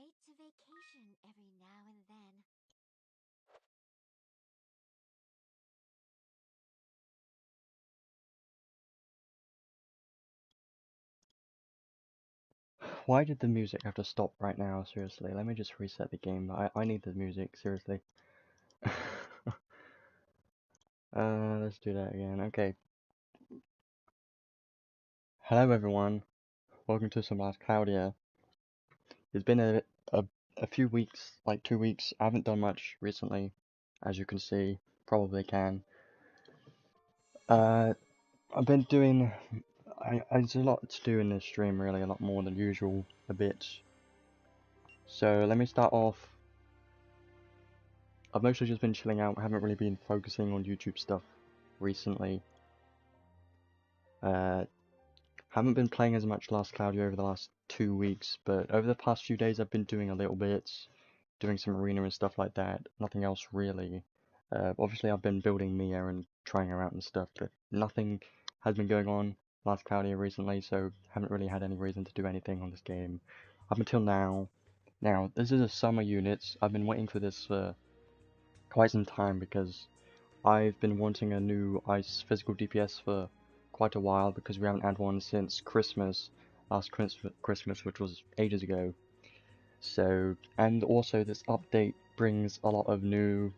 great to vacation every now and then. Why did the music have to stop right now? Seriously, let me just reset the game. I need the music, seriously. Let's do that again. Okay. Hello everyone. Welcome to some Last Cloudia. It's been a few weeks, like 2 weeks. I haven't done much recently, as you can see. Probably can. Uh, I've been doing. There's a lot to do in this stream, really, a lot more than usual, a bit. So let me start off. I've mostly just been chilling out. I haven't really been focusing on YouTube stuff recently. Haven't been playing as much Last Cloudia over the last 2 weeks, but over the past few days I've been doing a little bit, doing some arena and stuff like that. Nothing else really. Obviously I've been building Mia and trying her out and stuff, but nothing has been going on Last Cloudia recently, so haven't really had any reason to do anything on this game up until now. Now, this is a summer unit. I've been waiting for this for quite some time because I've been wanting a new ice physical DPS for quite a while because we haven't had one since Christmas, last Christmas, which was ages ago. So, and also this update brings a lot of new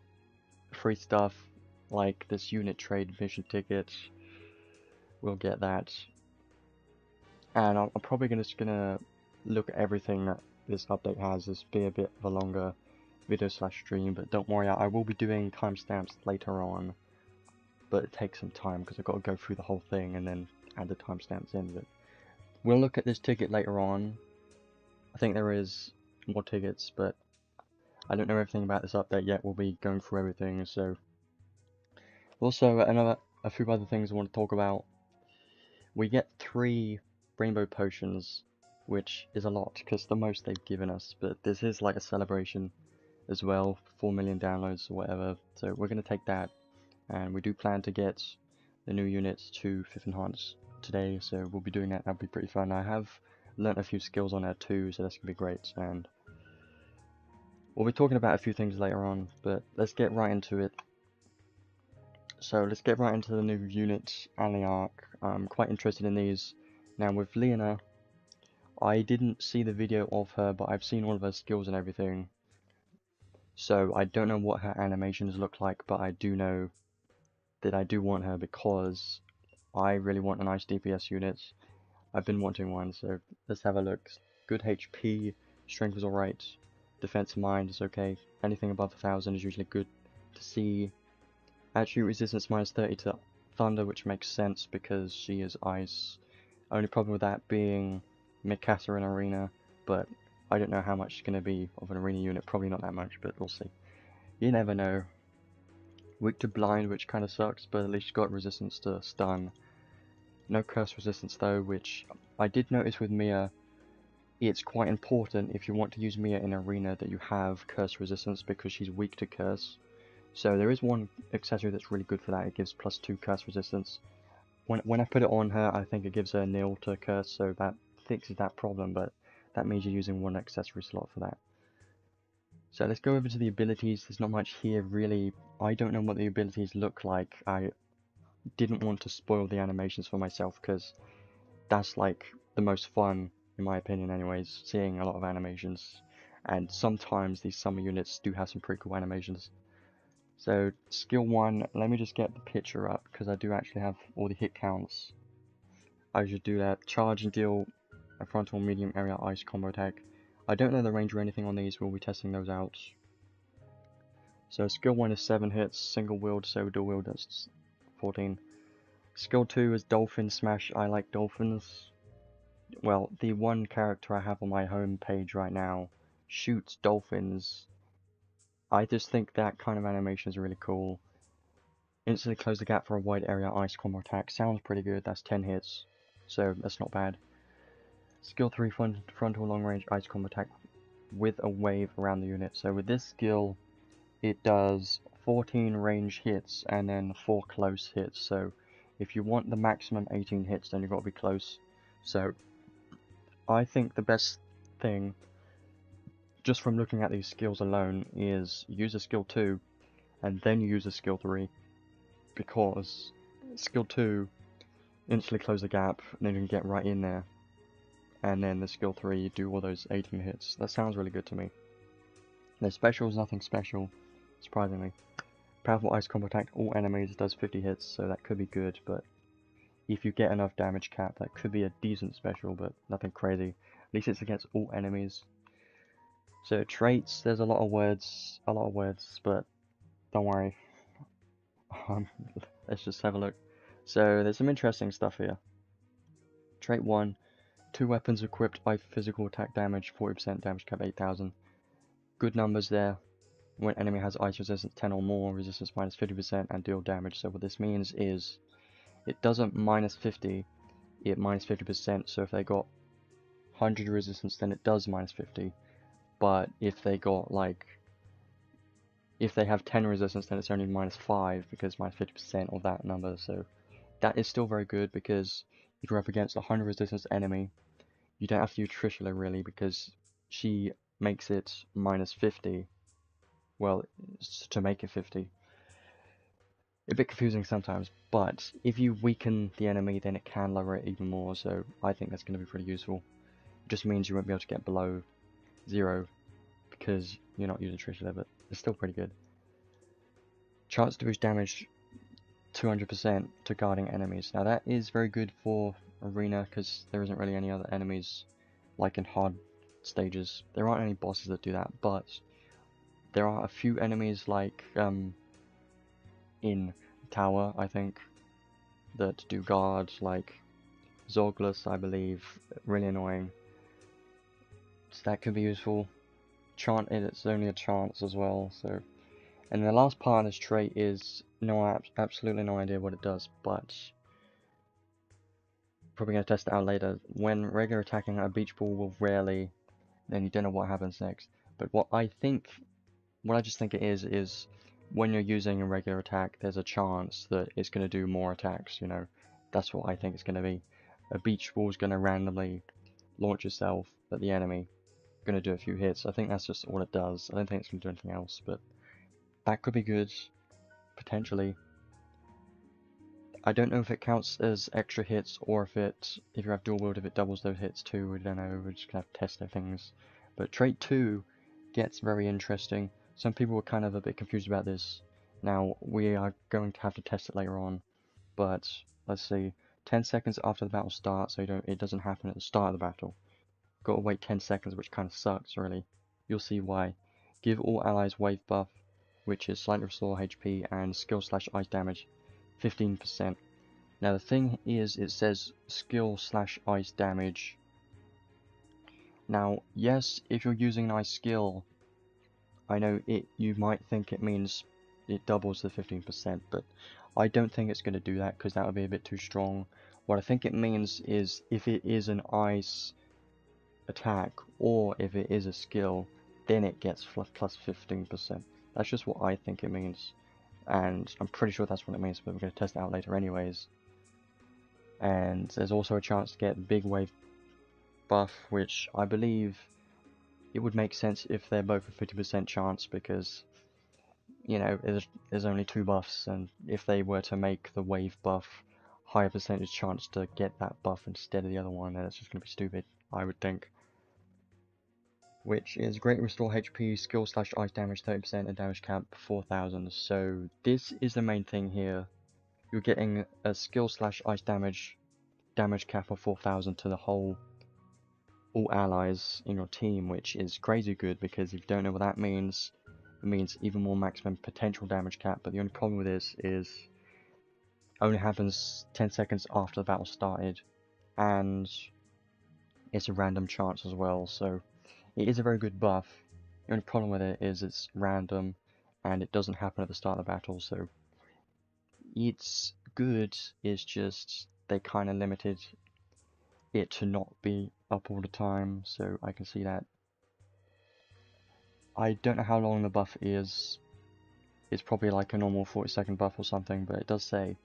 free stuff, like this unit trade mission ticket. We'll get that, and I'm probably just gonna look at everything that this update has. This be a bit of a longer video slash stream, but don't worry, I will be doing timestamps later on. But it takes some time because I've got to go through the whole thing and then add the timestamps in. But we'll look at this ticket later on. I think there is more tickets, but I don't know everything about this update yet. We'll be going through everything. So also a few other things I want to talk about. We get 3 rainbow potions, which is a lot because the most they've given us. But this is like a celebration as well, 4 million downloads or whatever. So we're gonna take that. And we do plan to get the new units to 5th Enhance today, so we'll be doing that. That'll be pretty fun. I have learnt a few skills on there too, so that's gonna be great. And we'll be talking about a few things later on, but let's get right into it. So let's get right into the new units and the arc. I'm quite interested in these. Now with Leona, I didn't see the video of her, but I've seen all of her skills and everything. So I don't know what her animations look like, but I do know that I do want her because I really want a nice DPS unit. I've been wanting one, so let's have a look. Good HP, strength is alright, defense mind is okay. Anything above 1000 is usually good to see. Attribute resistance minus 30 to thunder, which makes sense because she is ice. Only problem with that being Mikasa in arena, but I don't know how much it's going to be of an arena unit. Probably not that much, but we'll see. You never know. Weak to blind, which kind of sucks, but at least she's got resistance to stun. No curse resistance though, which I did notice with Mia. It's quite important if you want to use Mia in arena that you have curse resistance because she's weak to curse. So there is one accessory that's really good for that. It gives +2 curse resistance. When I put it on her, I think it gives her 0 to curse, so that fixes that problem, but that means you're using one accessory slot for that. So let's go over to the abilities. There's not much here really. I don't know what the abilities look like. I didn't want to spoil the animations for myself because that's like the most fun, in my opinion anyways, seeing a lot of animations. And sometimes these summer units do have some pretty cool animations. So skill 1, let me just get the picture up because I do actually have all the hit counts. I should do that. Charge and deal a frontal medium area ice combo attack. I don't know the range or anything on these, we'll be testing those out. So skill 1 is 7 hits, single wield, so dual wield that's 14. Skill 2 is Dolphin Smash, I like dolphins. Well, the one character I have on my home page right now shoots dolphins. I just think that kind of animation is really cool. Instantly close the gap for a wide area ice combo attack. Sounds pretty good, that's 10 hits. So that's not bad. Skill 3 frontal long range ice combo attack with a wave around the unit. So with this skill, it does 14 range hits and then 4 close hits. So if you want the maximum 18 hits, then you've got to be close. So I think the best thing just from looking at these skills alone, is use a skill 2 and then you use a skill 3, because skill 2 instantly close the gap and then you can get right in there, and then the skill 3 you do all those 18 hits. That sounds really good to me. The special is nothing special, surprisingly. Powerful Ice Combo Attack all enemies does 50 hits, so that could be good, but if you get enough damage cap, that could be a decent special, but nothing crazy. At least it's against all enemies. So traits, there's a lot of words, but don't worry. Let's just have a look. So there's some interesting stuff here. Trait 1, 2 weapons equipped by physical attack damage, 40% damage cap 8000. Good numbers there. When enemy has ice resistance 10 or more, resistance minus 50% and deal damage. So what this means is it doesn't minus 50, it minus 50%. So if they got 100 resistance, then it does minus 50. But if they got if they have 10 resistance, then it's only minus 5 because minus 50% of that number. So that is still very good, because if you're up against a 100 resistance enemy, you don't have to use Trishula really, because she makes it minus 50. Well, to make it 50. A bit confusing sometimes, but if you weaken the enemy, then it can lower it even more, so I think that's going to be pretty useful. It just means you won't be able to get below 0 because you're not using Trishula, but it's still pretty good. Chance to boost damage 200% to guarding enemies. Now that is very good for Arena, because there isn't really any other enemies like in hard stages. There aren't any bosses that do that, but there are a few enemies like in Tower, I think, that do guard, like Zorglus, I believe, really annoying. So that could be useful. Chant it's only a chance as well, so. And the last part of this trait is absolutely no idea what it does, but probably gonna test it out later. When regular attacking, a beach ball will rarely, then you don't know what happens next. But what I just think it is when you're using a regular attack, there's a chance that it's gonna do more attacks, you know. That's what I think it's gonna be. A beach ball is gonna randomly launch itself at the enemy, gonna do a few hits. I think that's just all it does. I don't think it's gonna do anything else, but that could be good, potentially. I don't know if it counts as extra hits, or if you have dual wield, if it doubles those hits too. We don't know, we're just gonna have to test their things. But trait 2 gets very interesting. Some people were kind of a bit confused about this. Now, we are going to have to test it later on, but let's see. 10 seconds after the battle starts, so it doesn't happen at the start of the battle. Gotta wait 10 seconds, which kind of sucks, really. You'll see why. Give all allies wave buff, which is slightly restore HP, and skill slash ice damage, 15%. Now the thing is, it says skill slash ice damage. Now, yes, if you're using an ice skill, I know you might think it means it doubles the 15%, but I don't think it's going to do that, because that would be a bit too strong. What I think it means is if it is an ice attack, or if it is a skill, then it gets plus 15%. That's just what I think it means, and I'm pretty sure that's what it means, but we're going to test it out later anyways. And there's also a chance to get big wave buff, which I believe it would make sense if they're both a 50% chance, because, you know, there's only 2 buffs, and if they were to make the wave buff higher percentage chance to get that buff instead of the other one, then it's just going to be stupid, I would think. Which is great restore HP, skill slash ice damage 30%, and damage cap 4000. So this is the main thing here. You're getting a skill slash ice damage cap of 4000 to the all allies in your team, which is crazy good, because if you don't know what that means, it means even more maximum potential damage cap. But the only problem with this is it only happens 10 seconds after the battle started, and it's a random chance as well, so it is a very good buff. The only problem with it is it's random, and it doesn't happen at the start of the battle, so it's good, it's just they kind of limited it to not be up all the time, so I can see that. I don't know how long the buff is. It's probably like a normal 40-second buff or something, but it does say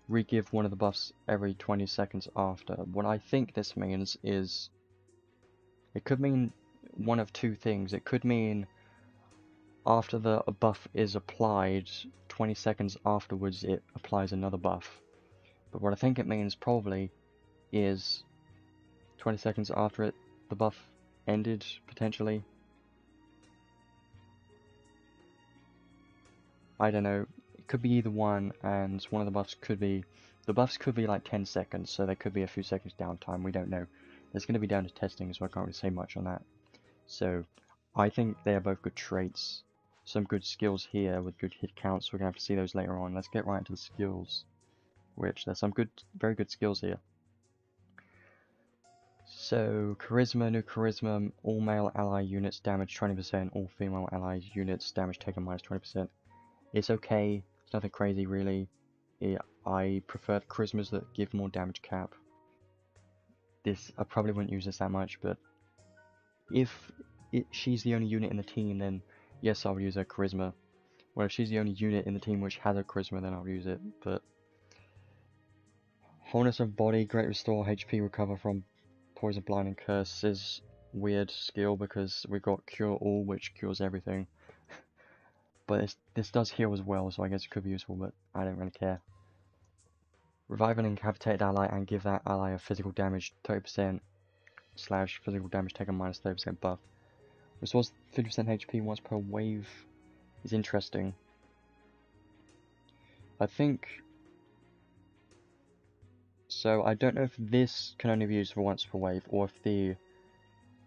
re-give one of the buffs every 20 seconds after. What I think this means is it could mean one of two things. It could mean after the buff is applied, 20 seconds afterwards it applies another buff. But what I think it means probably is 20 seconds after the buff ended, potentially. I don't know. It could be either one, and one of the buffs could be... The buffs could be like 10 seconds, so there could be a few seconds downtime, we don't know. It's going to be down to testing, so I can't really say much on that. So, I think they are both good traits. Some good skills here with good hit counts, we're going to have to see those later on. Let's get right into the skills, which there's some very good skills here. So, Charisma, new Charisma, all male ally units damage 20%, all female ally units damage taken minus 20%. It's okay, it's nothing crazy really. I prefer the Charismas that give more damage cap. I probably wouldn't use this that much, but if she's the only unit in the team, then yes, I would use her Charisma. Well, if she's the only unit in the team which has a Charisma, then I'll use it, but... Wholeness of Body, Great Restore, HP Recover from Poison, Blind, and Curse is weird skill because we've got Cure All, which cures everything. But this does heal as well, so I guess it could be useful, but I don't really care. Revive an incapacitated ally and give that ally a physical damage 30% / physical damage taken minus 30% buff. Restores 50% HP once per wave is interesting. I think... So I don't know if this can only be used for once per wave, or if the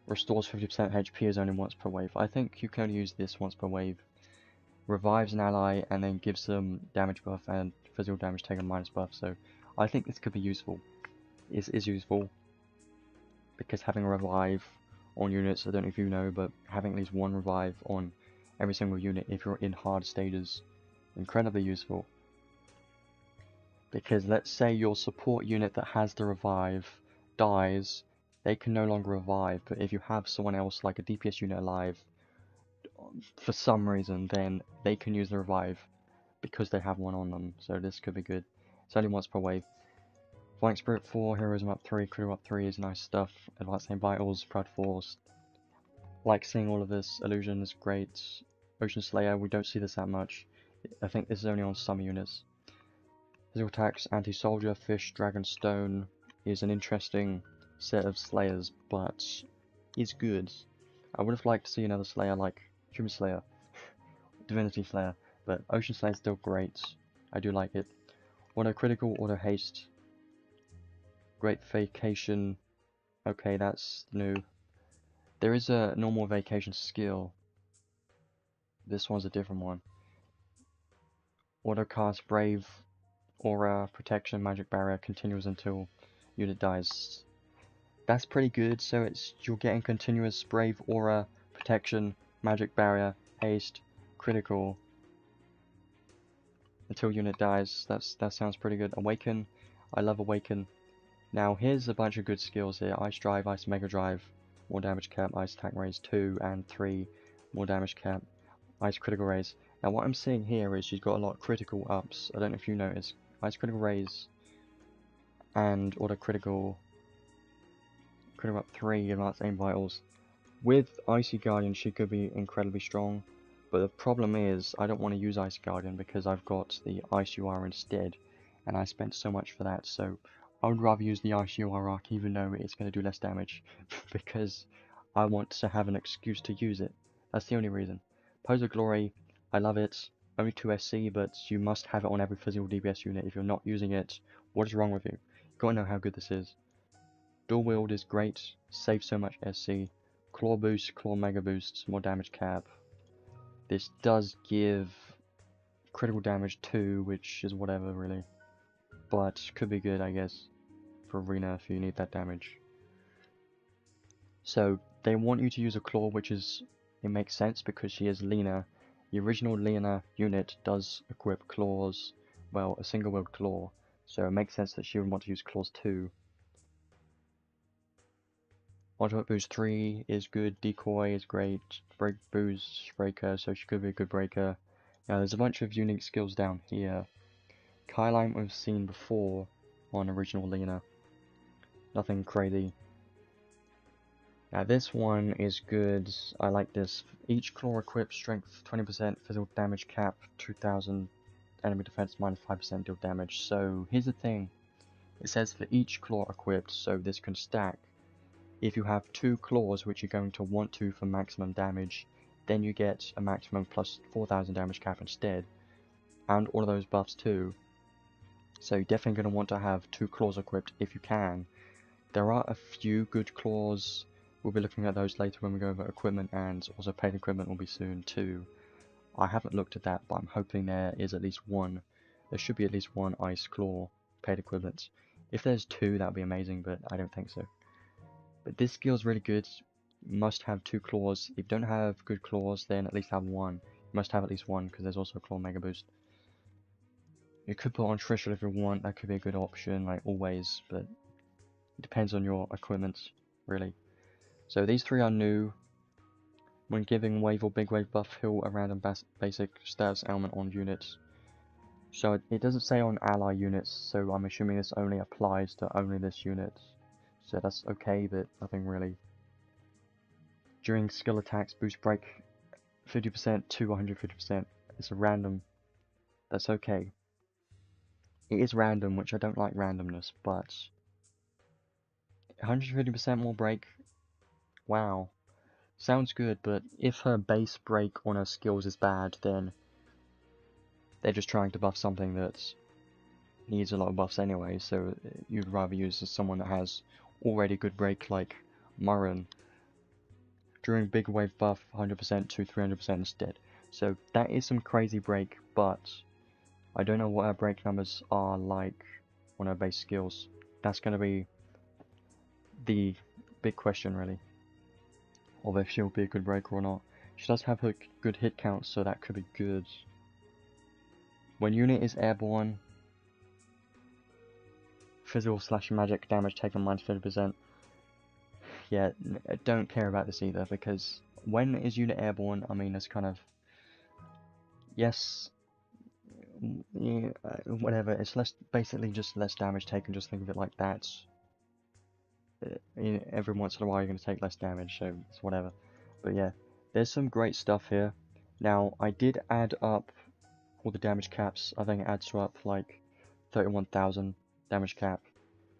restores 50% HP is only once per wave. I think you can only use this once per wave. Revives an ally and then gives them damage buff and physical damage taken minus buff, so I think this could be useful. Is useful, because having a revive on units, I don't know if you know, but having at least one revive on every single unit if you're in hard stages, incredibly useful. Because let's say your support unit that has the revive dies, they can no longer revive, but if you have someone else like a DPS unit alive, for some reason, then they can use the revive because they have one on them, so this could be good. It's only once per wave. Flying Spirit 4, Heroism up 3, Critical up 3 is nice stuff. Advancing Vitals, Proud Force. Like seeing all of this. Illusion is great. Ocean Slayer, we don't see this that much. I think this is only on some units. Physical attacks, Anti-Soldier, Fish, Dragon, Stone is an interesting set of Slayers, but is good. I would have liked to see another Slayer like Human Slayer, Divinity Slayer, but Ocean Slayer is still great. I do like it. Auto Critical, Auto Haste, Great Vacation. Okay, that's new. There is a normal vacation skill. This one's a different one. Auto Cast, Brave, Aura, Protection, Magic Barrier continues until unit dies. That's pretty good, so you're getting continuous Brave, Aura, Protection, Magic Barrier, Haste, Critical until unit dies. That sounds pretty good. Awaken, I love Awaken. Now here's a bunch of good skills here. Ice Drive, Ice Mega Drive, more damage cap, Ice Attack Raise 2 and 3, more damage cap, Ice Critical Raise. Now what I'm seeing here is she's got a lot of critical ups. I don't know if you noticed. Ice Critical Raise and Auto Critical up 3 Advanced Aim Vitals. With Icy Guardian she could be incredibly strong, but the problem is I don't want to use Ice Guardian because I've got the Ice UR instead, and I spent so much for that, so I would rather use the Ice UR arc even though it's going to do less damage, because I want to have an excuse to use it. That's the only reason. Pose of Glory, I love it, only 2 SC, but you must have it on every physical DPS unit. If you're not using it, what is wrong with you? You've got to know how good this is. Dual Wield is great, saves so much SC. Claw Boost, Claw Mega Boost, more damage cap. This does give critical damage too, which is whatever really. But could be good, I guess, for Arena if you need that damage. So, they want you to use a Claw, it makes sense because she is Leona. The original Leona unit does equip Claws, well, a single wield Claw, so it makes sense that she would want to use Claws too. Ultimate Boost 3 is good, Decoy is great, Break Boost, Breaker, so she could be a good breaker. Now there's a bunch of unique skills down here. Kyline we've seen before on original Leona. Nothing crazy. Now this one is good. I like this. Each claw equipped strength 20% physical damage cap, 2000 enemy defense minus 5% deal damage. So here's the thing. It says for each claw equipped, so this can stack. If you have 2 claws which you're going to want to for maximum damage, then you get a maximum plus 4000 damage cap instead. And all of those buffs too. So you're definitely going to want to have 2 claws equipped if you can. There are a few good claws. We'll be looking at those later when we go over equipment, and also paid equipment will be soon too. I haven't looked at that, but I'm hoping there is at least one. There should be at least one ice claw paid equivalent. If there's 2, that would be amazing, but I don't think so. But this skill is really good. You must have 2 claws. If you don't have good claws, then at least have 1. You must have at least 1, because there's also a claw mega boost. You could put on Trishul if you want, that could be a good option, like always, but it depends on your equipment, really. So these 3 are new. When giving wave or big wave buff, heal a random basic status ailment on units. So it doesn't say on ally units, so I'm assuming this only applies to only this unit. So that's okay, but nothing really. During skill attacks, boost break 50% to 150%. It's a random. That's okay. It is random, which I don't like randomness, but 150% more break. Wow. Sounds good, but if her base break on her skills is bad, then they're just trying to buff something that needs a lot of buffs anyway, so you'd rather use someone that has already good break like Murren. During big wave buff, 100% to 300% instead. So that is some crazy break, but I don't know what her break numbers are like on her base skills. That's going to be the big question really. Or if she'll be a good breaker or not. She does have her good hit count, so that could be good. When unit is airborne, physical slash magic damage taken minus 50%. Yeah, don't care about this either, because when is unit airborne, I mean, it's kind of, yes, yeah, whatever, it's basically just less damage taken, just think of it like that. Every once in a while you're going to take less damage, so it's whatever. But yeah, there's some great stuff here. Now, I did add up all the damage caps. I think it adds up like 31,000 damage cap.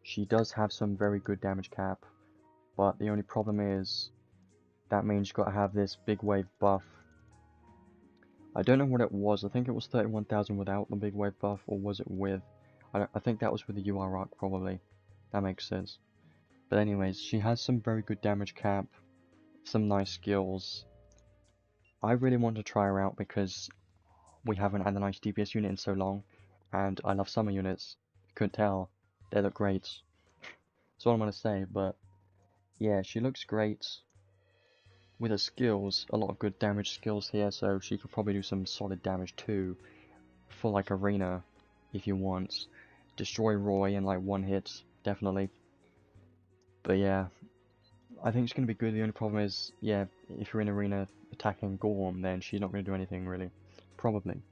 She does have some very good damage cap, but the only problem is that means you've got to have this big wave buff. I don't know what it was. I think it was 31,000 without the big wave buff, or was it with? I think that was with the UR arc probably. That makes sense. But anyways, she has some very good damage cap, some nice skills. I really want to try her out because we haven't had a nice DPS unit in so long, and I love summer units. You couldn't tell. They look great. That's all I'm going to say, but yeah, she looks great. With her skills, a lot of good damage skills here, so she could probably do some solid damage too, for like arena, if you want. Destroy Roy in like 1 hit, definitely. But yeah, I think it's going to be good. The only problem is, yeah, if you're in arena attacking Gorm, then she's not going to do anything really. Probably.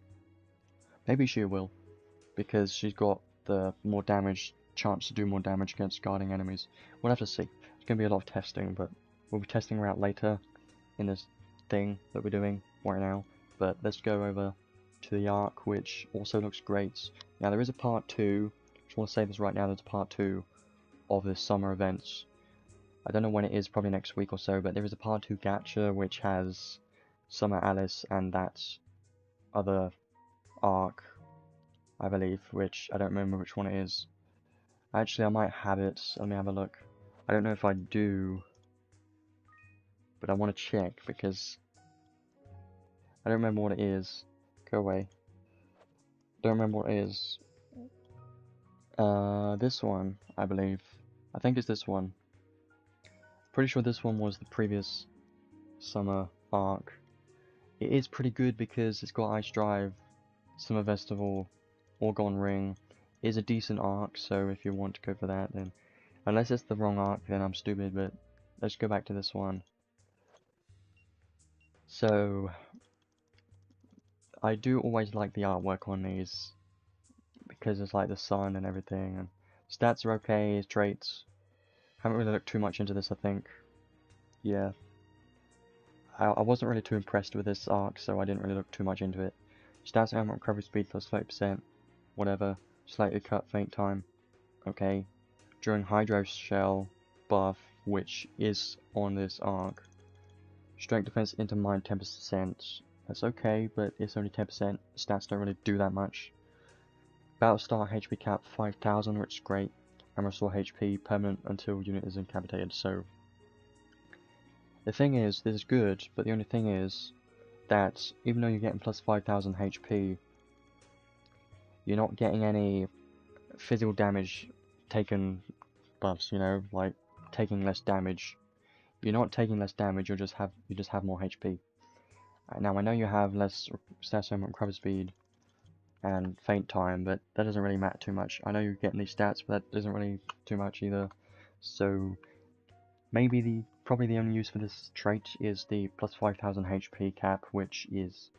Maybe she will, because she's got the more damage, chance to do more damage against guarding enemies. We'll have to see. It's going to be a lot of testing, but we'll be testing her out later in this thing that we're doing right now. But let's go over to the arc, which also looks great. Now there is a part 2. Just want to say this right now, there's a part 2 of this summer events. I don't know when it is, probably next week or so, but there is a part 2 gacha which has Summer Alice and that other arc, I believe, which I don't remember which one it is. Actually, I might have it. Let me have a look. I don't know if I do, but I want to check because I don't remember what it is. Go away. Don't remember what it is. This one, I believe. I think it's this one. Pretty sure this one was the previous summer arc. It is pretty good because it's got Ice Drive, Summer Festival, Orgon Ring. It is a decent arc, so if you want to go for that, then unless it's the wrong arc, then I'm stupid. But let's go back to this one. So I do always like the artwork on these because it's like the sun and everything, and stats are okay, traits. Haven't really looked too much into this, I think. yeah, I wasn't really too impressed with this arc, so I didn't really look too much into it. Stats ammo recovery speed plus 30%, whatever. Slightly cut faint time, okay. During Hydro Shell buff, which is on this arc, strength defense into mine 10%. That's okay, but it's only 10%. Stats don't really do that much. Battlestar HP cap 5000, which is great, and restore HP permanent until unit is incapacitated. So the thing is, this is good, but the only thing is that even though you're getting plus 5000 HP, you're not getting any physical damage taken buffs. You know, like taking less damage. You're not taking less damage. You just have more HP. Now I know you have less stats and recovery speed and faint time, but that doesn't really matter too much. I know you're getting these stats, but that doesn't really too much either. So maybe probably the only use for this trait is the plus 5000 HP cap, which is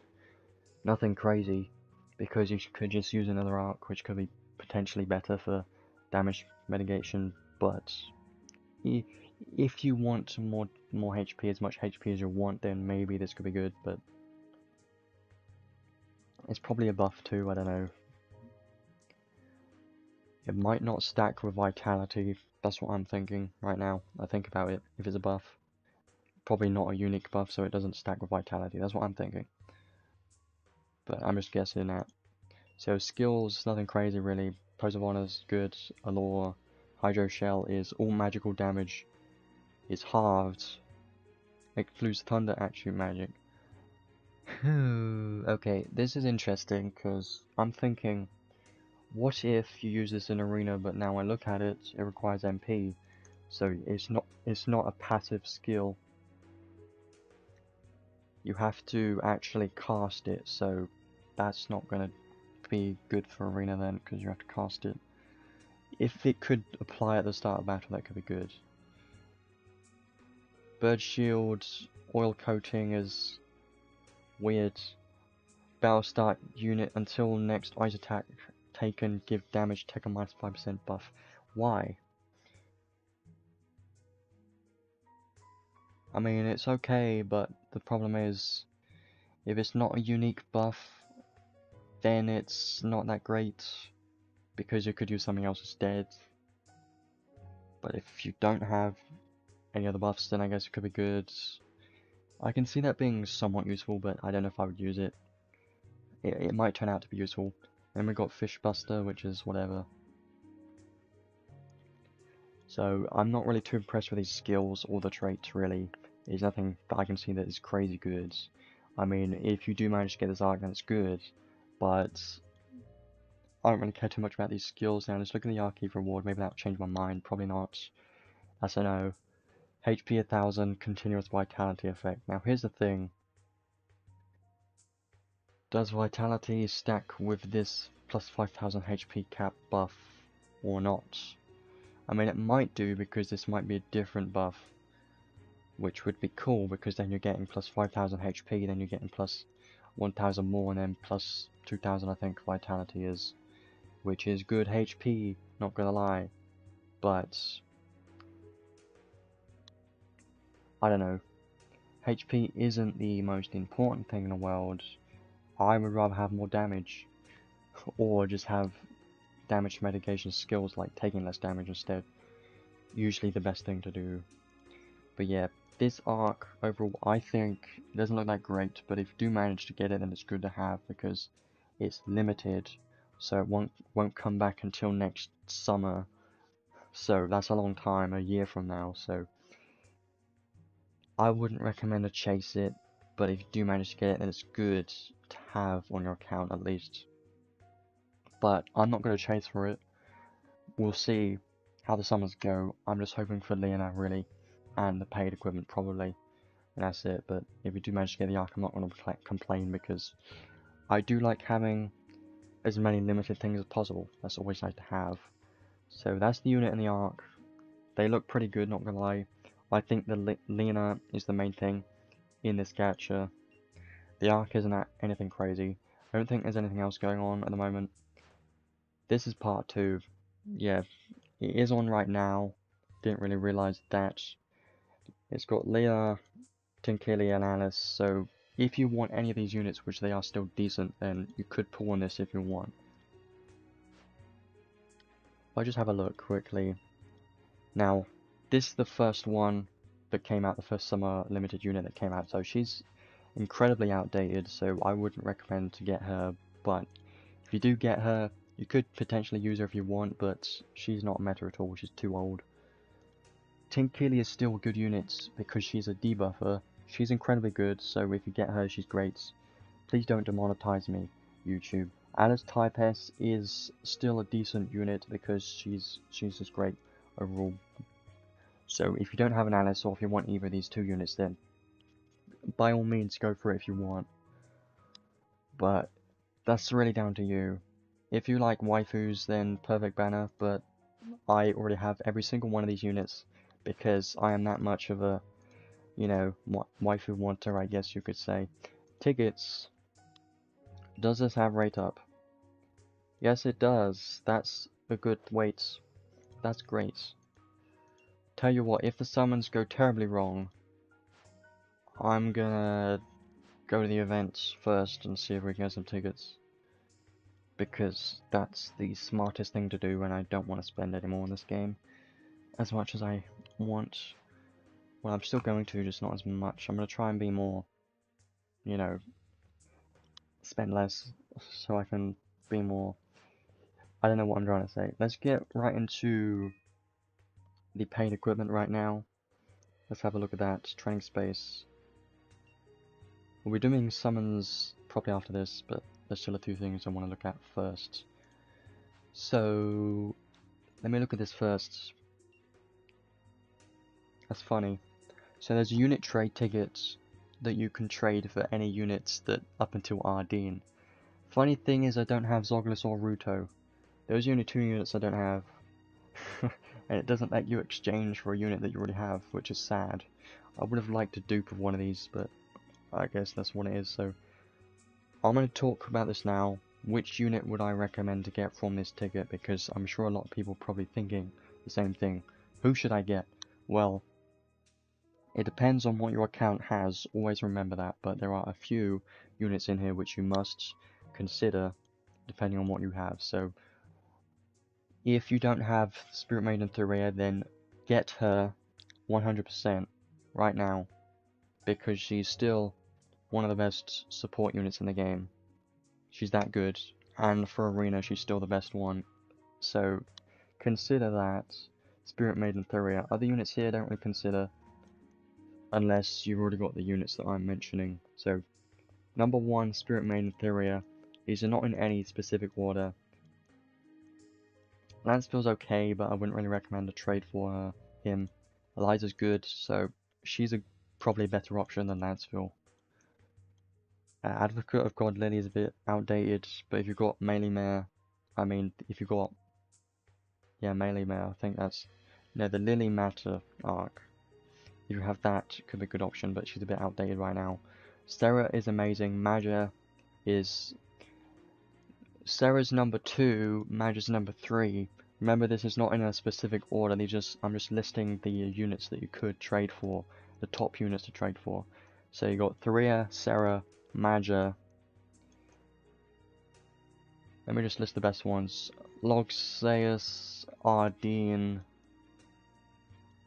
nothing crazy, because you could just use another arc, which could be potentially better for damage mitigation. But if you want more HP, as much HP as you want, then maybe this could be good. But it's probably a buff too. I don't know. It might not stack with Vitality, that's what I'm thinking right now. I think about it, if it's a buff. Probably not a unique buff, so it doesn't stack with Vitality, that's what I'm thinking. But I'm just guessing that. So skills, nothing crazy really. Pose of Honor's good, Allure, Hydro Shell is all magical damage. It's halved. Excludes Thunder Attribute Magic. Okay, this is interesting, because I'm thinking, what if you use this in Arena, but now I look at it, it requires MP. So it's not a passive skill. You have to actually cast it, so that's not gonna be good for Arena then, because you have to cast it. If it could apply at the start of battle, that could be good. Bird Shield, oil coating is weird. Battle start unit until next ice attack taken, give damage, take a minus 5% buff. Why? I mean, it's okay, but the problem is, if it's not a unique buff, then it's not that great, because you could use something else instead. But if you don't have any other buffs, then I guess it could be good. I can see that being somewhat useful, but I don't know if I would use it. It might turn out to be useful. Then we got Fishbuster, which is whatever. So I'm not really too impressed with these skills or the traits, really. There's nothing that I can see that is crazy good. I mean, if you do manage to get this arc, then it's good, but I don't really care too much about these skills now. Let's look at the Archive reward. Maybe that'll change my mind. Probably not. That's a no. HP 1000, continuous vitality effect. Now here's the thing. Does vitality stack with this plus 5000 HP cap buff or not? I mean, it might do, because this might be a different buff, which would be cool, because then you're getting plus 5000 HP, then you're getting plus 1000 more, and then plus 2000 I think vitality is, which is good HP, not gonna lie, but I don't know. HP isn't the most important thing in the world. I would rather have more damage, or just have damage mitigation skills like taking less damage instead. Usually the best thing to do. But yeah, this arc overall I think it doesn't look that great, but if you do manage to get it, then it's good to have, because it's limited, so it won't come back until next summer. So that's a long time, a year from now, so I wouldn't recommend to chase it, but if you do manage to get it, then it's good to have on your account at least. But I'm not going to chase for it. We'll see how the summers go. I'm just hoping for Leona, really, and the paid equipment probably, and that's it. But if you do manage to get the arc, I'm not going to complain, because I do like having as many limited things as possible. That's always nice to have. So that's the unit and the arc. They look pretty good, not gonna lie. I think the Leona is the main thing in this gacha. The arc isn't anything crazy. I don't think there's anything else going on at the moment. This is part 2. Yeah, it is on right now. Didn't really realize that. It's got Leona, Tinkelia, and Alice, so if you want any of these units, which they are still decent, then you could pull on this if you want. I'll just have a look quickly. Now, this is the first one that came out, the first summer limited unit that came out, so she's incredibly outdated, so I wouldn't recommend to get her, but if you do get her, you could potentially use her if you want, but she's not meta at all, she's too old. Tinkelia is still a good unit because she's a debuffer. She's incredibly good, so if you get her, she's great. Please don't demonetize me, YouTube. Alice Type S is still a decent unit because she's just great overall. So if you don't have an Alice, or if you want either of these two units, then by all means go for it if you want. But that's really down to you. If you like waifus, then perfect banner, but I already have every single one of these units because I am that much of a, you know, waifu wanter, I guess you could say. Tickets. Does this have rate up? Yes, it does. That's a good weight. That's great. Tell you what, if the summons go terribly wrong, I'm gonna go to the event first and see if we can get some tickets. Because that's the smartest thing to do, and I don't want to spend any more in this game as much as I want. Well, I'm still going to, just not as much. I'm gonna try and be more, you know, spend less so I can be more. I don't know what I'm trying to say. Let's get right into the paid equipment right now. Let's have a look at that. Training space. We'll be doing summons probably after this, but there's still a few things I want to look at first. So, let me look at this first. That's funny. So there's unit trade tickets that you can trade for any units that up until Ardeen. Funny thing is I don't have Zoglis or Ruto. Those are only two units I don't have. And it doesn't let you exchange for a unit that you already have, which is sad. I would have liked a dupe of one of these, but I guess that's what it is, so I'm going to talk about this now. Which unit would I recommend to get from this ticket, because I'm sure a lot of people are probably thinking the same thing. Who should I get? Well, it depends on what your account has, always remember that, but there are a few units in here which you must consider depending on what you have. So if you don't have Spirit Maiden Thuria, then get her 100% right now, because she's still one of the best support units in the game. She's that good, and for Arena she's still the best one, so consider that. Spirit Maiden Thuria. Other units here don't really consider, unless you've already got the units that I'm mentioning. So, number 1, Spirit Maiden Thuria. These are not in any specific order. Lanceville's okay, but I wouldn't really recommend a trade for him. Eliza's good, so she's probably a better option than Lanceville. Advocate of God Lily is a bit outdated, but if you've got Melee Mare, I mean, if you've got, yeah, Melee Mare, I think that's, no, the Lily Matter arc. If you have that, it could be a good option, but she's a bit outdated right now. Sarah is amazing. Sarah's number 2, Maja's number 3. Remember, this is not in a specific order. I'm just listing the units that you could trade for, the top units to trade for. So you got Thuria, Sarah, Maja. Let me just list the best ones. Logseus, Ardeen,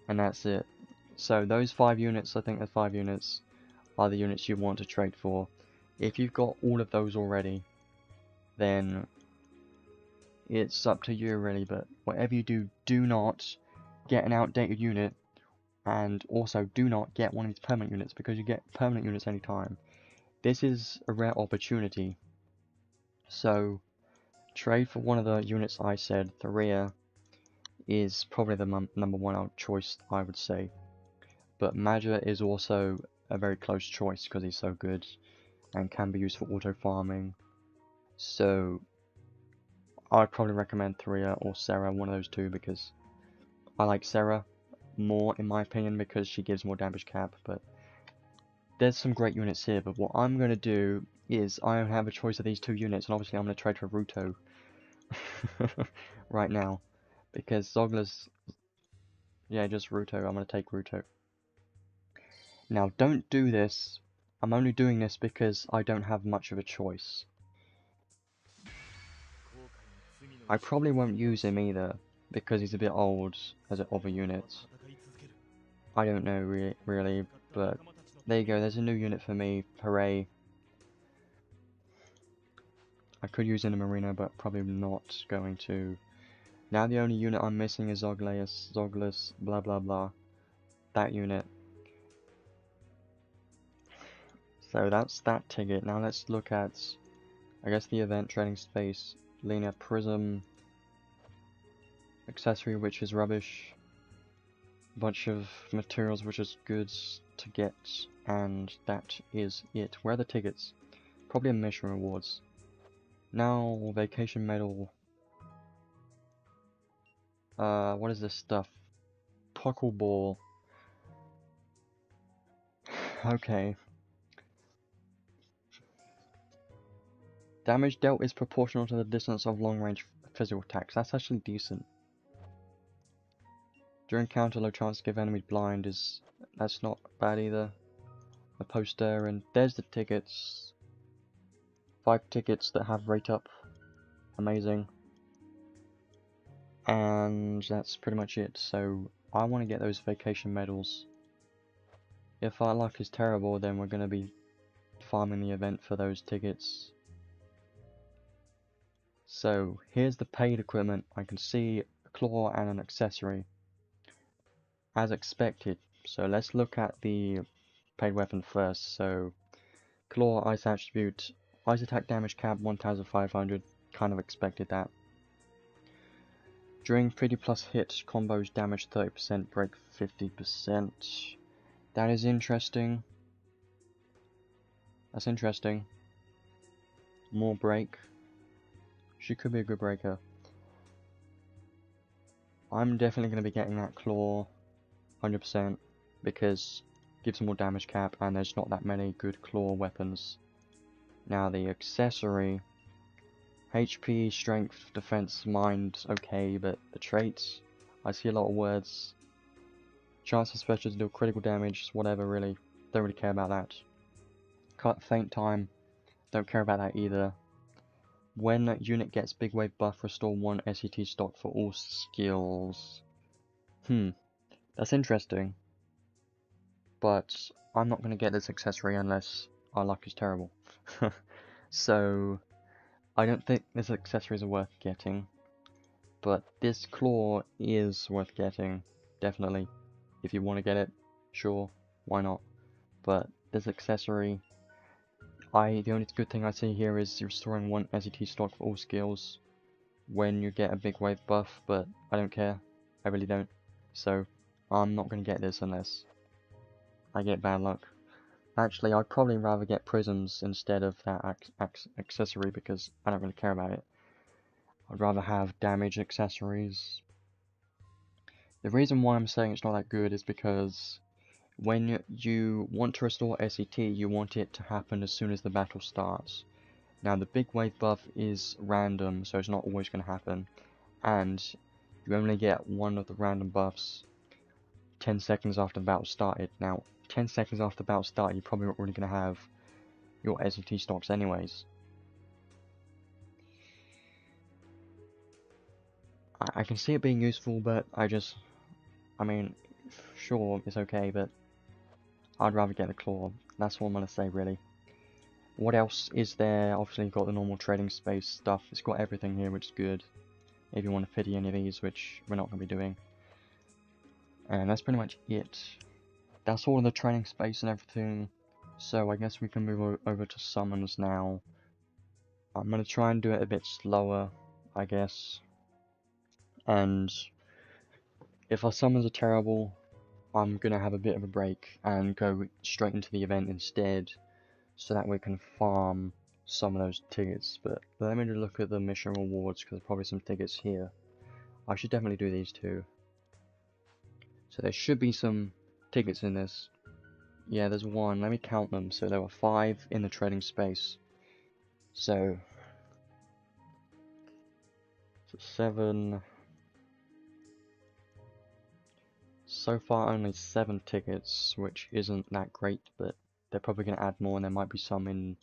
and that's it. So those 5 units, I think the 5 units, are the units you want to trade for. If you've got all of those already, then it's up to you really, but whatever you do, do not get an outdated unit, and also do not get one of these permanent units, because you get permanent units anytime. This is a rare opportunity, so trade for one of the units I said. Thuria is probably the number 1 choice, I would say, but Maja is also a very close choice because he's so good and can be used for auto farming. So I'd probably recommend Thuria or Sarah, one of those two, because I like Sarah more in my opinion because she gives more damage cap. But there's some great units here, but what I'm going to do is I have a choice of these 2 units, and obviously I'm going to trade for Ruto right now, because Zoglas, yeah, just Ruto. I'm going to take Ruto. Now, don't do this. I'm only doing this because I don't have much of a choice. I probably won't use him either, because he's a bit old as an other unit. I don't know really, but there you go, there's a new unit for me, hooray. I could use in a marina, but probably not going to. Now the only unit I'm missing is Zoglas, blah blah blah. That unit. So that's that ticket. Now let's look at, I guess, the event trading space. Leona Prism accessory, which is rubbish. Bunch of materials, which is good to get, and that is it. Where are the tickets? Probably a mission rewards. Now vacation medal. What is this stuff? Pokeball. Okay. Damage dealt is proportional to the distance of long-range physical attacks. That's actually decent. During counter, low chance to give enemies blind is... that's not bad either. A poster, and there's the tickets. 5 tickets that have rate up. Amazing. And that's pretty much it. So I want to get those vacation medals. If our luck is terrible, then we're going to be farming the event for those tickets. So here's the paid equipment. I can see a claw and an accessory, as expected. So let's look at the paid weapon first. So claw, ice attribute, ice attack damage cap 1500, kind of expected that. During 30 plus hit combos, damage 30%, break 50%. That is interesting. That's interesting. More break. She could be a good breaker. I'm definitely going to be getting that claw 100% because it gives more damage cap and there's not that many good claw weapons. Now the accessory, HP, strength, defense, mind, okay, but the traits, I see a lot of words. Chance of specials to deal critical damage, whatever really, don't really care about that. Cut faint time, don't care about that either. When a unit gets big wave buff, restore 1 SET stock for all skills. That's interesting. But I'm not going to get this accessory unless our luck is terrible. So I don't think this accessories are worth getting. But this claw is worth getting, definitely. If you want to get it, sure, why not? But this accessory, the only good thing I see here is restoring 1 SET stock for all skills when you get a big wave buff, but I don't care. I really don't. So I'm not going to get this unless I get bad luck. Actually, I'd probably rather get prisms instead of that accessory because I don't really care about it. I'd rather have damage accessories. The reason why I'm saying it's not that good is because when you want to restore SET, you want it to happen as soon as the battle starts. Now the big wave buff is random, so it's not always going to happen, and you only get one of the random buffs 10 seconds after the battle started. Now 10 seconds after the battle started, you're probably not really going to have your SET stocks anyways. I can see it being useful, but I mean, sure, it's okay, but I'd rather get the claw. That's all I'm going to say, really. What else is there? Obviously, you've got the normal trading space stuff. It's got everything here, which is good. If you want to pity any of these, which we're not going to be doing. And that's pretty much it. That's all of the trading space and everything. So I guess we can move over to summons now. I'm going to try and do it a bit slower, I guess. And if our summons are terrible, I'm going to have a bit of a break and go straight into the event instead, so that we can farm some of those tickets. But let me look at the mission rewards, because there's probably some tickets here. I should definitely do these too. So there should be some tickets in this. Yeah, there's one. Let me count them. So there were 5 in the trading space. So 7, So far only 7 tickets, which isn't that great, but they're probably going to add more, and there might be some in,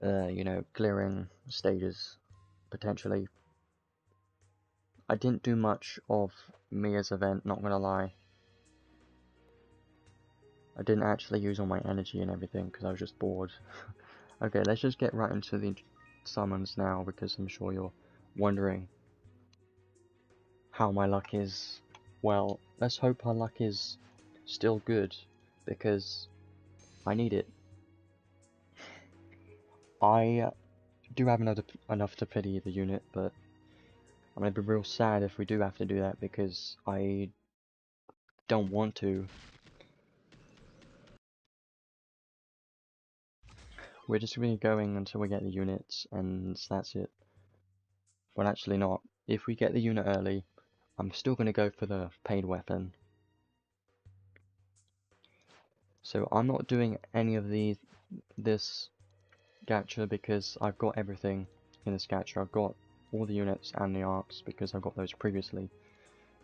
you know, clearing stages, potentially. I didn't do much of Mia's event, not gonna lie. I didn't actually use all my energy and everything, because I was just bored. Okay, let's just get right into the summons now, because I'm sure you're wondering how my luck is. Well, let's hope our luck is still good, because I need it. I do have enough to pity the unit, but I'm gonna be real sad if we do have to do that, because I don't want to. We're just gonna be going until we get the units, and that's it. Well, actually not. If we get the unit early, I'm still gonna go for the paid weapon. So I'm not doing any of this gacha because I've got everything in this gacha. I've got all the units and the arcs because I've got those previously.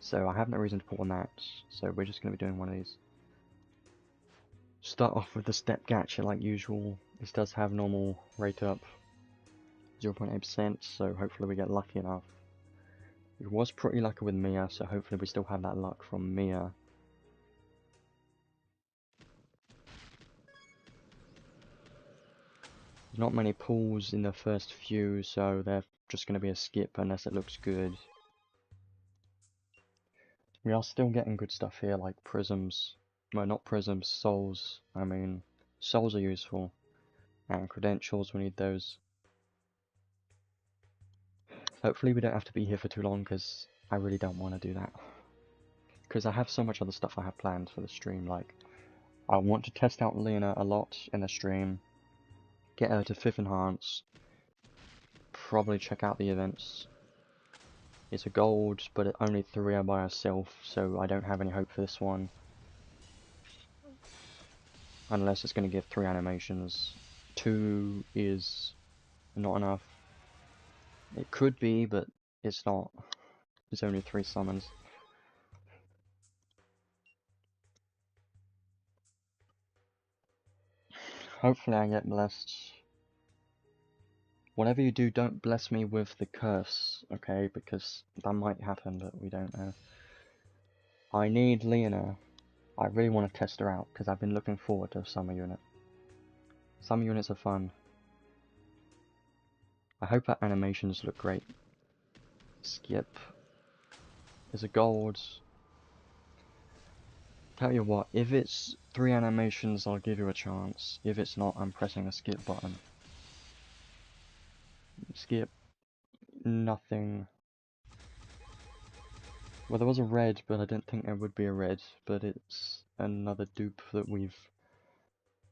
So I have no reason to put on that. So we're just gonna be doing one of these. Start off with the step gacha like usual. This does have normal rate up 0.8%, so hopefully we get lucky enough. It was pretty lucky with Mia, so hopefully we still have that luck from Mia. There's not many pulls in the first few, so they're just going to be a skip unless it looks good. We are still getting good stuff here, like prisms. Well, not prisms, souls. I mean, souls are useful. And credentials, we need those. Hopefully we don't have to be here for too long, because I really don't want to do that. Because I have so much other stuff I have planned for the stream, like, I want to test out Leona a lot in the stream, get her to 5th Enhance, probably check out the events. It's a gold, but only 3 are by herself, so I don't have any hope for this one. Unless it's going to give 3 animations. 2 is not enough. It could be, but it's not. It's only 3 summons. Hopefully I get blessed. Whatever you do, don't bless me with the curse, okay? Because that might happen, but we don't know. I need Leona. I really want to test her out, because I've been looking forward to a summer unit. Summer units are fun. I hope her animations look great. Skip. There's a gold. Tell you what, if it's 3 animations, I'll give you a chance. If it's not, I'm pressing the skip button. Skip. Nothing. Well, there was a red, but I didn't think there would be a red. But it's another dupe that we've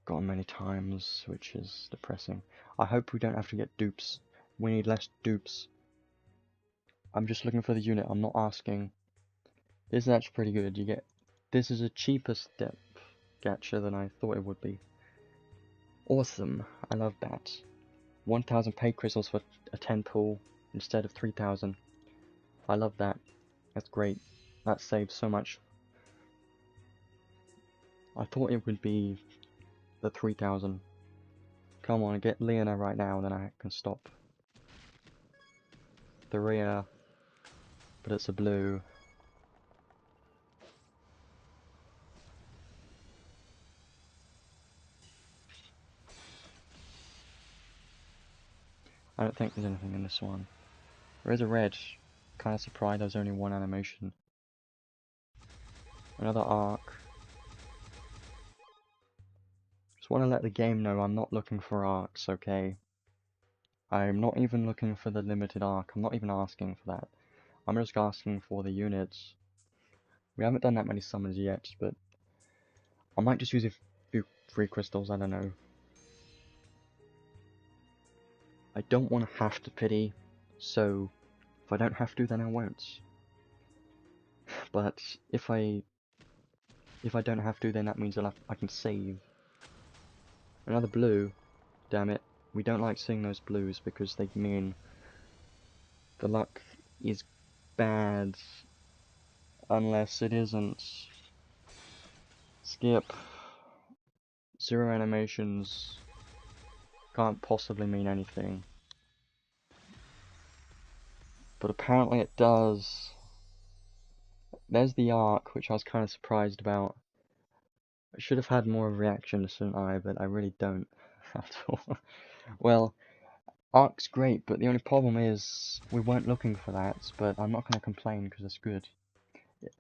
gotten many times, which is depressing. I hope we don't have to get dupes. We need less dupes. I'm just looking for the unit, I'm not asking. This is actually pretty good. You get. This is a cheaper step gacha than I thought it would be. Awesome. I love that. 1,000 paid crystals for a 10 pull instead of 3,000. I love that. That's great. That saves so much. I thought it would be the 3,000. Come on, get Leona right now, then I can stop. The rear, but it's a blue. I don't think there's anything in this one. There is a red. Kinda surprised there's only one animation. Another arc. Just want to let the game know I'm not looking for arcs, okay? I'm not even looking for the limited arc. I'm not even asking for that. I'm just asking for the units. We haven't done that many summons yet, but I might just use a few free crystals, I don't know. I don't want to have to pity, so if I don't have to, then I won't. But if I don't have to, then that means I can save. Another blue. Damn it. We don't like seeing those blues because they mean the luck is bad Unless it isn't. Skip. Zero animations. Can't possibly mean anything. But apparently it does. There's the arc, which I was kind of surprised about. I should have had more of a reaction, shouldn't I? But I really don't at all. Well, arc's great, but the only problem is we weren't looking for that. But I'm not going to complain because it's good.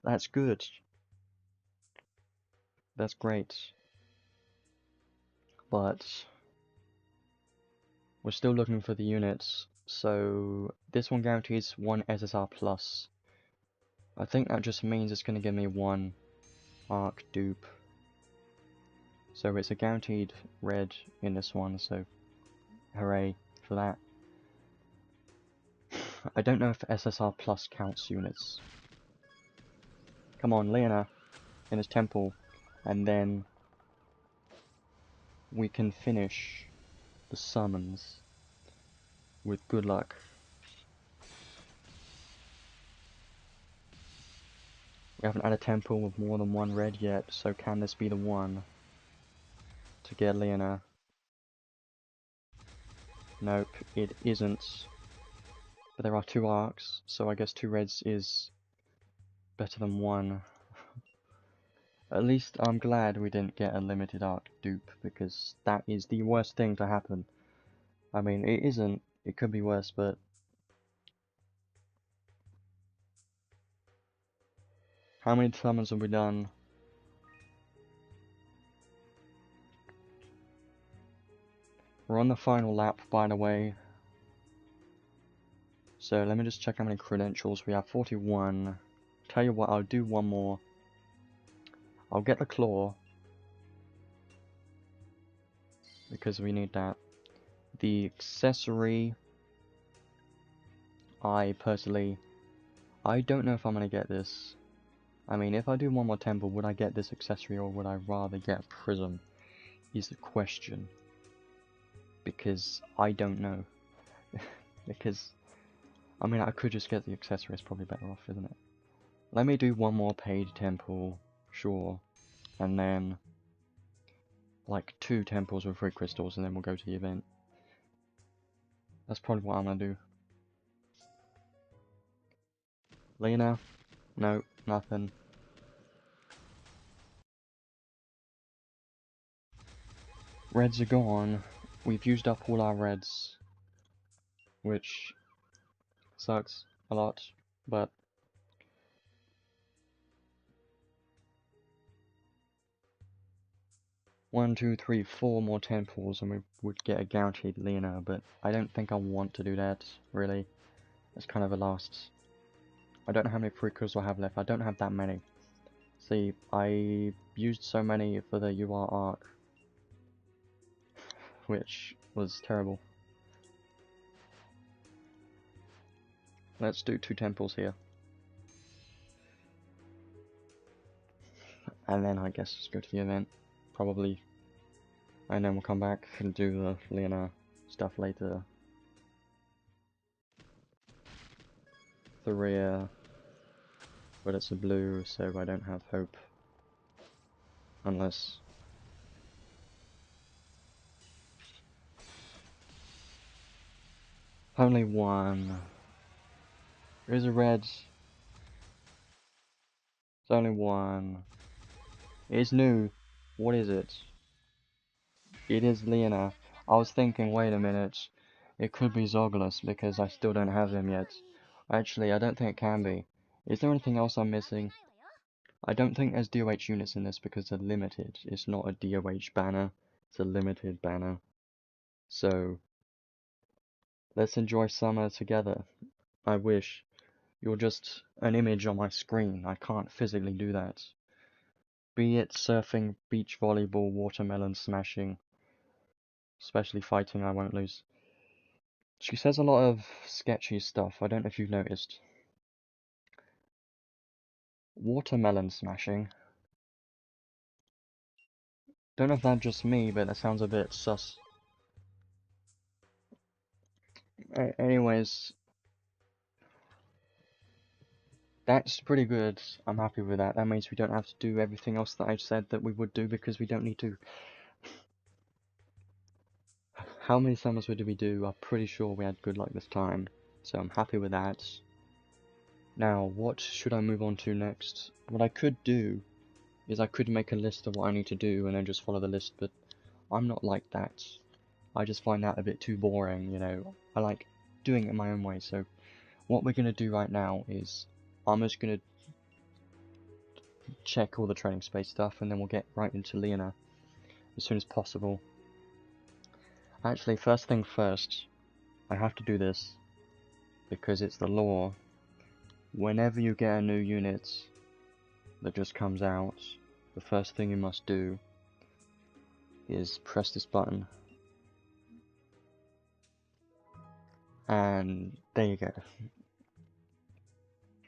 That's good. That's great. But we're still looking for the units. So this one guarantees 1 SSR plus. I think that just means it's going to give me 1 arc dupe. So it's a guaranteed red in this one, so hooray for that. I don't know if SSR plus counts units. Come on, Leona in his temple, and then we can finish the summons with good luck. We haven't had a temple with more than 1 red yet, so can this be the one to get Leona? Nope, it isn't. But there are 2 arcs, so I guess 2 reds is better than 1. At least I'm glad we didn't get a limited arc dupe, because that is the worst thing to happen. I mean, it isn't, it could be worse, but... How many summons have we done? We're on the final lap, by the way. So let me just check how many credentials we have. 41. Tell you what, I'll do one more. I'll get the claw, because we need that. The accessory, I don't know if I'm gonna get this. I mean, if I do one more temple, would I get this accessory or would I rather get a prism? Is the question. Because I don't know. Because, I mean, I could just get the accessory, it's probably better off, isn't it? Let me do one more paid temple, sure. And then, like, 2 temples with 3 crystals, and then we'll go to the event. That's probably what I'm gonna do. Leona? No, nothing. Reds are gone. We've used up all our reds. Which sucks a lot, but... One, two, three, 4 more temples and we would get a guaranteed Leona, but I don't think I want to do that, really. It's kind of a last. I don't know how many prequels I have left. I don't have that many. See, I used so many for the UR arc, which was terrible. Let's do 2 temples here. And then I guess just go to the event, probably. And then we'll come back and do the Leona stuff later. Thoria, but it's a blue, so I don't have hope. Unless... Only 1. There's a red. It's only 1. It's new. What is it? It is Leona. I was thinking, wait a minute. It could be Zoglas because I still don't have him yet. Actually, I don't think it can be. Is there anything else I'm missing? I don't think there's DOH units in this because they're limited. It's not a DOH banner. It's a limited banner. So, let's enjoy summer together. I wish. You're just an image on my screen. I can't physically do that. Be it surfing, beach volleyball, watermelon smashing. Especially fighting, I won't lose. She says a lot of sketchy stuff, I don't know if you've noticed. Watermelon smashing. Don't know if that's just me, but that sounds a bit sus. Anyways, That's pretty good. I'm happy with that. That means we don't have to do everything else that I said that we would do because we don't need to. How many summons did we do? I'm pretty sure we had good luck this time, so I'm happy with that. Now, what should I move on to next? What I could do is I could make a list of what I need to do and then just follow the list, but I'm not like that. I just find that a bit too boring, you know. I like doing it my own way, so what we're going to do right now is I'm just going to check all the training space stuff and then we'll get right into Leona as soon as possible. Actually, first thing first, I have to do this because it's the law. Whenever you get a new unit that just comes out, the first thing you must do is press this button. And there you go.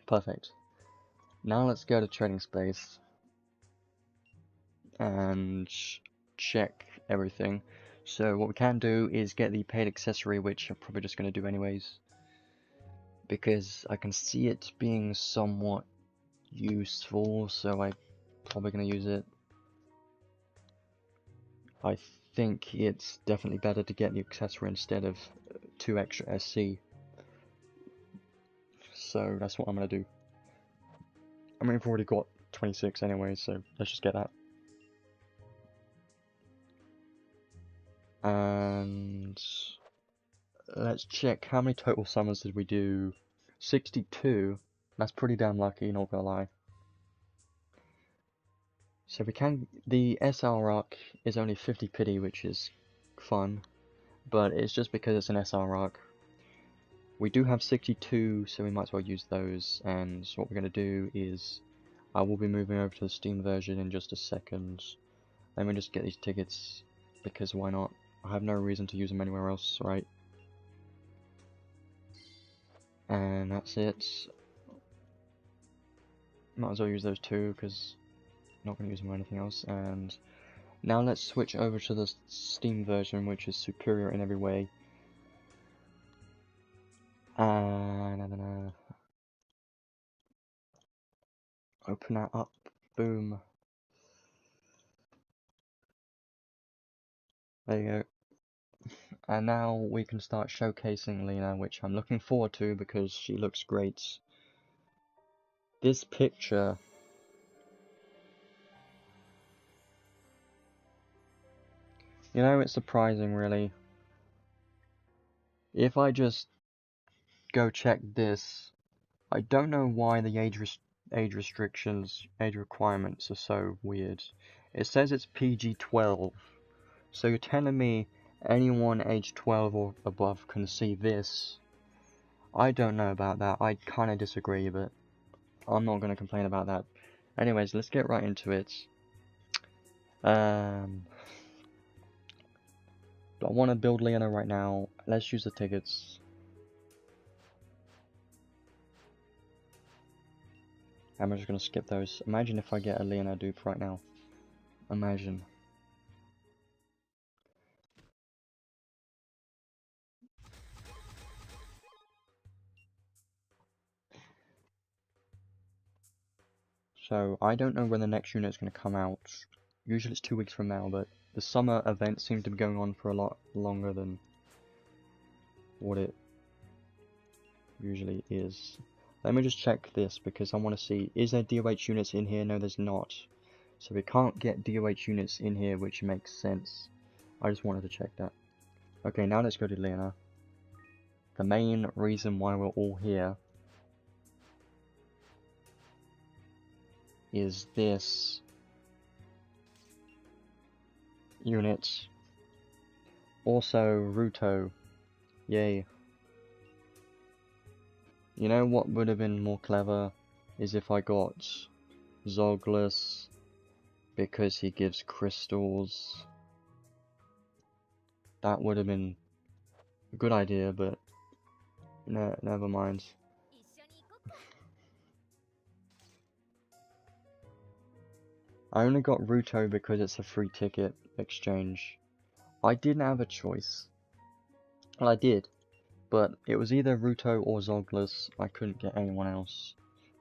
Perfect. Now let's go to trading space and check everything. So what we can do is get the paid accessory, which I'm probably just going to do anyways, because I can see it being somewhat useful, so I'm probably going to use it. I think it's definitely better to get the accessory instead of 2 extra SC, so that's what I'm going to do. I mean, we've already got 26 anyway, so let's just get that. And let's check how many total summons did we do. 62. That's pretty damn lucky, not gonna lie. So we can. The SR arc is only 50 pity, which is fun, but it's just because it's an SR arc. We do have 62, so we might as well use those. And so what we're gonna do is I will be moving over to the Steam version in just a second. Let me just get these tickets because why not? I have no reason to use them anywhere else, right? And that's it. Might as well use those two because I'm not going to use them for anything else. And now let's switch over to the Steam version, which is superior in every way. And I'm gonna open that up. Boom. There you go. And now we can start showcasing Leona, which I'm looking forward to because she looks great. This picture, you know, it's surprising really. If I just go check this, I don't know why the age restrictions, age requirements are so weird. It says it's PG-12, so you're telling me anyone aged 12 or above can see this? I don't know about that. I kind of disagree, but I'm not going to complain about that. Anyways, let's get right into it. I want to build Leona right now. Let's use the tickets. I'm just going to skip those. Imagine if I get a Leona dupe right now. Imagine. So, I don't know when the next unit is going to come out. Usually it's 2 weeks from now, but the summer events seem to be going on for a lot longer than what it usually is. Let me just check this because I want to see, is there DOH units in here? No, there's not. So we can't get DOH units in here, which makes sense. I just wanted to check that. Okay, now let's go to Leona. The main reason why we're all here is this unit. Also, Ruto. Yay. You know what would have been more clever is if I got Zoglas because he gives crystals. That would have been a good idea, but no, never mind. I only got Ruto because it's a free ticket exchange. I didn't have a choice. Well, I did, but it was either Ruto or Zoglas. I couldn't get anyone else.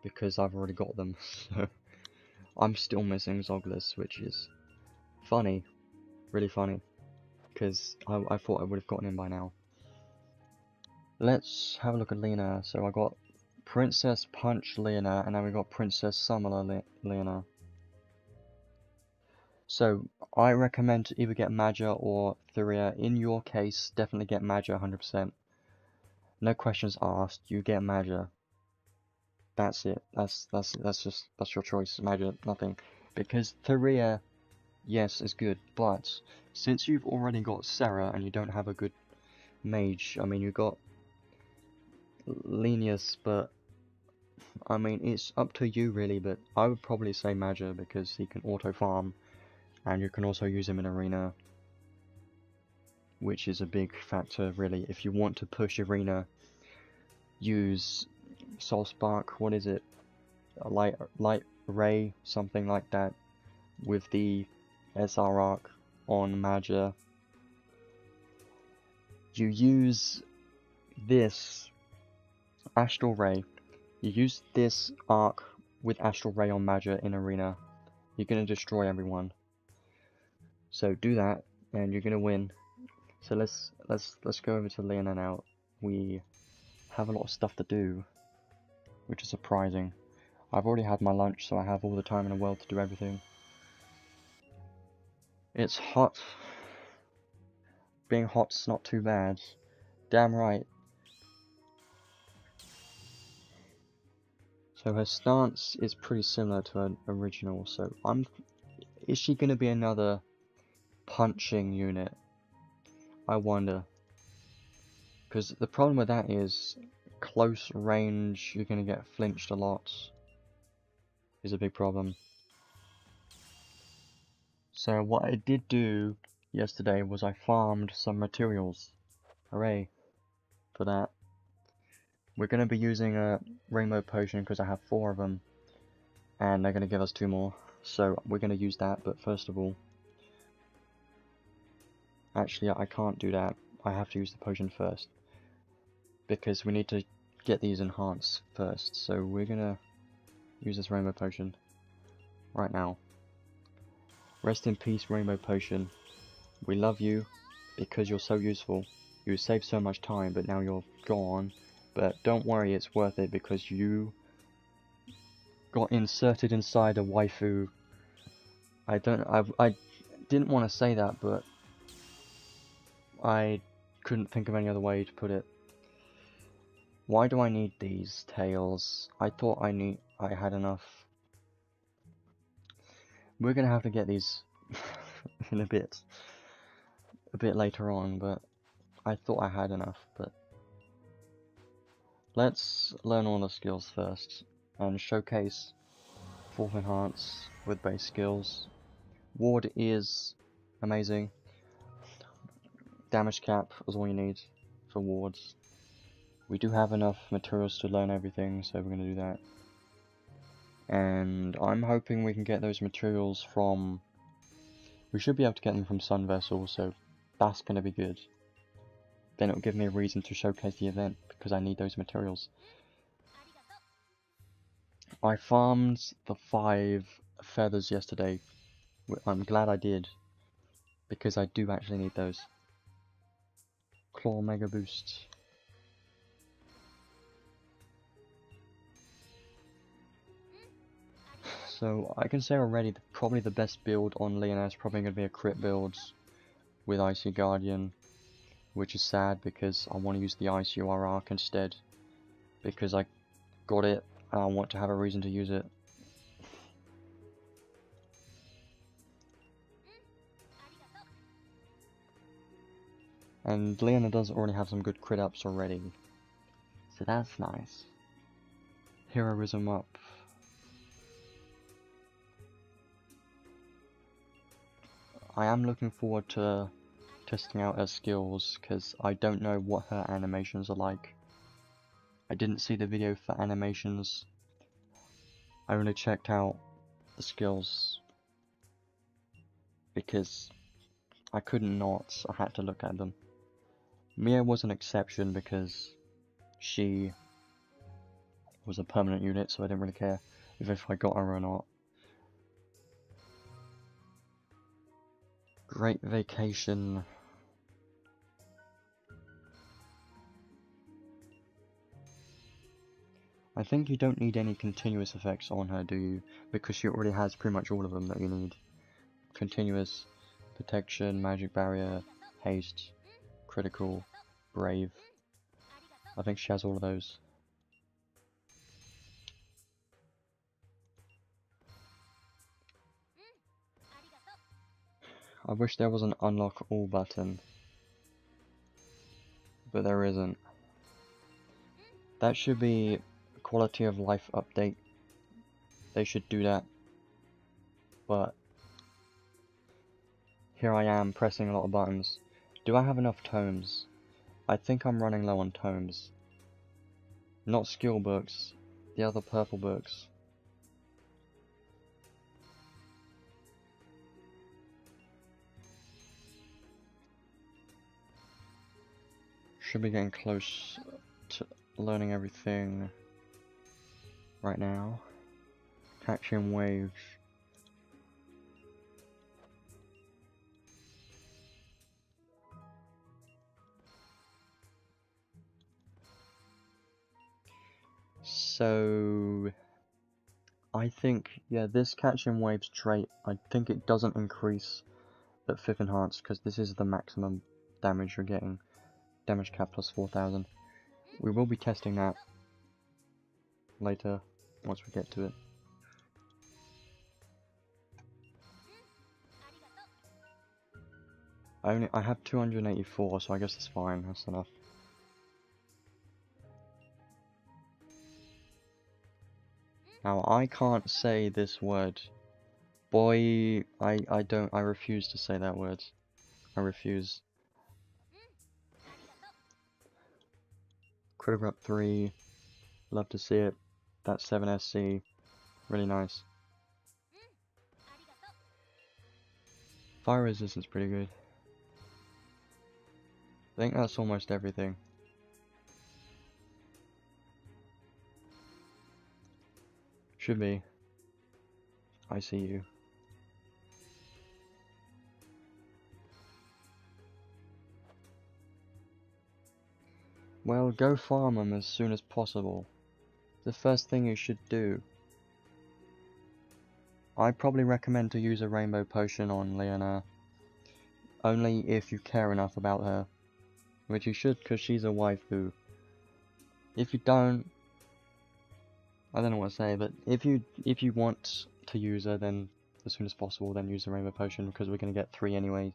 because I've already got them. So I'm still missing Zoglas, which is funny, really funny, because I thought I would have gotten him by now. Let's have a look at Leona. So I got Princess Punch Leona, and then we got Princess Summoner Leona. So I recommend to either get Magia or Thuria. In your case, definitely get Magia 100%. No questions asked, you get Magia. That's it. That's your choice. Magia, nothing. Because Thuria, yes, is good, but since you've already got Sarah and you don't have a good mage, I mean you got Lenius, but I mean it's up to you really, but I would probably say Magia because he can auto farm and you can also use him in arena, which is a big factor really. If you want to push arena, use Soul Spark, what is it? A light ray, something like that, with the SR arc on Magia. You use this Astral Ray. You use this arc with Astral Ray on Magia in arena. You're gonna destroy everyone. So do that, and you're gonna win. So let's go over to Leona now. We have a lot of stuff to do, which is surprising. I've already had my lunch, so I have all the time in the world to do everything. It's hot. Being hot's not too bad. Damn right. So her stance is pretty similar to her original, so is she gonna be another punching unit? I wonder. Because the problem with that is close range, you're gonna get flinched a lot. Is a big problem. So what I did do yesterday was I farmed some materials. Hooray for that. We're gonna be using a rainbow potion because I have 4 of them. And they're gonna give us 2 more. So we're gonna use that, but first of all, actually I can't do that. I have to use the potion first. Because we need to get these enhanced first. So we're gonna use this rainbow potion right now. Rest in peace, rainbow potion. We love you because you're so useful. You saved so much time, but now you're gone. But don't worry, it's worth it because you got inserted inside a waifu. I didn't want to say that, but I couldn't think of any other way to put it. Why do I need these tails? I thought I had enough. We're gonna have to get these in a bit later on, but I thought I had enough. But let's learn all the skills first and showcase 4th enhance with base skills. Ward is amazing. Damage cap is all you need for wards. We do have enough materials to learn everything, so we're going to do that. And I'm hoping we can get those materials from... We should be able to get them from Sun Vessel, so that's going to be good. Then it'll give me a reason to showcase the event, because I need those materials. I farmed the 5 feathers yesterday. I'm glad I did, because I do actually need those. Claw Mega Boost. So I can say already probably the best build on Leona is probably going to be a crit build with Icy Guardian, which is sad because I want to use the ICUR arc instead, because I got it and I want to have a reason to use it. And Leona does already have some good crit ups already, so that's nice. Heroism up. I am looking forward to testing out her skills, because I don't know what her animations are like. I didn't see the video for animations. I only checked out the skills because I couldn't not, I had to look at them. Mia was an exception because she was a permanent unit, so I didn't really care if I got her or not. Great Vacation. I think you don't need any continuous effects on her, do you? Because she already has pretty much all of them that you need. Continuous, protection, magic barrier, haste, critical, brave. I think she has all of those. I wish there was an unlock all button, but there isn't. That should be a quality of life update. They should do that. But here I am pressing a lot of buttons. Do I have enough tomes? I think I'm running low on tomes. Not skill books, the other purple books. Should be getting close to learning everything right now. Catching waves. So I think, yeah, this catching waves trait, I think it doesn't increase at 5th enhanced, because this is the maximum damage you're getting. Damage cap plus 4,000. We will be testing that later, once we get to it. I have 284, so I guess it's fine, that's enough. Now, I can't say this word. Boy, I refuse to say that word. I refuse. Critical up 3, love to see it. That's 7 SC, really nice. Fire resistance pretty good. I think that's almost everything. Should be. I see you. Well, go farm them as soon as possible. The first thing you should do. I probably recommend to use a rainbow potion on Leona. Only if you care enough about her. Which you should, because she's a waifu. If you don't, I don't know what to say, but if you want to use her, then as soon as possible, then use the rainbow potion, because we're going to get 3 anyway.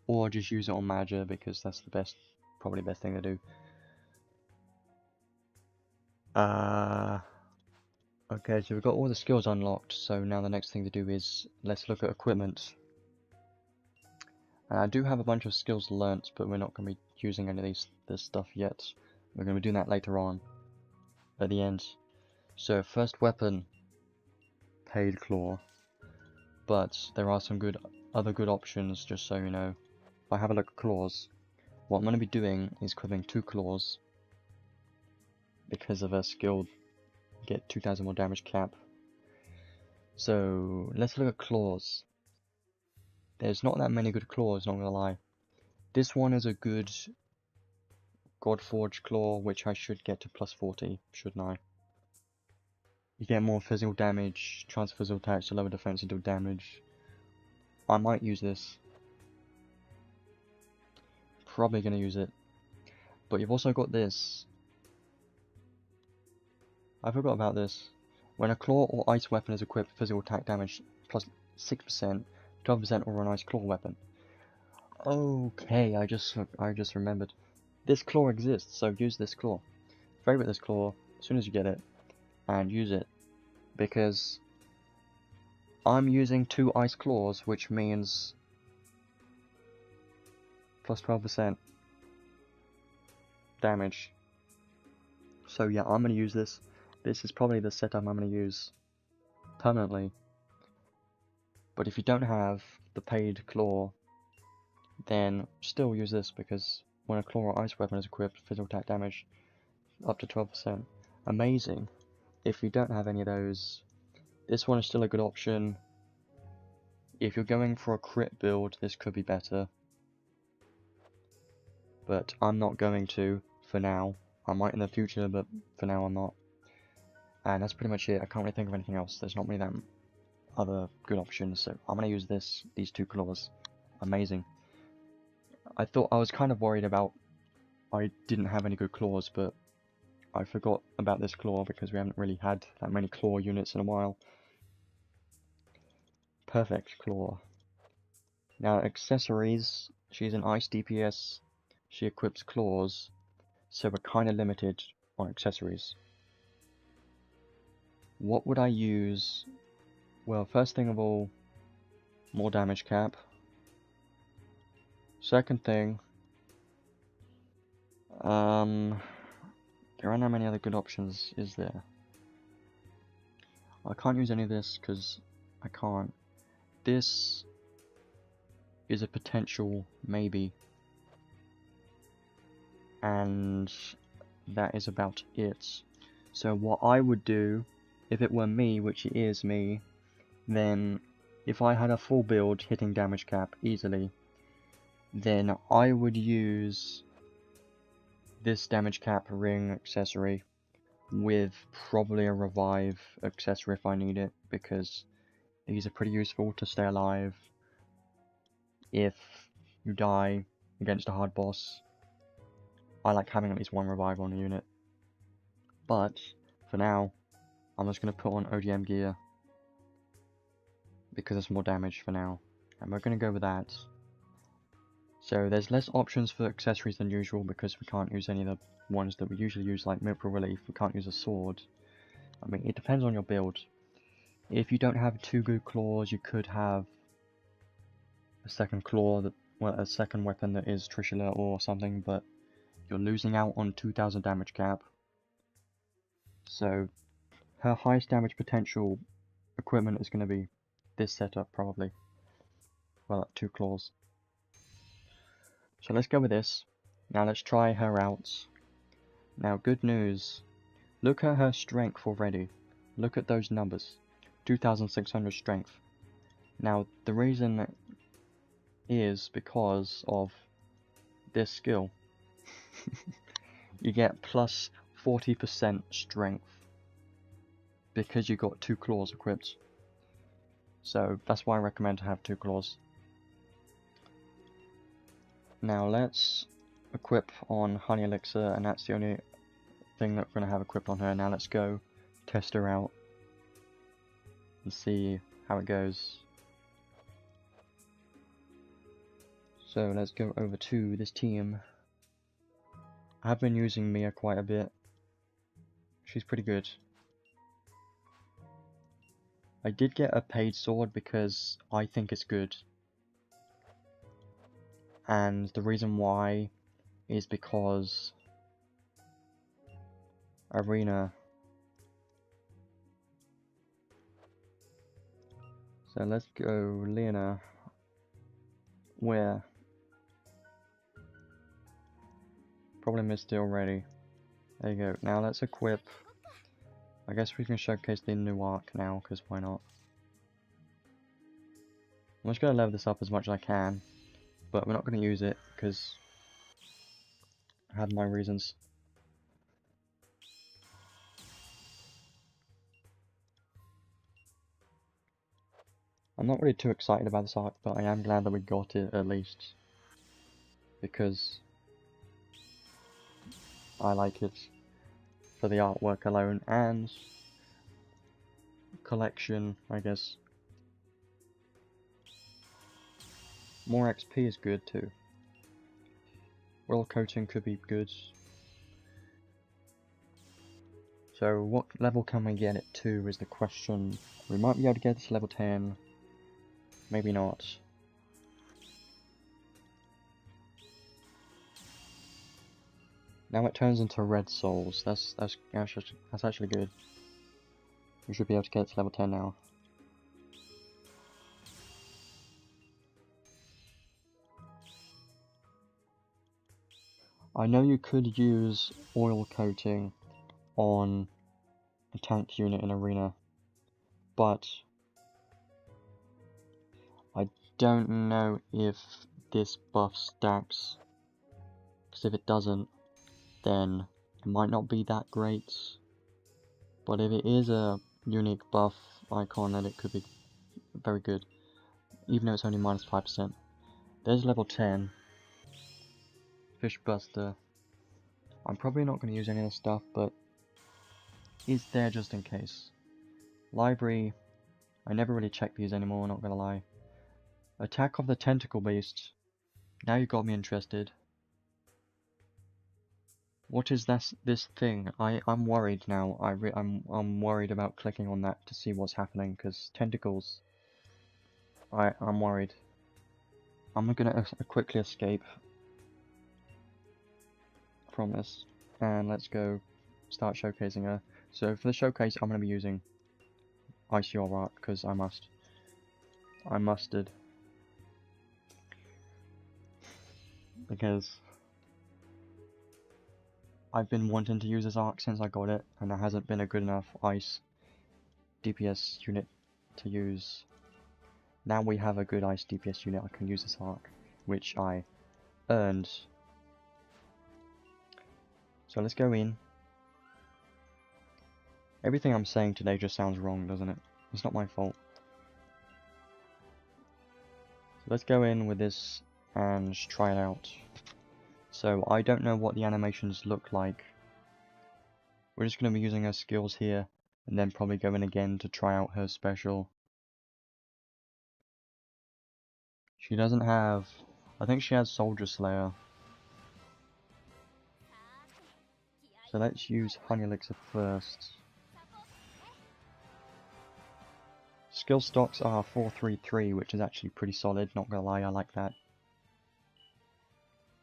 Or just use it on Magia, because that's the best, probably best thing to do. Okay, so we've got all the skills unlocked, so now the next thing to do is, let's look at equipment. And I do have a bunch of skills learnt, but we're not going to be using any of this stuff yet. We're going to be doing that later on, at the end. So, first weapon, Paid Claw. But there are some other good options, just so you know. If I have a look at claws, what I'm going to be doing is equipping 2 claws, because of a skill, get 2,000 more damage cap. So, let's look at claws. There's not that many good claws, not gonna lie. This one is a good Godforge claw, which I should get to plus 40, shouldn't I? You get more physical damage, chance of physical attacks to lower defense and deal damage. I might use this. Probably gonna use it. But you've also got this. I forgot about this. When a claw or ice weapon is equipped, physical attack damage plus 6%, 12% or an ice claw weapon. Okay, I just remembered. This claw exists, so use this claw. Favorite this claw as soon as you get it, and use it, because I'm using 2 ice claws, which means plus 12% damage. So yeah, I'm gonna use this. This is probably the setup I'm gonna use permanently. But if you don't have the paid claw, then still use this, because when a claw or ice weapon is equipped, physical attack damage up to 12%. Amazing. if you don't have any of those, this one is still a good option. If you're going for a crit build, this could be better. But I'm not going to, for now. I might in the future, but for now I'm not. And that's pretty much it. I can't really think of anything else. There's not many that other good options, so I'm going to use these 2 claws. Amazing. I thought I was kind of worried about I didn't have any good claws, but I forgot about this claw because we haven't really had that many claw units in a while. Perfect claw. Now accessories, she's an ice DPS, she equips claws, so we're kind of limited on accessories. What would I use? Well, first thing of all, more damage cap. Second thing, there aren't that many other good options, is there? I can't use any of this because I can't. This is a potential maybe, and that is about it. So what I would do, if it were me, which it is me, then if I had a full build hitting damage cap easily, then I would use this damage cap ring accessory with probably a revive accessory if I need it, because these are pretty useful to stay alive if you die against a hard boss. I like having at least 1 revive on a unit. But for now, I'm just going to put on ODM gear because it's more damage for now, and we're going to go with that. So there's less options for accessories than usual because we can't use any of the ones that we usually use, like Military Relief. We can't use a sword. I mean, it depends on your build. If you don't have 2 good claws, you could have a second claw, a second weapon that is Trishula or something, but you're losing out on 2000 damage cap. So her highest damage potential equipment is going to be this setup probably. Well, 2 claws. So let's go with this. Now let's try her out. Now good news. Look at her strength already. Look at those numbers. 2600 strength. Now the reason is because of this skill. You get plus 40% strength because you got 2 claws equipped. So that's why I recommend to have 2 claws. Now let's equip on Honey Elixir, and that's the only thing that we're going to have equipped on her. Now let's go test her out and see how it goes. So let's go over to this team. I have been using Mia quite a bit. She's pretty good. I did get a paid sword because I think it's good. And the reason why is because Arena. So let's go Leona. Where? Probably missed it already. There you go. Now let's equip. I guess we can showcase the new arc now, because why not? I'm just going to level this up as much as I can, but we're not going to use it because I had my reasons. I'm not really too excited about this arc, but I am glad that we got it at least, because I like it for the artwork alone and collection, I guess. More XP is good too. Oil coating could be good. So what level can we get it to is the question. We might be able to get it to level 10. Maybe not. Now it turns into red souls. That's actually good. We should be able to get it to level 10 now. I know you could use oil coating on a tank unit in arena, but I don't know if this buff stacks, because if it doesn't, then it might not be that great, but if it is a unique buff icon, then it could be very good, even though it's only minus 5%. There's level 10, Fish Buster. I'm probably not going to use any of this stuff, but it's there just in case. Library, I never really check these anymore, not gonna lie. Attack of the Tentacle Beast. Now you got me interested. What is this thing? I'm worried now. I'm worried about clicking on that to see what's happening, because tentacles. I'm worried. I'm gonna quickly escape from this, and let's go start showcasing her. So for the showcase, I'm gonna be using Icy Art because I must. I musted, because I've been wanting to use this arc since I got it, and there hasn't been a good enough ice DPS unit to use. Now we have a good ice DPS unit, I can use this arc, which I earned. So let's go in. Everything I'm saying today just sounds wrong, doesn't it? It's not my fault. So let's go in with this and try it out. So I don't know what the animations look like. We're just going to be using her skills here, and then probably go in again to try out her special. She doesn't have... I think she has Soldier Slayer. So let's use Honey Elixir first. Skill stocks are 433, which is actually pretty solid, not gonna lie, I like that.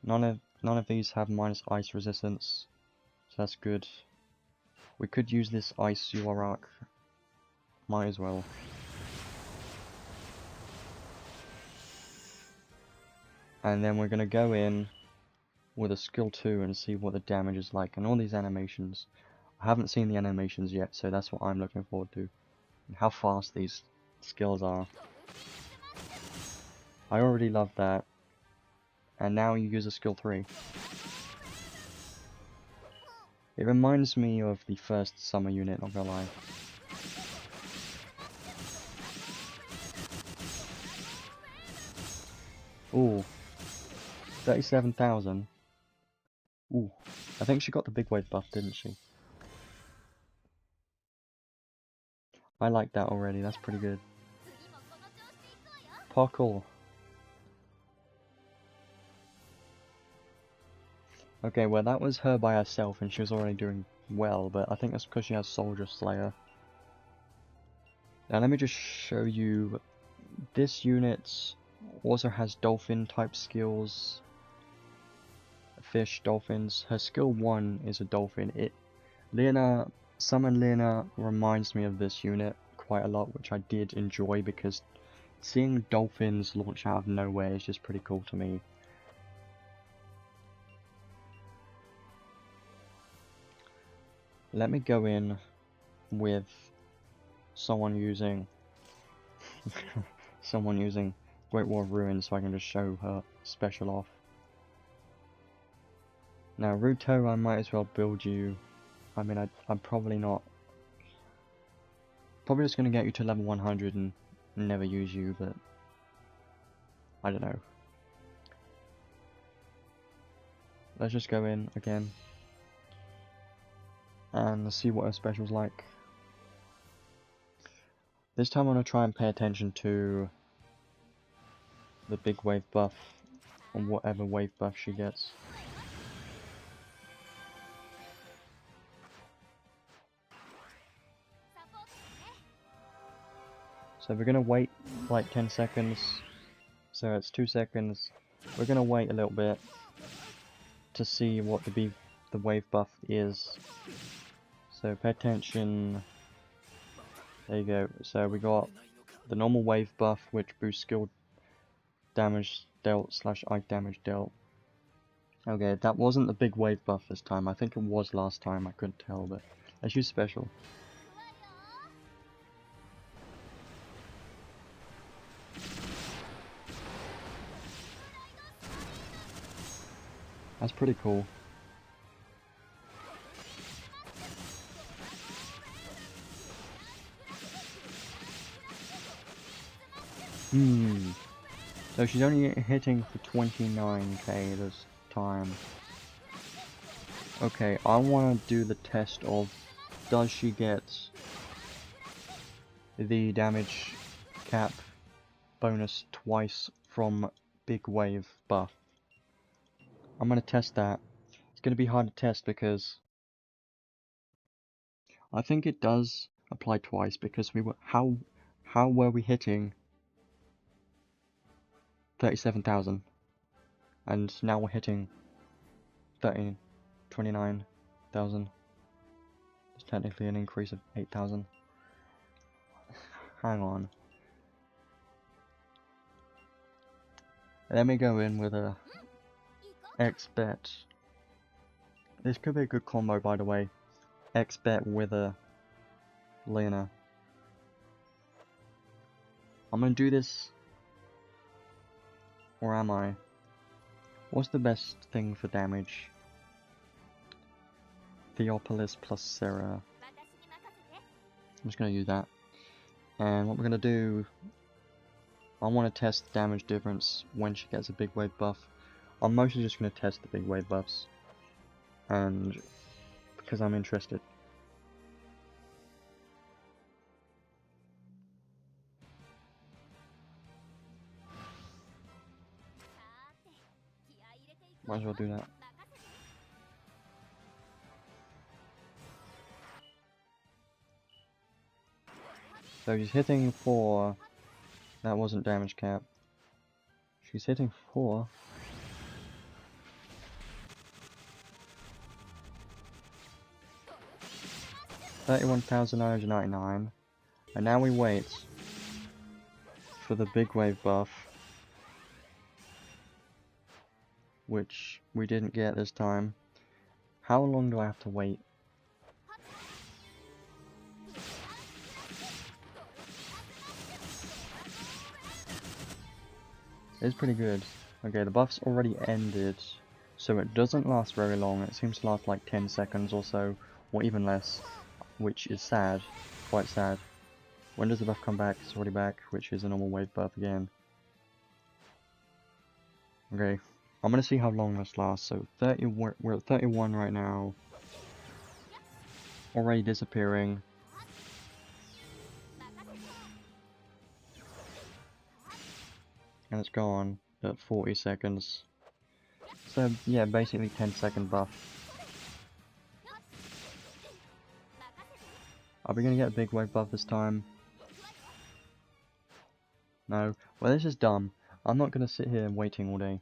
None of these have minus ice resistance, so that's good. We could use this ice UR arc. Might as well. And then we're gonna go in with a skill 2 and see what the damage is like, and all these animations. I haven't seen the animations yet, so that's what I'm looking forward to. And how fast these skills are. I already love that. And now you use a skill 3. It reminds me of the first summer unit, not gonna lie. Ooh. 37,000. Ooh. I think she got the big wave buff, didn't she? I like that already, that's pretty good. Pockle. Okay, well that was her by herself and she was already doing well, but I think that's because she has Soldier Slayer. Now let me just show you, this unit also has dolphin type skills. Fish, dolphins. Her skill 1 is a dolphin. Leona, Summon Leona reminds me of this unit quite a lot, which I did enjoy because seeing dolphins launch out of nowhere is just pretty cool to me. Let me go in with someone using Great War of Ruins so I can just show her special off. Now Ruto, I might as well build you. I mean, I'm probably not. Probably just going to get you to level 100 and never use you, but I don't know. Let's just go in again and see what her special's like. This time I'm going to try and pay attention to the big wave buff, or whatever wave buff she gets. So we're going to wait like 10 seconds, so it's 2 seconds. We're going to wait a little bit to see what the wave buff is. So pay attention. There you go. So we got the normal wave buff, which boosts skill damage dealt / ice damage dealt. Okay, that wasn't the big wave buff this time. I think it was last time, I couldn't tell, but let's use special. That's pretty cool. So she's only hitting for 29k this time. Okay, I want to do the test of, does she get the damage cap bonus twice from big wave buff? I'm going to test that. It's going to be hard to test because I think it does apply twice, because we were, how were we hitting 37,000 and now we're hitting 29,000. It's technically an increase of 8,000. Hang on. Let me go in with a X bet. This could be a good combo, by the way. X bet with a Leona. I'm gonna do this, or am I? What's the best thing for damage? Theopolis plus Sarah. I'm just gonna use that. And what we're gonna do, I want to test the damage difference when she gets a big wave buff. I'm mostly just gonna test the big wave buffs, and because I'm interested. Might as well do that. So she's hitting 4. That wasn't damage cap. She's hitting 4. $31,999. And now we wait for the big wave buff, which we didn't get this time. How long do I have to wait? It's pretty good. Okay, the buff's already ended, so it doesn't last very long. It seems to last like 10 seconds or so, or even less, which is sad. Quite sad. When does the buff come back? It's already back, which is a normal wave buff again. Okay, I'm gonna see how long this lasts. So we're at 31 right now. Already disappearing. And it's gone at 40 seconds. So yeah, basically 10-second buff. Are we gonna get a big wave buff this time? No. Well, this is dumb. I'm not gonna sit here waiting all day.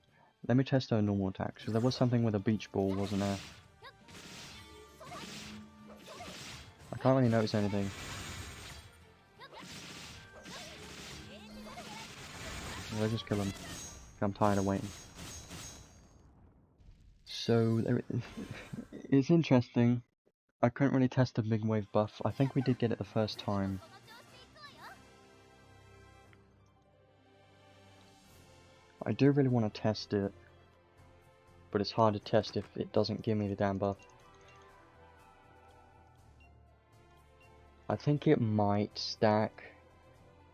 Let me test her normal attacks, because there was something with a beach ball, wasn't there? I can't really notice anything. I'll just kill him. I'm tired of waiting. So, it's interesting. I couldn't really test the big wave buff. I think we did get it the first time. I do really want to test it, but it's hard to test if it doesn't give me the damn buff. I think it might stack,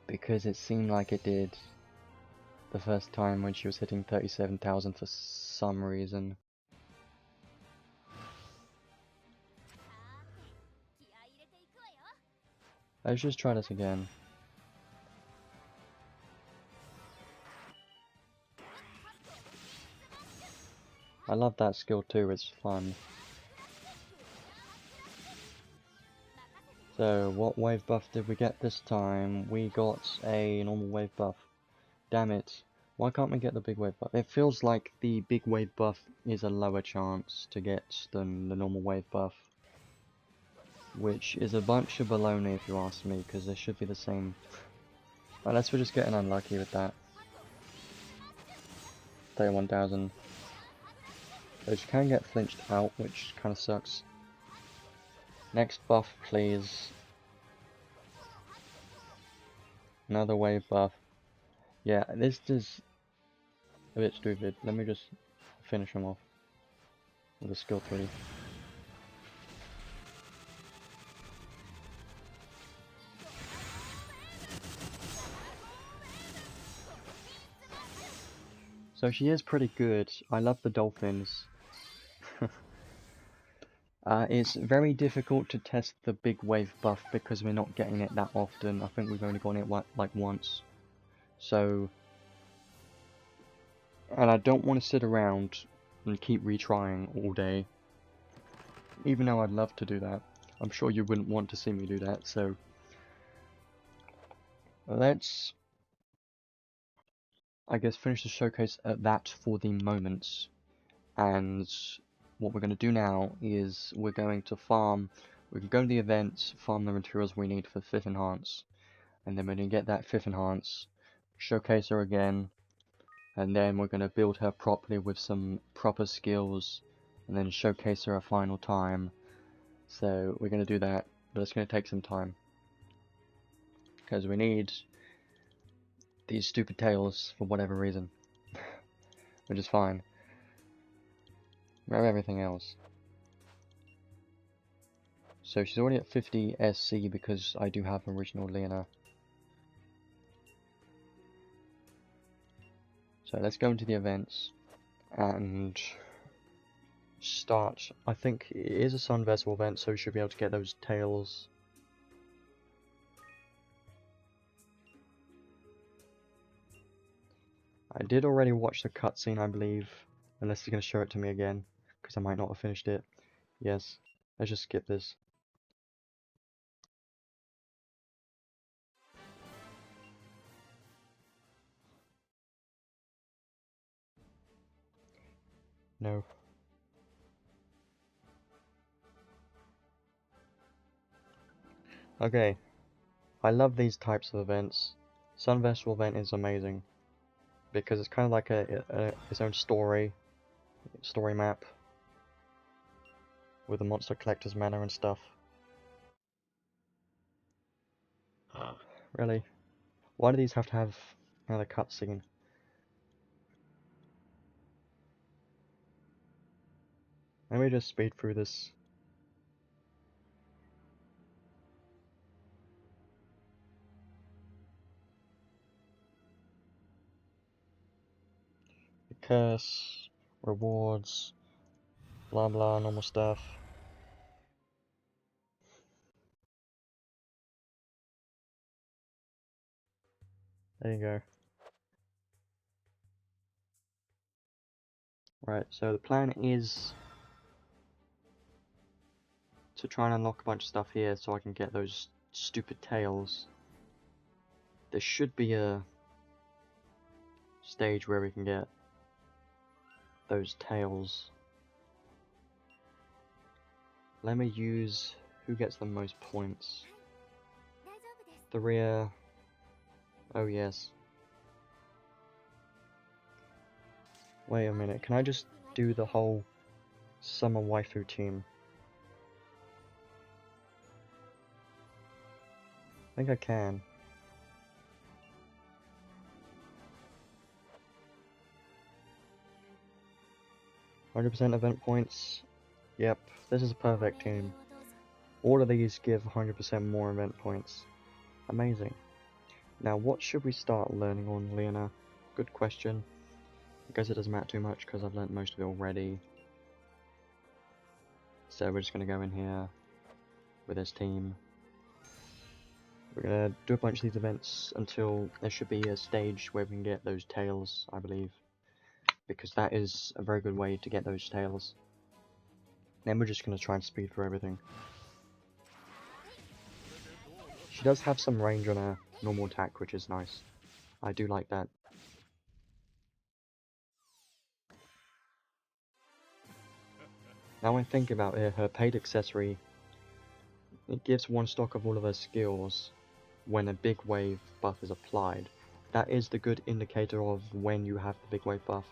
because it seemed like it did the first time when she was hitting 37,000 for some reason. Let's just try this again. I love that skill too, it's fun. So, what wave buff did we get this time? We got a normal wave buff. Damn it. Why can't we get the big wave buff? It feels like the big wave buff is a lower chance to get than the normal wave buff. Which is a bunch of baloney if you ask me, because they should be the same. Unless we're just getting unlucky with that. 31,000. So she can get flinched out, which kind of sucks. Next buff, please. Another wave buff. Yeah, this is a bit stupid. Let me just finish him off. with a skill 3. So she is pretty good. I love the dolphins. It's very difficult to test the big wave buff because we're not getting it that often. I think we've only gotten it like once. So, and I don't want to sit around and keep retrying all day. Even though I'd love to do that. I'm sure you wouldn't want to see me do that, so let's, I guess, finish the showcase at that for the moment. And what we're going to do now is we're going to farm, we can go to the event, farm the materials we need for 5th Enhance, and then we're going to get that 5th Enhance, showcase her again, and then we're going to build her properly with some proper skills, and then showcase her a final time. So we're going to do that, but it's going to take some time, because we need these stupid tails for whatever reason, which is fine. We have everything else. So she's already at 50 SC because I do have original Leona. So let's go into the events and start. I think it is a Sun Vessel event, so we should be able to get those tails. I did already watch the cutscene, I believe, unless they're going to show it to me again, because I might not have finished it. Yes, let's just skip this. No. Okay, I love these types of events. Sun Vessel event is amazing, because it's kind of like its own story map, with the monster collector's manor and stuff. Really? Why do these have to have another cutscene? Let me just speed through this. Curse, rewards, blah blah, normal stuff. There you go. Right, so the plan is to try and unlock a bunch of stuff here so I can get those stupid tails. There should be a stage where we can get those tails. Let me use who gets the most points. The rear. Oh yes. Wait a minute, can I just do the whole summer waifu team? I think I can. "100% event points." Yep, this is a perfect team. All of these give 100% more event points. Amazing. Now what should we start learning on, Leona? Good question. I guess it doesn't matter too much because I've learnt most of it already. So we're just going to go in here with this team. We're going to do a bunch of these events until there should be a stage where we can get those tails, I believe. Because that is a very good way to get those tails. Then we're just going to try and speed through everything. She does have some range on her normal attack, which is nice. I do like that. Now I think about it, her paid accessory, it gives one stock of all of her skills when a big wave buff is applied. That is the good indicator of when you have the big wave buff,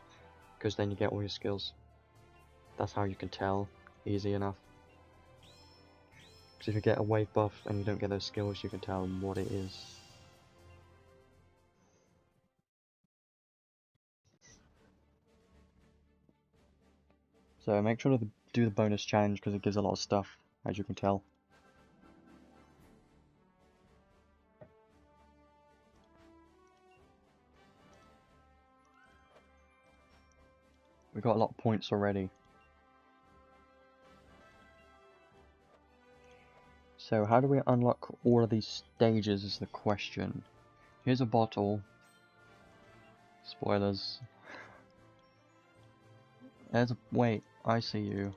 because then you get all your skills. That's how you can tell, easy enough. Because if you get a wave buff and you don't get those skills, you can tell what it is. So make sure the do the bonus challenge because it gives a lot of stuff, as you can tell. We got a lot of points already. So how do we unlock all of these stages is the question. Here's a bottle. Spoilers. There's a... wait, I see you.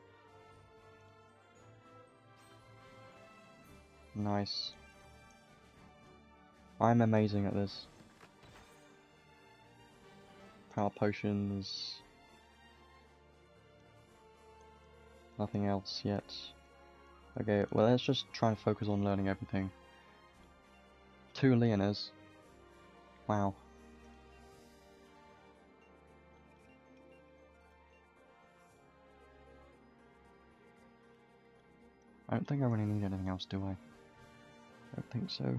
Nice. I'm amazing at this. Power potions. Nothing else yet. Okay, well let's just try and focus on learning everything. 2 Leonas. Wow. I don't think I really need anything else, do I? I don't think so.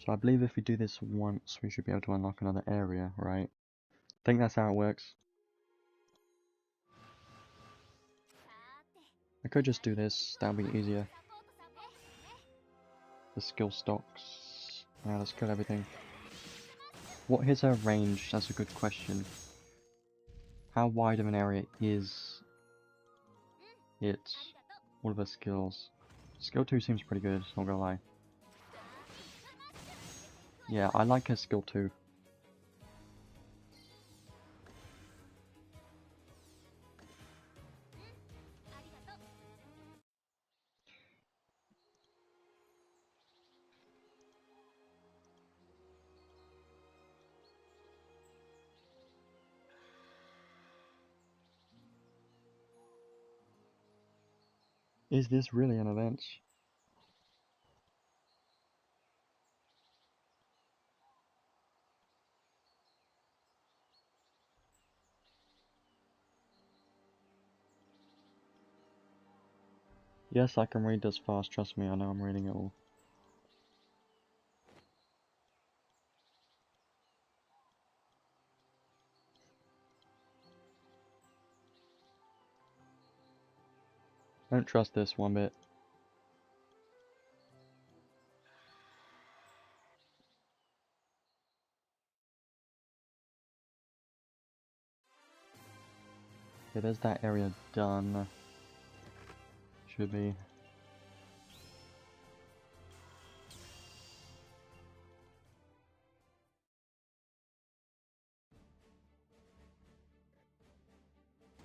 So I believe if we do this once, we should be able to unlock another area, right? I think that's how it works. I could just do this, that would be easier. The skill stocks. Now let's kill everything. What is her range? That's a good question. How wide of an area is it? All of her skills. Skill 2 seems pretty good, not gonna lie. Yeah, I like her skill 2. Is this really an event? Yes, I can read this fast, trust me, I know I'm reading it all. Don't trust this one bit. Okay, there's that area done. Should be.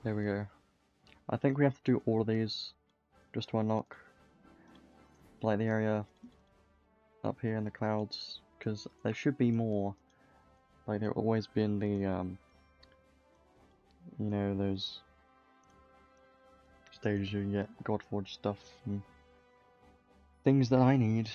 There we go. I think we have to do all of these just to unlock like the area up here in the clouds, because there should be more. Like there always been the you know, those stages you can get Godforge stuff and things that I need.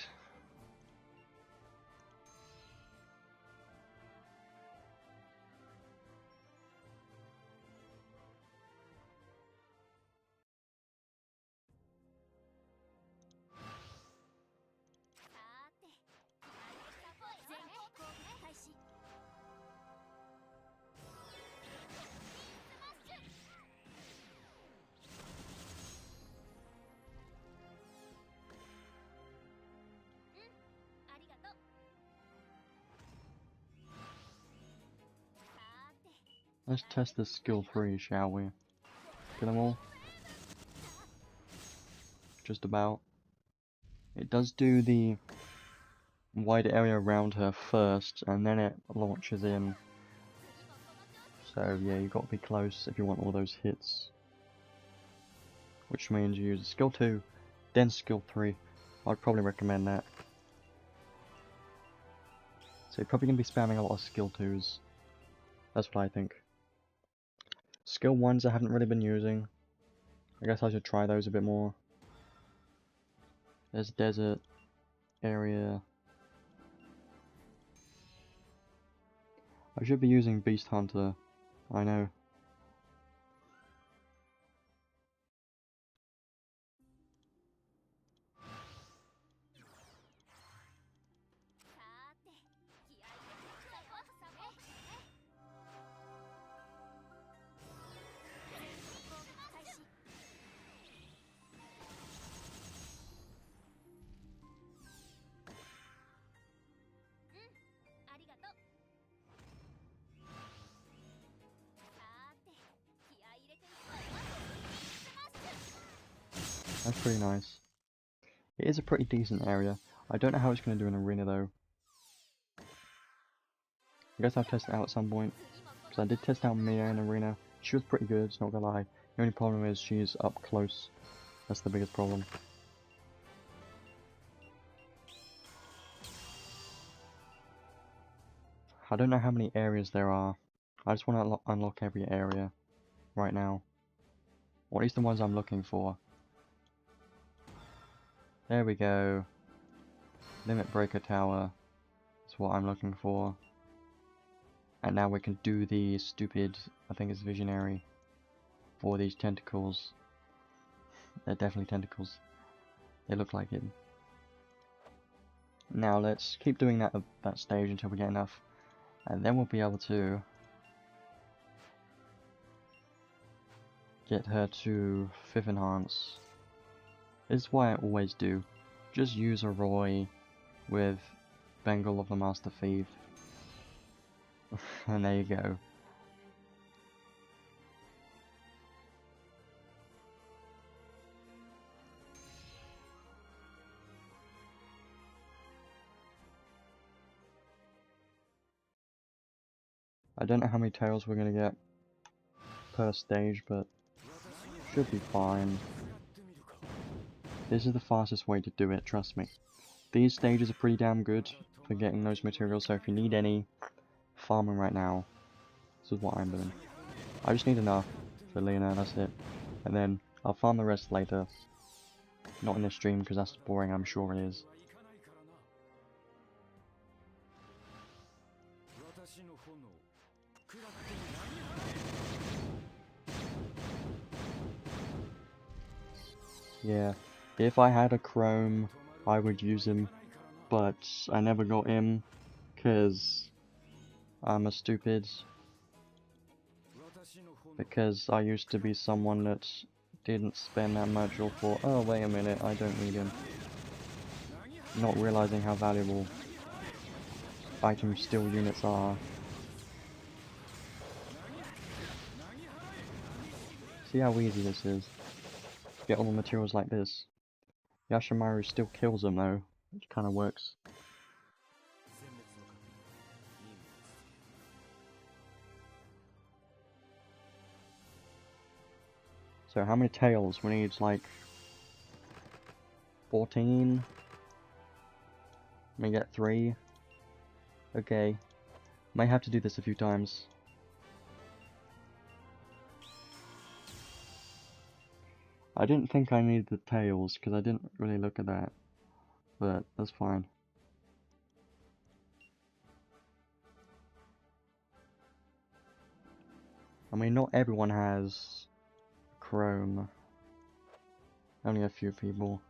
Let's test this skill 3, shall we? Get them all? Just about. It does do the wide area around her first, and then it launches in. So yeah, you've got to be close if you want all those hits. Which means you use skill 2, then skill 3. I'd probably recommend that. So you're probably going to be spamming a lot of skill 2s. That's what I think. Skill 1s I haven't really been using. I guess I should try those a bit more. There's desert area. I should be using Beast Hunter. I know. That's pretty nice. It is a pretty decent area. I don't know how it's going to do in arena though. I guess I'll test it out at some point. Because I did test out Mia in arena. She was pretty good, not gonna lie. The only problem is she's up close. That's the biggest problem. I don't know how many areas there are. I just want to unlock every area right now. Or at least the ones I'm looking for. There we go. Limit Breaker Tower is what I'm looking for. And now we can do the stupid, I think it's Visionary, for these tentacles. They're definitely tentacles. They look like it. Now let's keep doing that stage until we get enough. And then we'll be able to get her to 5th enhance. This is what I always do. Just use a Roy with Bengal of the Master Thief. And there you go. I don't know how many tails we're gonna get per stage, but should be fine. This is the fastest way to do it, trust me. These stages are pretty damn good for getting those materials, so if you need any, farming right now. This is what I'm doing. I just need enough for Leona, that's it. And then I'll farm the rest later. Not in this stream, because that's boring, I'm sure it is. Yeah, if I had a Chrome, I would use him, but I never got him, because I'm a stupid. Because I used to be someone that didn't spend that much or thought, oh wait a minute, I don't need him. Not realizing how valuable item steal units are. See how easy this is. Get all the materials like this. Yashimaru still kills them though, which kind of works. So how many tails? We need like 14. We get 3. Okay. May have to do this a few times. I didn't think I needed the tails because I didn't really look at that. But that's fine. I mean, not everyone has Chrome. Only a few people.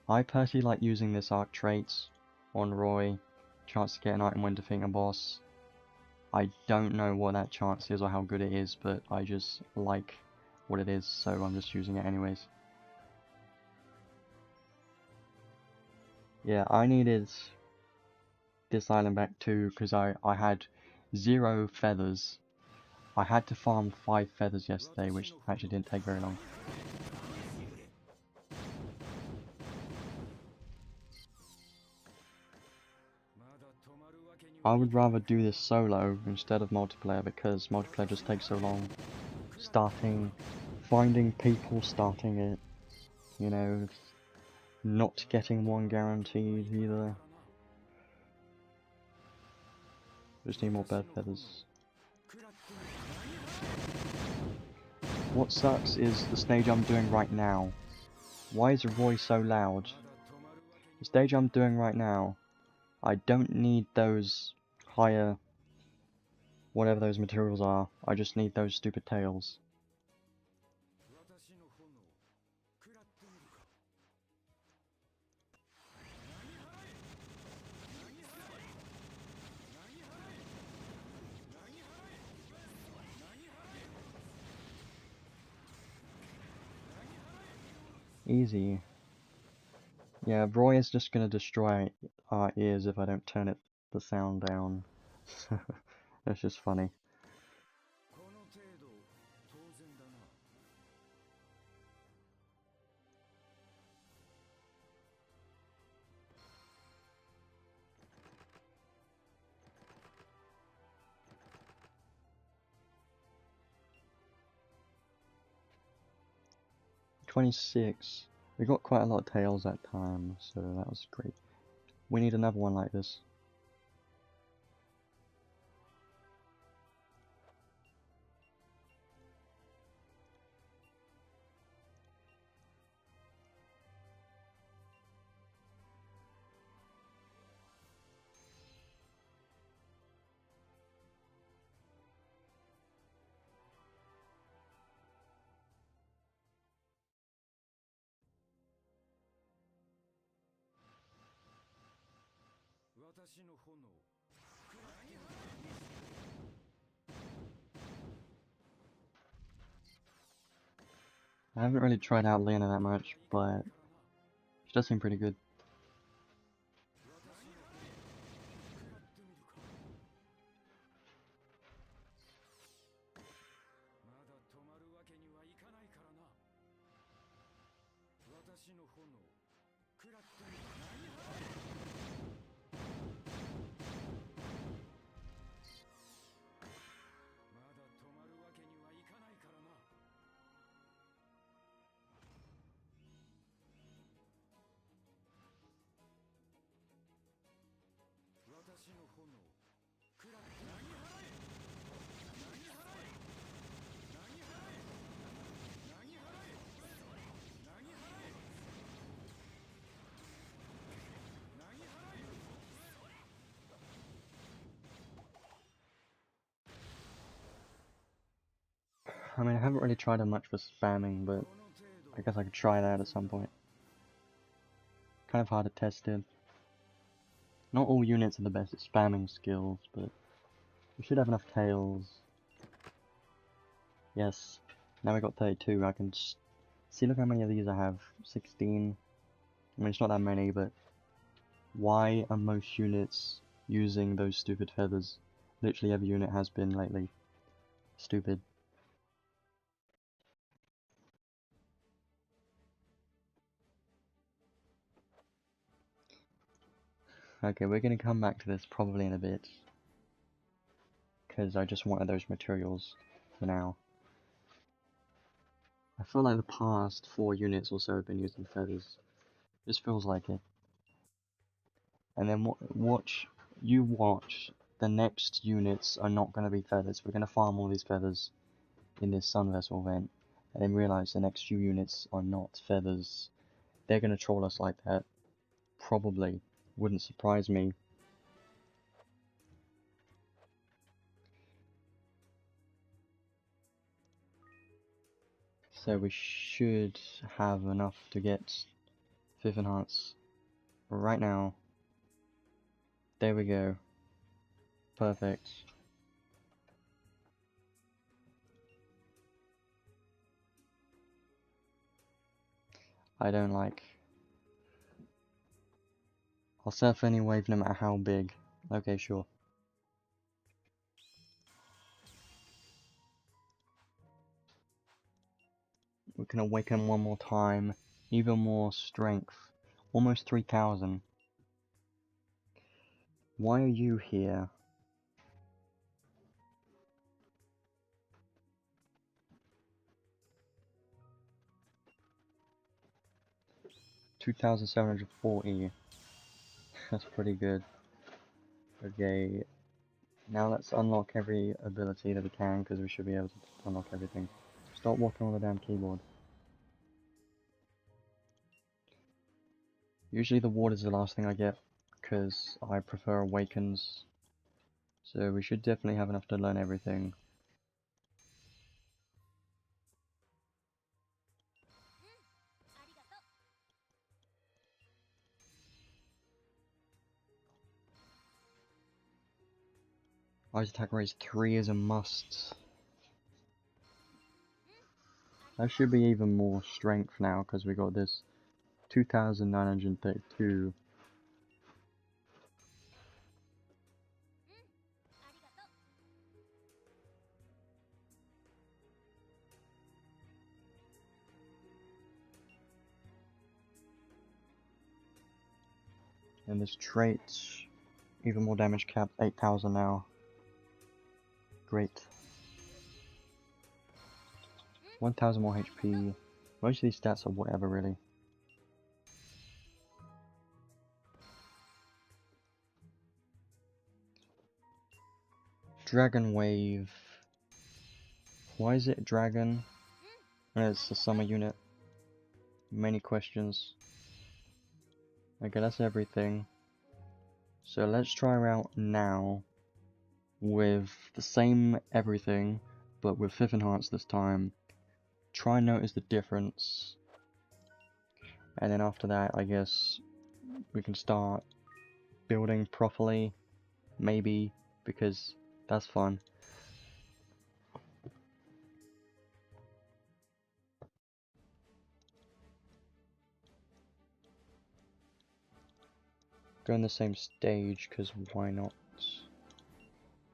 I personally like using this arc traits on Roy. Chance to get an item when defeating a boss. I don't know what that chance is or how good it is, but I just like what it is, so I'm just using it anyways. Yeah, I needed this island back too, because I had 0 feathers. I had to farm 5 feathers yesterday, which actually didn't take very long. I would rather do this solo instead of multiplayer, because multiplayer just takes so long. Finding people starting it, you know, not getting one guaranteed either. Just need more bed feathers. What sucks is the stage I'm doing right now. Why is Roy so loud? The stage I'm doing right now, I don't need those higher, whatever those materials are, I just need those stupid tails. Easy. Yeah, Roy is just gonna destroy our ears if I don't turn the sound down. That's just funny. 26. We got quite a lot of tails that time, so that was great. We need another one like this. I haven't really tried out Leona that much, but she does seem pretty good. I mean, I haven't really tried her much for spamming, but I guess I could try that at some point. Kind of hard to test it. Not all units are the best at spamming skills, but we should have enough tails. Yes, now we got 32. I can just see, look how many of these I have. 16. I mean, it's not that many, but why are most units using those stupid feathers? Literally every unit has been lately. Stupid. Okay, we're gonna come back to this probably in a bit, because I just wanted those materials for now. I feel like the past 4 units or so have been using feathers. Just feels like it. And then watch, the next units are not going to be feathers. We're going to farm all these feathers in this sun vessel event, and then realize the next few units are not feathers. They're going to troll us like that. Probably. Wouldn't surprise me. So we should have enough to get 5th enhance right now. There we go. Perfect. I don't like. I'll surf any wave no matter how big. Okay, sure. We can awaken one more time. Even more strength. Almost 3,000. Why are you here? $2,740. That's pretty good. Okay. Now let's unlock every ability that we can, because we should be able to unlock everything. Stop walking on the damn keyboard. Usually the ward is the last thing I get, because I prefer awakens. So we should definitely have enough to learn everything. Ice attack raise 3 is a must. That should be even more strength now, because we got this 2,932. And this trait, even more damage cap, 8,000 now. Great. 1,000 more HP, Most of these stats are whatever, really. Dragon Wave. Why is it a dragon? It's a summer unit. Many questions. Okay, that's everything. So let's try her out now with the same everything, but with 5th enhanced this time. Try and notice the difference. And then after that, I guess we can start building properly. Maybe, because that's fun. Go on the same stage, because why not?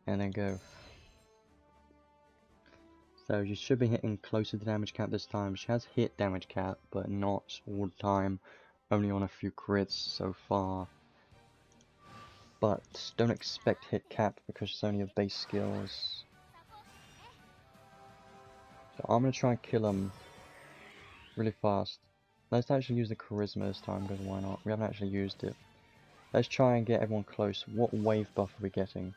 And then go. So she should be hitting closer to damage cap this time. She has hit damage cap, but not all the time. Only on a few crits so far. But don't expect hit cap because it's only a base skills. So I'm going to try and kill him really fast. Let's actually use the charisma this time, because why not? We haven't actually used it. Let's try and get everyone close. What wave buff are we getting?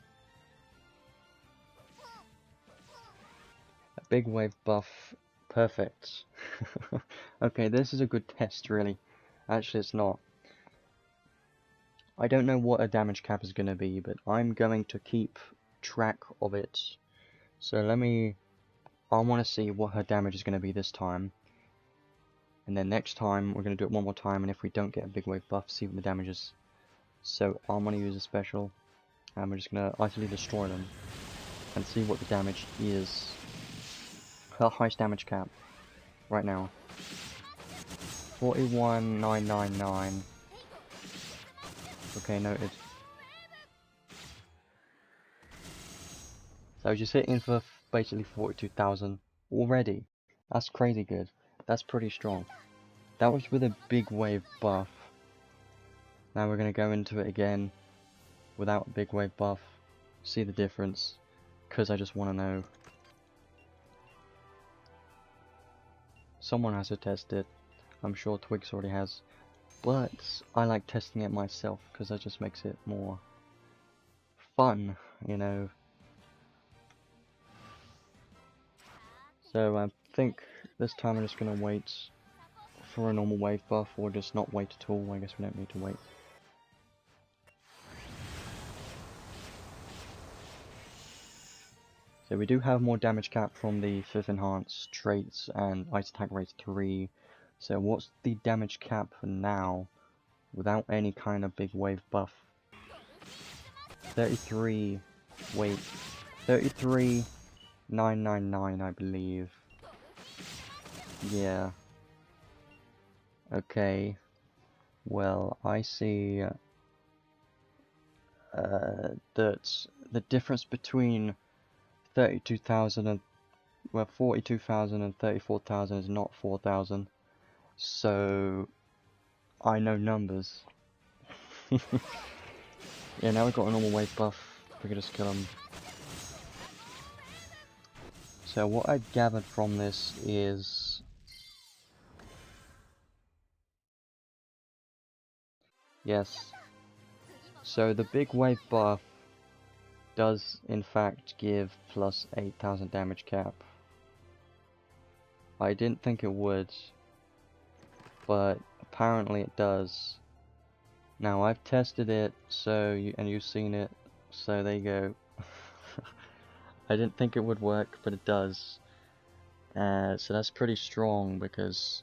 A big wave buff. Perfect. Okay, this is a good test, really. Actually, it's not. I don't know what a damage cap is going to be, but I'm going to keep track of it. So I want to see what her damage is going to be this time. And then next time, we're going to do it one more time, and if we don't get a big wave buff, see what the damage is. So I'm going to use a special, and we're just going to utterly destroy them, and see what the damage is. Her highest damage cap, right now. 41,999. Okay, noted. So she's hitting for basically 42,000 already. That's crazy good. That's pretty strong. That was with a big wave buff. Now we're going to go into it again without a big wave buff. See the difference. Because I just want to know. Someone has to test it. I'm sure Twix already has. But I like testing it myself because that just makes it more fun, you know. So I think this time I'm just going to wait for a normal wave buff, or just not wait at all. I guess we don't need to wait. So we do have more damage cap from the 5th enhanced traits and ice attack rate 3. So what's the damage cap for now without any kind of big wave buff? 33, wait, 33,999 I believe. Yeah. Okay. Well, I see that the difference between 32,000 and, well, 42,000 and 34,000 is not 4,000. So I know numbers. Yeah, now we've got a normal wave buff. We can just kill him. So what I gathered from this is yes. So the big wave buff does in fact give plus 8,000 damage cap. I didn't think it would, but apparently it does. Now I've tested it, so and you've seen it, so there you go. I didn't think it would work, but it does. So that's pretty strong because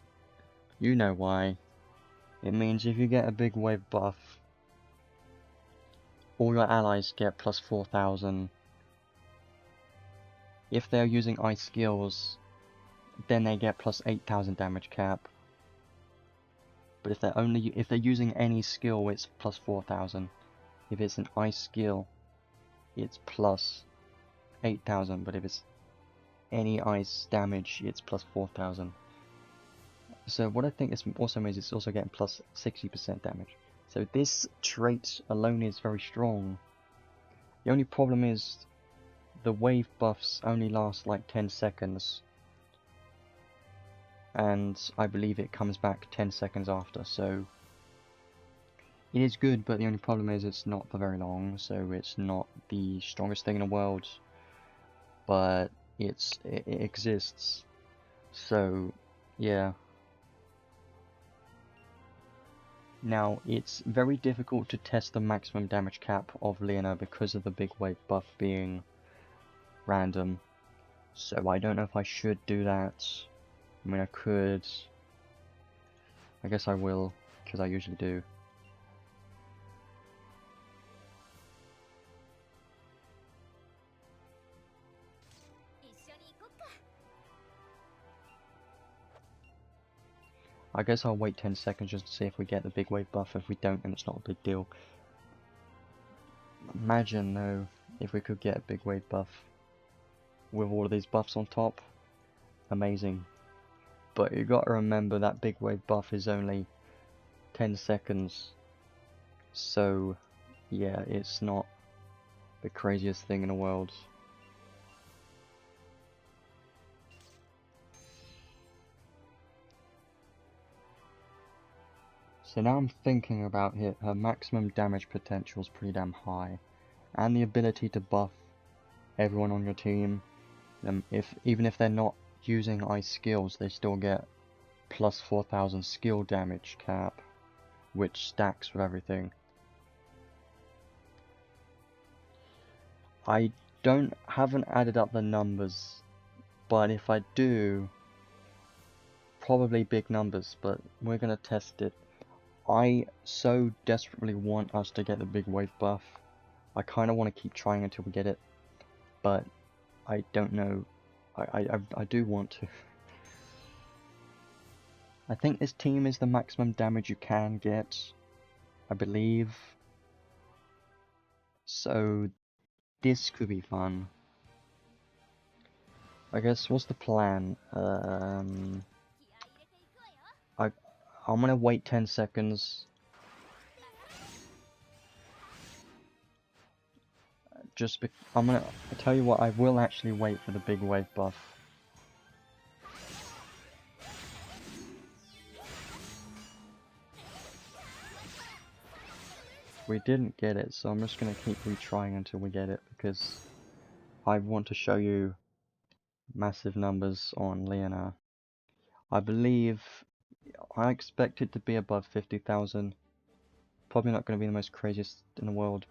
you know why. It means if you get a big wave buff, all your allies get plus 4,000. If they're using ice skills, then they get plus 8,000 damage cap. But if they're using any skill, it's plus 4,000. If it's an ice skill, it's plus 8,000. But if it's any ice damage, it's plus 4,000. So what I think this also means, it's also getting plus 60% damage. So this trait alone is very strong. The only problem is the wave buffs only last like 10 seconds. and I believe it comes back 10 seconds after, so it is good, but the only problem is it's not for very long, so it's not the strongest thing in the world, but it exists, so yeah. Now, it's very difficult to test the maximum damage cap of Leona because of the big wave buff being random, so I don't know if I should do that. I mean, I could. I guess I will, because I usually do. I guess I'll wait 10 seconds just to see if we get the big wave buff. If we don't, then it's not a big deal. Imagine, though, if we could get a big wave buff with all of these buffs on top. Amazing. But you gotta remember that big wave buff is only 10 seconds. So, yeah, it's not the craziest thing in the world. So now I'm thinking about it, her maximum damage potential is pretty damn high. And the ability to buff everyone on your team. Even if they're not using ice skills, they still get plus 4,000 skill damage cap, which stacks with everything. I haven't added up the numbers, but if I do, probably big numbers, but we're gonna test it. I so desperately want us to get the big wave buff. I kinda wanna keep trying until we get it, but I don't know. I do want to. I think this team is the maximum damage you can get, I believe. So this could be fun. I guess, what's the plan? I'm gonna wait 10 seconds. I tell you what, I will actually wait for the big wave buff. We didn't get it, so I'm just gonna keep retrying until we get it, because I want to show you massive numbers on Leona. I believe I expect it to be above 50,000. Probably not going to be the most craziest in the world.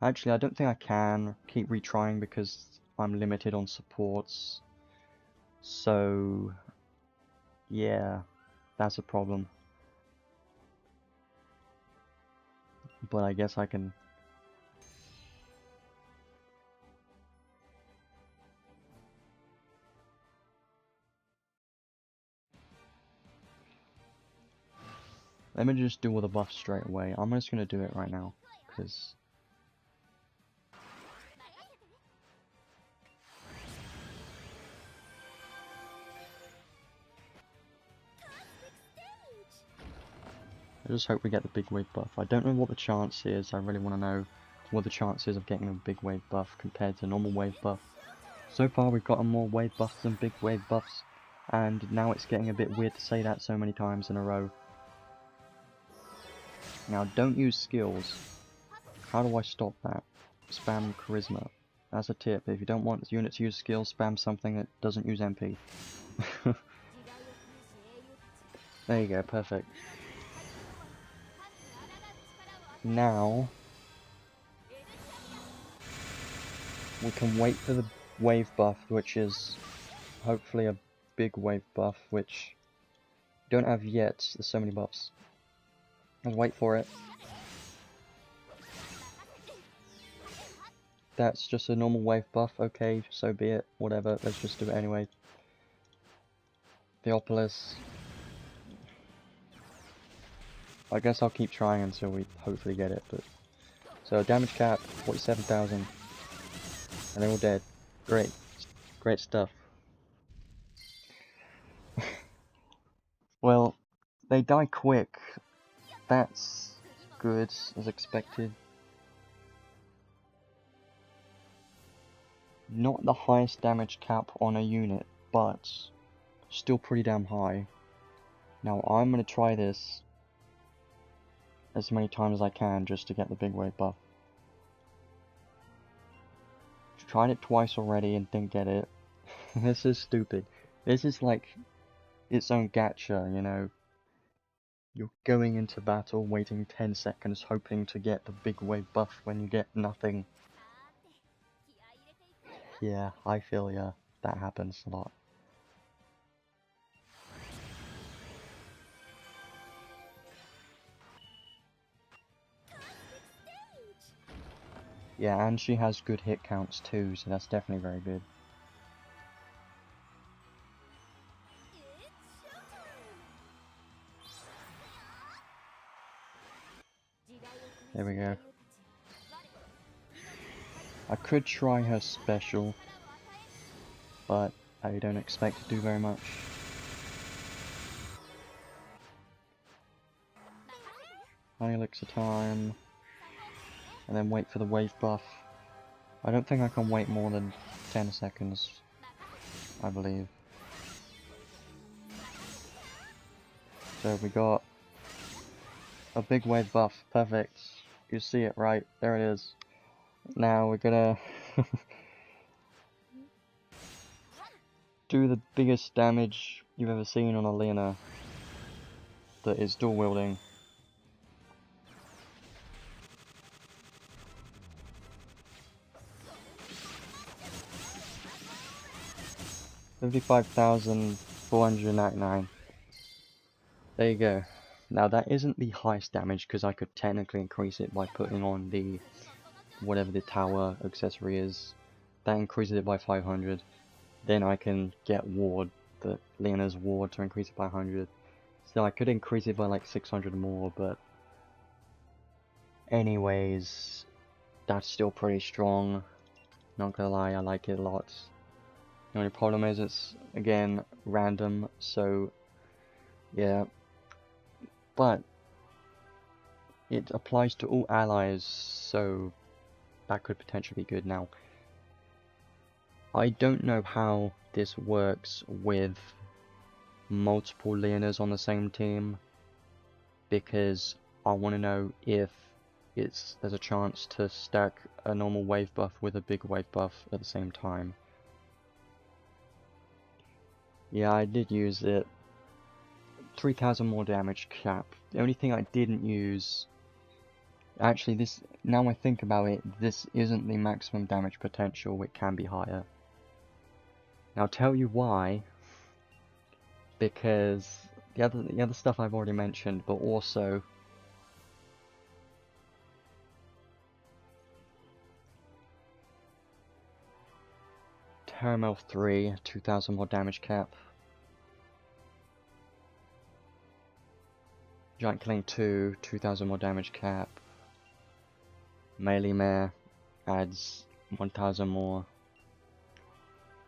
Actually, I don't think I can keep retrying because I'm limited on supports. So, yeah, that's a problem. But I guess I can... Let me just do all the buffs straight away. I'm just going to do it right now, because... I just hope we get the big wave buff. I don't know what the chance is. I really want to know what the chance is of getting a big wave buff compared to normal wave buff. So far we've gotten more wave buffs than big wave buffs, and now it's getting a bit weird to say that so many times in a row. Now don't use skills. How do I stop that? Spam charisma. That's a tip. If you don't want the unit to use skills, spam something that doesn't use MP. There you go, perfect. Now we can wait for the wave buff, which is hopefully a big wave buff, which we don't have yet. There's so many buffs. Let's wait for it. That's just a normal wave buff, okay, so be it, whatever, let's just do it anyway. Theopolis. I guess I'll keep trying until we hopefully get it, but... So, damage cap, 47,000. And they're all dead. Great. Great stuff. Well, they die quick. That's good, as expected. Not the highest damage cap on a unit, but still pretty damn high. Now I'm going to try this as many times as I can just to get the big wave buff. Tried it twice already and didn't get it. This is stupid. This is like its own gacha, you know. You're going into battle, waiting 10 seconds, hoping to get the big wave buff when you get nothing. Yeah, I feel ya. That happens a lot. Yeah, and she has good hit counts too, so that's definitely very good. There we go. I could try her special, but I don't expect to do very much. One elixir time, and then wait for the wave buff. I don't think I can wait more than 10 seconds, I believe. So we got a big wave buff, perfect. You see it right, there it is. Now we're gonna do the biggest damage you've ever seen on a Leona that is dual wielding. $55,499. There you go. Now that isn't the highest damage because I could technically increase it by putting on the whatever the tower accessory is. That increases it by 500. Then I can get ward, the Leona's ward, to increase it by 100. So I could increase it by like 600 more, but anyways, that's still pretty strong. Not gonna lie, I like it a lot. The only problem is it's, again, random, so yeah. But it applies to all allies, so that could potentially be good. Now, I don't know how this works with multiple Leonas on the same team, because I want to know if there's a chance to stack a normal wave buff with a big wave buff at the same time. Yeah, I did use it. 3,000 more damage cap. The only thing I didn't use... Actually, this, now I think about it, this isn't the maximum damage potential, it can be higher. Now I'll tell you why. Because the other stuff I've already mentioned, but also Caramel 3, 2,000 more damage cap. Giant Killing 2, 2,000 more damage cap. Melee Mare adds 1,000 more.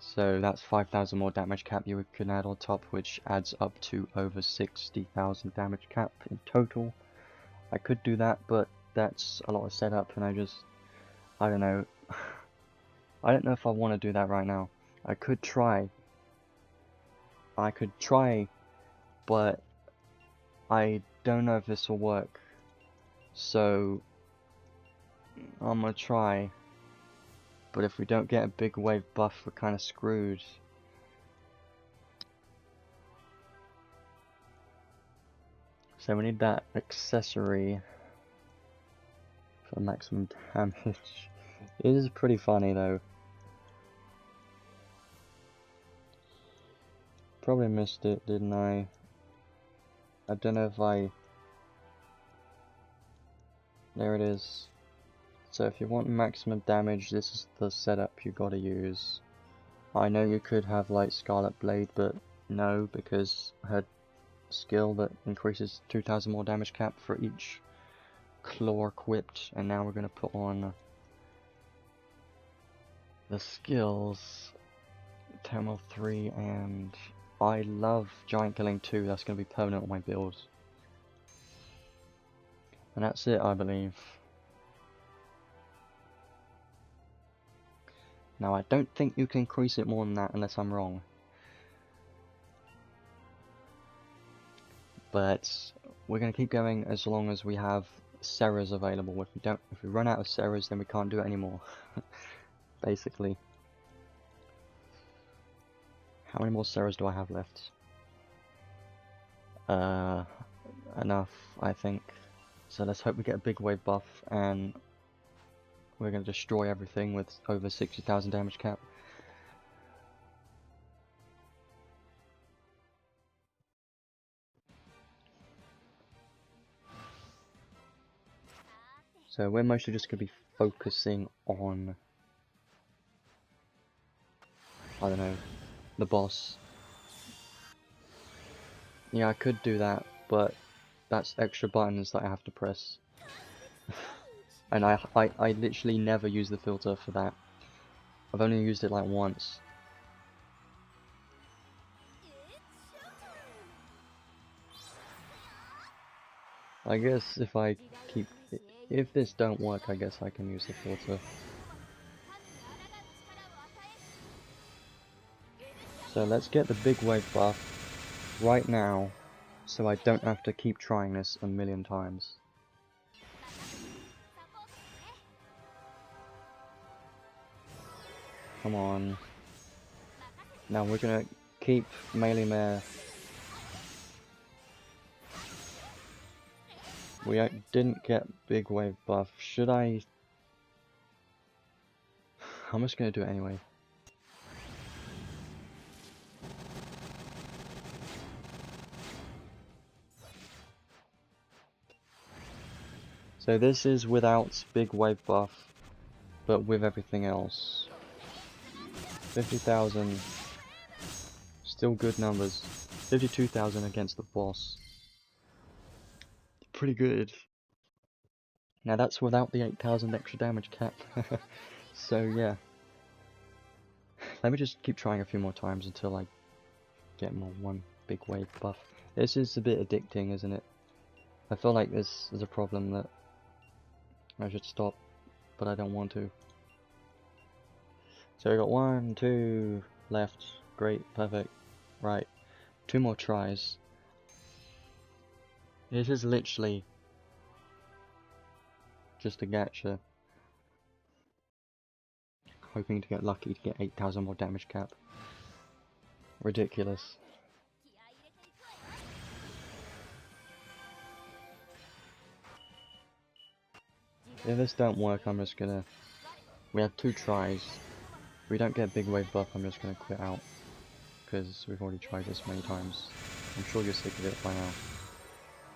So that's 5,000 more damage cap you can add on top, which adds up to over 60,000 damage cap in total. I could do that, but that's a lot of setup, and I don't know. I don't know if I want to do that right now. I could try, but I don't know if this will work. So I'm gonna try, but if we don't get a big wave buff, we're kind of screwed. So we need that accessory for maximum damage. It is pretty funny though. Probably missed it, didn't I? I don't know if I... There it is. So if you want maximum damage, this is the setup you gotta use. I know you could have like Scarlet Blade, but no, because I had skill that increases 2,000 more damage cap for each claw equipped, and now we're gonna put on the skills. Terminal 3, and I love Giant Killing 2, that's gonna be permanent on my builds. And that's it, I believe. Now I don't think you can increase it more than that unless I'm wrong. but we're gonna keep going as long as we have Serras available. If we run out of Serras, then we can't do it anymore. Basically. How many more Serras do I have left? Enough, I think. So let's hope we get a big wave buff, and we're gonna destroy everything with over 60,000 damage cap. So we're mostly just gonna be focusing on, I don't know, the boss. Yeah, I could do that, but that's extra buttons that I have to press. And I literally never use the filter for that. I've only used it like once. I guess if this don't work, I guess I can use the filter. So let's get the big wave buff right now, so I don't have to keep trying this a million times. Come on. Now we're gonna keep Melee Mare. We didn't get big wave buff. Should I? I'm just gonna do it anyway. So this is without big wave buff, but with everything else. 50,000. Still good numbers. 52,000 against the boss. Pretty good. Now that's without the 8,000 extra damage cap. So yeah. Let me just keep trying a few more times until I get more one big wave buff. This is a bit addicting, isn't it? I feel like this is a problem that I should stop, but I don't want to. So we got 1, 2 left. Great, perfect. Right. 2 more tries. This is literally just a gacha. Hoping to get lucky to get 8,000 more damage cap. Ridiculous. If this don't work, I'm just gonna... We have 2 tries. If we don't get a big wave buff, I'm just gonna quit out. Because we've already tried this many times. I'm sure you're sick of it by now.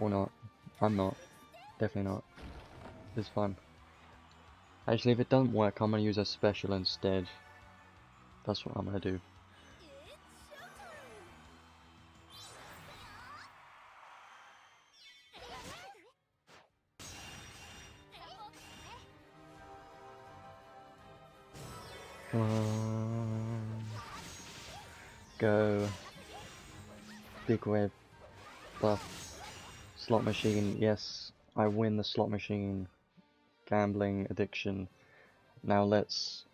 Or not. I'm not. Definitely not. It's fun. Actually, if it doesn't work, I'm gonna use a special instead. That's what I'm gonna do. Come on. Go. Big wave buff. Slot machine. Yes, I win the slot machine. Gambling addiction. Now let's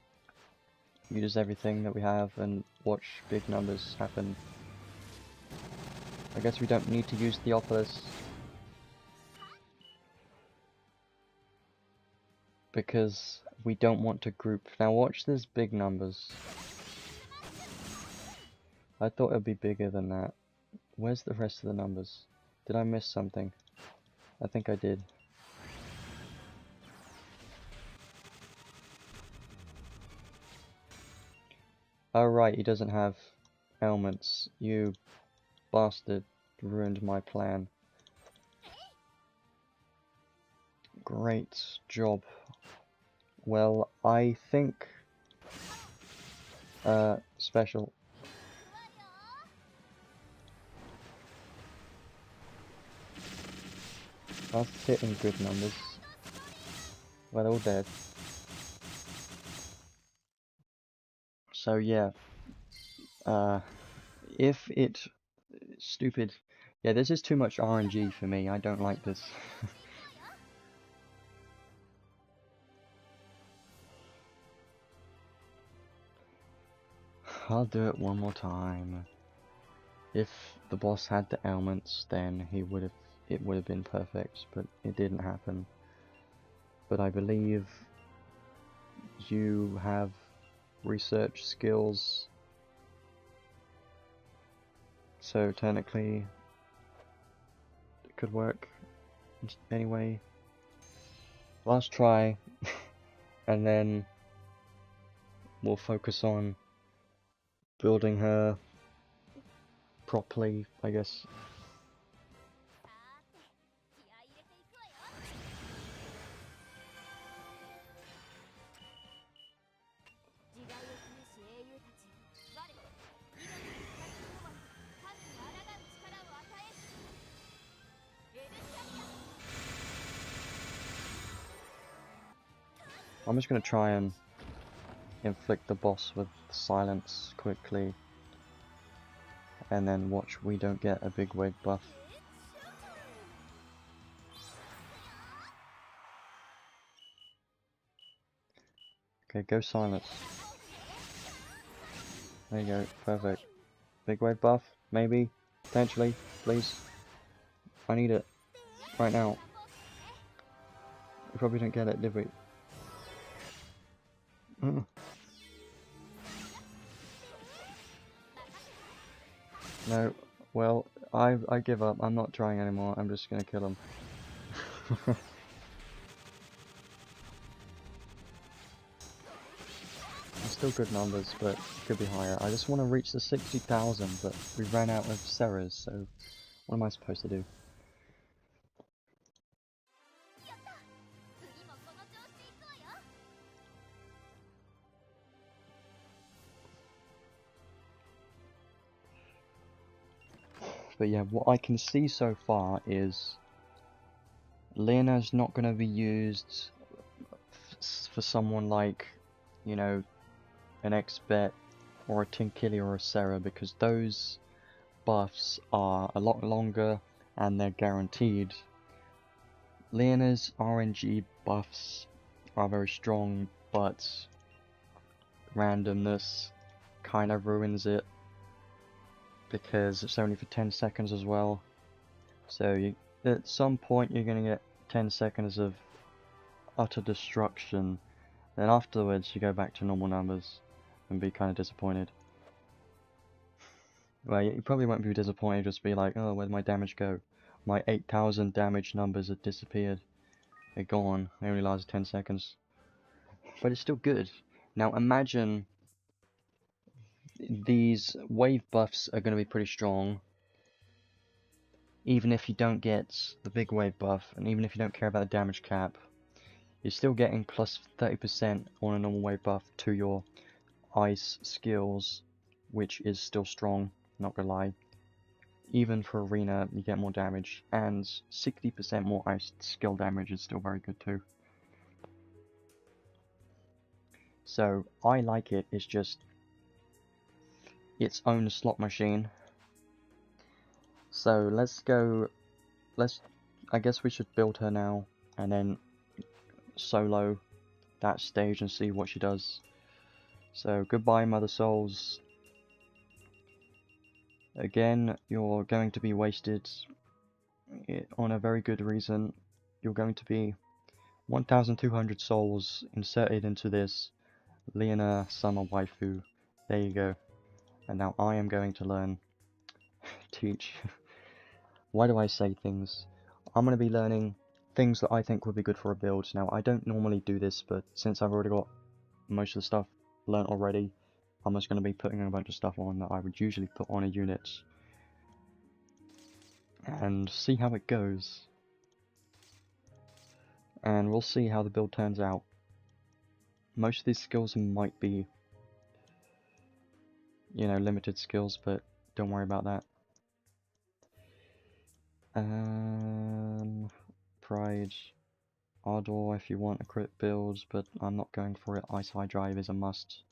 use everything that we have and watch big numbers happen. I guess we don't need to use Theophilus because we don't want to group. Now watch this big numbers. I thought it would be bigger than that. Where's the rest of the numbers? Did I miss something? I think I did. Oh right, he doesn't have ailments. You bastard ruined my plan. Great job. Well, I think special. That's hitting good numbers. Well, they're all dead. So yeah, if it... Stupid. Yeah, this is too much RNG for me. I don't like this. I'll do it one more time. If the boss had the ailments, then it would have been perfect, but it didn't happen. But I believe you have research skills, so technically it could work. Anyway, last try, and then we'll focus on building her properly, I guess. I'm just gonna try and inflict the boss with silence quickly, and then watch we don't get a big wave buff. Okay, go silence. There you go, perfect. Big wave buff, maybe, potentially, please. I need it, right now. We probably didn't get it, did we? No, well, I give up. I'm not trying anymore. I'm just gonna kill him. Still good numbers, but could be higher. I just want to reach the 60,000, but we ran out of Ceres, so what am I supposed to do? But yeah, what I can see so far is Leona's not going to be used for someone like, you know, an X-Bet or a Tinkili or a Sarah, because those buffs are a lot longer and they're guaranteed. Leona's RNG buffs are very strong, but randomness kind of ruins it, because it's only for 10 seconds as well. So at some point you're going to get 10 seconds of utter destruction, then afterwards you go back to normal numbers and be kind of disappointed. Well, you probably won't be disappointed, just be like, oh, where'd my damage go? My 8,000 damage numbers have disappeared. They're gone. They only last 10 seconds. But it's still good. Now imagine these wave buffs are going to be pretty strong, even if you don't get the big wave buff, and even if you don't care about the damage cap, you're still getting plus 30% on a normal wave buff to your ice skills, which is still strong, not gonna lie. Even for arena, you get more damage, and 60% more ice skill damage is still very good too. So I like it. It's just its own slot machine. So I guess we should build her now and then solo that stage and see what she does. So goodbye, Mother Souls. Again, you're going to be wasted on a very good reason. You're going to be 1,200 souls inserted into this Leona summer waifu. There you go. And now I am going to learn teach. Why do I say things? I'm going to be learning things that I think would be good for a build. Now, I don't normally do this, but since I've already got most of the stuff learnt already, I'm just going to be putting a bunch of stuff on that I would usually put on a unit. And see how it goes. And we'll see how the build turns out. Most of these skills might be, you know, limited skills, but don't worry about that. Pride, Ardor if you want a crit build, but I'm not going for it. Ice High Drive is a must.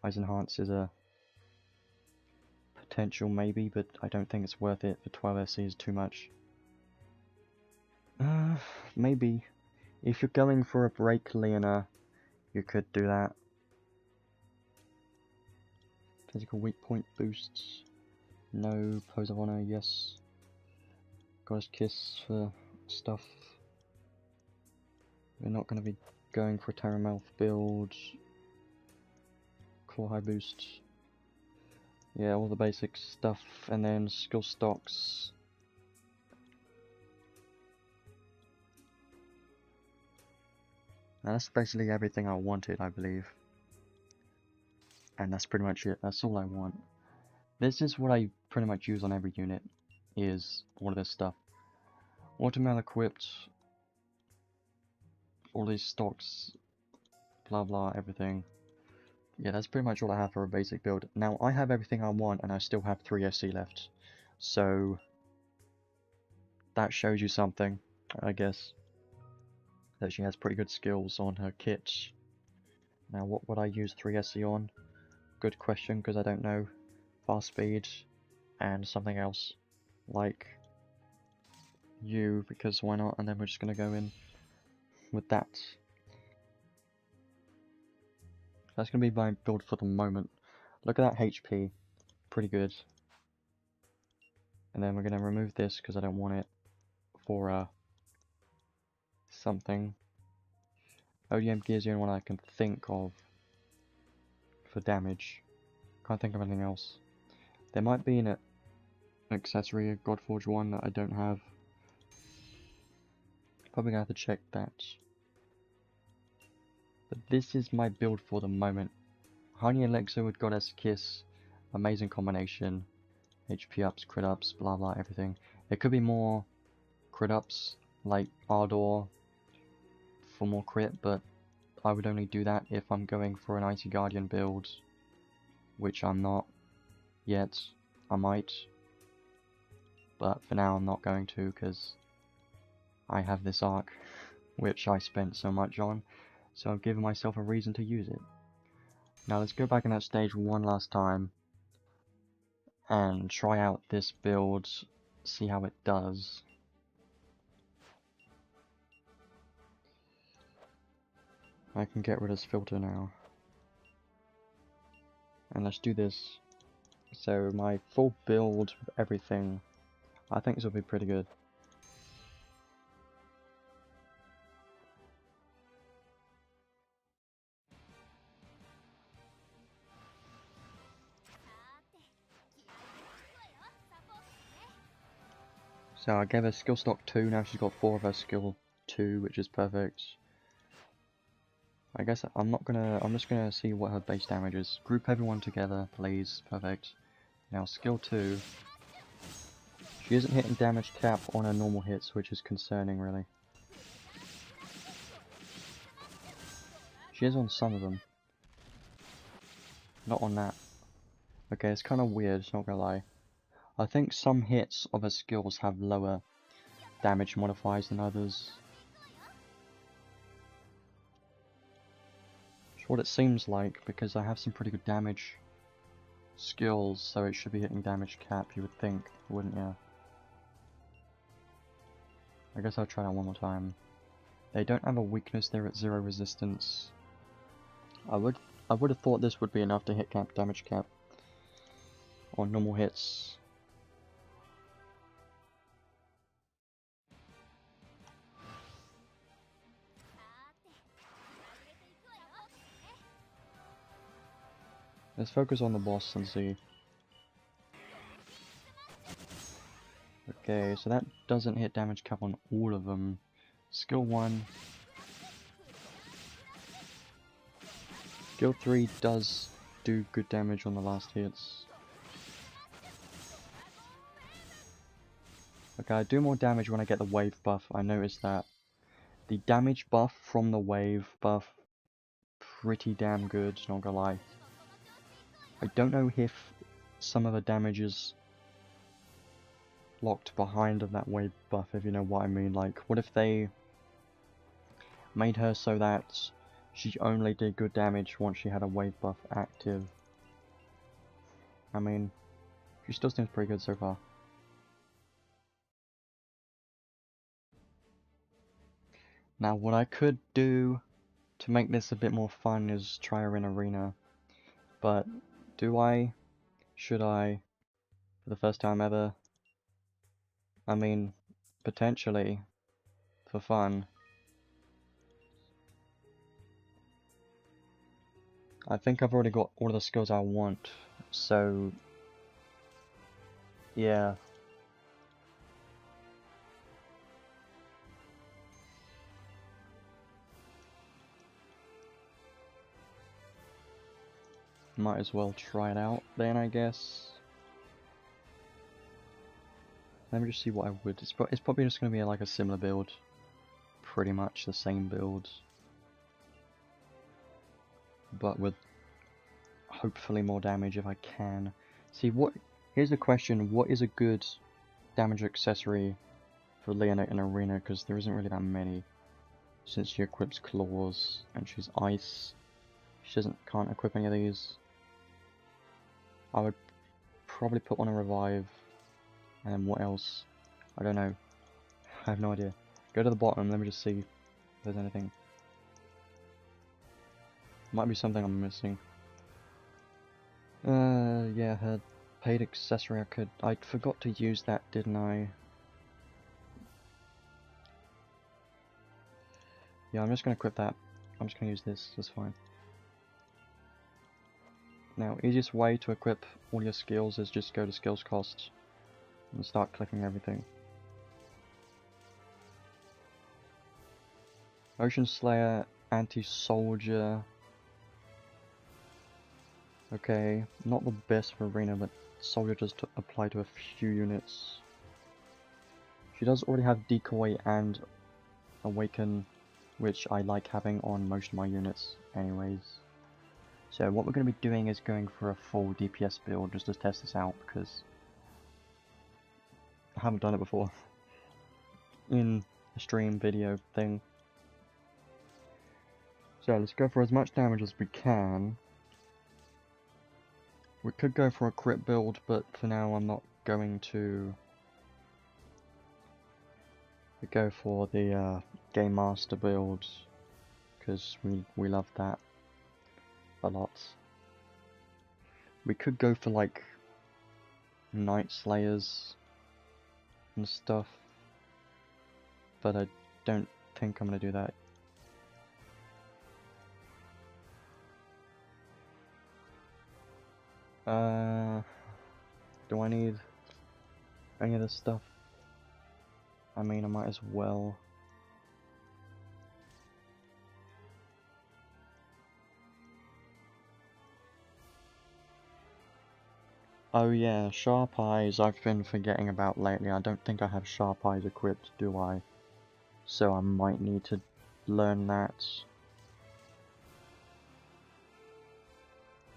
Ice Enhance is a potential maybe, but I don't think it's worth it. For 12 SC is too much. Maybe. If you're going for a break Leona, you could do that. Physical weak point boosts. No. Pose of Honor, yes. Goddess Kiss for stuff. We're not going to be going for a Terramouth build. Claw High Boost. Yeah, all the basic stuff, and then skill stocks. Now that's basically everything I wanted, I believe. And that's pretty much it, that's all I want. This is what I pretty much use on every unit, is all of this stuff. Automail equipped, all these stocks, blah blah, everything. Yeah, that's pretty much all I have for a basic build. Now, I have everything I want, and I still have 3 SC left. So, that shows you something, I guess. That she has pretty good skills on her kit. Now, what would I use 3 SC on? Good question, because I don't know. Fast speed, and something else. Like, you, because why not? And then we're just going to go in with that. That's going to be my build for the moment. Look at that HP. Pretty good. And then we're going to remove this because I don't want it for something. ODM Gear is the only one I can think of for damage. Can't think of anything else. There might be an accessory, a Godforge one that I don't have. Probably gonna have to check that. But this is my build for the moment. Honey Elixir with Goddess Kiss. Amazing combination. HP ups, crit ups, blah blah, everything. There could be more crit ups, like Ardor for more crit, but I would only do that if I'm going for an Icy Guardian build, which I'm not yet. I might, but for now I'm not going to, because I have this arc, which I spent so much on, so I've given myself a reason to use it. Now let's go back in that stage one last time, and try out this build, see how it does. I can get rid of this filter now. And let's do this. So my full build with everything, I think this will be pretty good. So I gave her skill stock 2, now she's got 4 of her skill 2, which is perfect. I guess I'm just gonna see what her base damage is. Group everyone together, please, perfect. Now skill 2, she isn't hitting damage cap on her normal hits, which is concerning really. She is on some of them. Not on that. Okay, it's kind of weird, not gonna lie. I think some hits of her skills have lower damage modifiers than others. It's what it seems like, because I have some pretty good damage skills, so it should be hitting damage cap, you would think, wouldn't you? I guess I'll try that one more time. They don't have a weakness, they're at 0 resistance. I would have thought this would be enough to hit damage cap on normal hits. Let's focus on the boss and see. Okay, so that doesn't hit damage cap on all of them. Skill 1. Skill 3 does do good damage on the last hits. Okay, I do more damage when I get the wave buff, I noticed that. The damage buff from the wave buff, pretty damn good, not gonna lie. I don't know if some of the damage is locked behind of that wave buff, if you know what I mean. Like, what if they made her so that she only did good damage once she had a wave buff active? I mean, she still seems pretty good so far. Now, what I could do to make this a bit more fun is try her in arena. But, do I? Should I? for the first time ever. I mean, potentially, for fun. I think I've already got all of the skills I want, so yeah. Might as well try it out then, I guess. Let me just see what I would. It's probably just going to be like a similar build. Pretty much the same build. But with hopefully more damage if I can. See, here's the question, what is a good damage accessory for Leona in Arena? Because there isn't really that many. Since she equips claws and she's ice, she can't equip any of these. I would probably put on a revive. And then what else? I don't know. I have no idea. Go to the bottom, let me just see if there's anything. Might be something I'm missing. Yeah, her paid accessory I forgot to use that, didn't I? Yeah, I'm just gonna equip that. I'm just gonna use this, that's fine. Now, easiest way to equip all your skills is just go to skills cost and start clicking everything. Ocean Slayer, Anti-Soldier. Okay, not the best for Arena, but Soldier does apply to a few units. She does already have Decoy and Awaken, which I like having on most of my units anyways. So what we're going to be doing is going for a full DPS build just to test this out, because I haven't done it before in a stream video thing. So let's go for as much damage as we can. We could go for a crit build, but for now I'm not going to go for the Game Master build, because we love that a lot. We could go for like Night Slayers and stuff, but I don't think I'm gonna do that. Do I need any of this stuff? I mean, I might as well. Oh yeah, Sharp Eyes I've been forgetting about lately. I don't think I have Sharp Eyes equipped, do I? So I might need to learn that.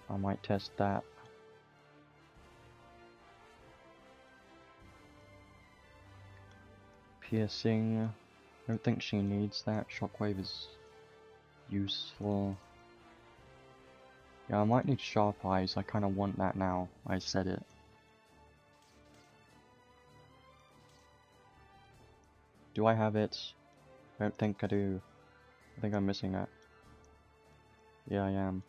I might test that. Piercing. I don't think she needs that. Shockwave is useful. Yeah, I might need Sharp Eyes. I kind of want that now. I said it. Do I have it? I don't think I do. I think I'm missing that. Yeah, I am.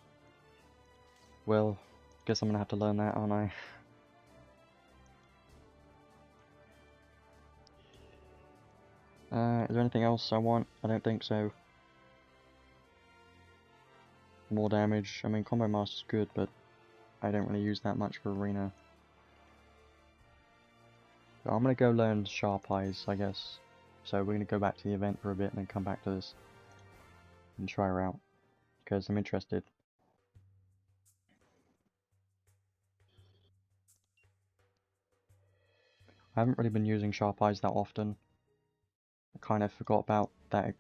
Well, guess I'm gonna have to learn that, aren't I? Is there anything else I want? I don't think so. More damage. I mean, Combo Master's good, but I don't really use that much for Arena. So I'm gonna go learn Sharp Eyes, I guess. So we're gonna go back to the event for a bit and then come back to this and try her out, because I'm interested. I haven't really been using Sharp Eyes that often. I kind of forgot about that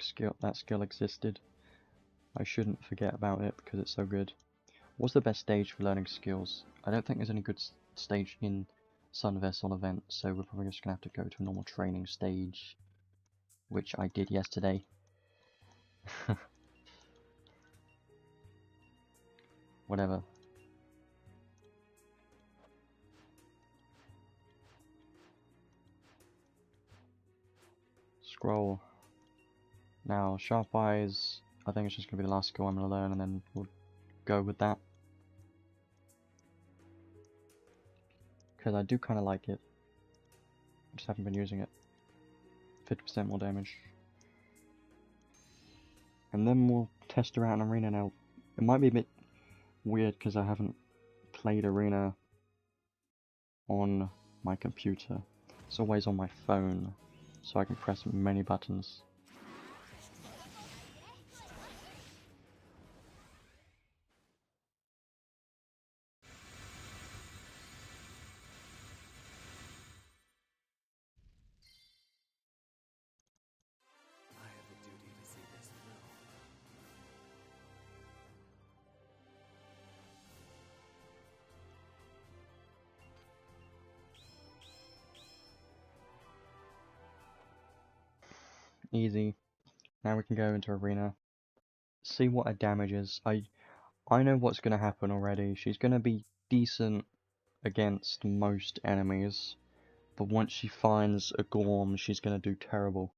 skill existed. I shouldn't forget about it because it's so good. What's the best stage for learning skills? I don't think there's any good stage in Sun Vessel event, so we're probably just gonna have to go to a normal training stage, which I did yesterday. Whatever. Scroll. Now, Sharp Eyes, I think it's just gonna be the last skill I'm gonna learn, and then we'll go with that. because I do kind of like it. I just haven't been using it. 50% more damage. And then we'll test her out in Arena now. It might be a bit weird because I haven't played Arena on my computer. It's always on my phone, so I can press many buttons. I have a duty to see this through. Easy. Now we can go into Arena. See what her damage is. I know what's going to happen already. She's going to be decent against most enemies, but once she finds a Gorm, she's going to do terrible.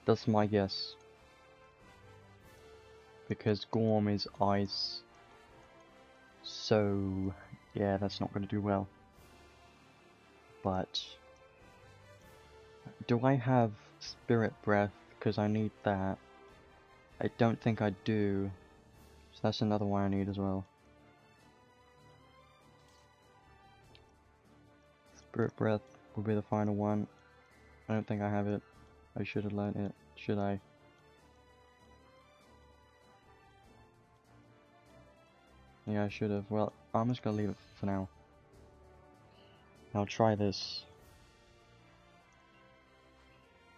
That's my guess. Because Gorm is ice, so yeah, that's not going to do well. But do I have Spirit Breath? Because I need that. I don't think I do, so that's another one I need as well. Spirit Breath will be the final one. I don't think I have it. I should have learnt it, should I? Yeah, I should have. Well, I'm just gonna leave it for now. I'll try this.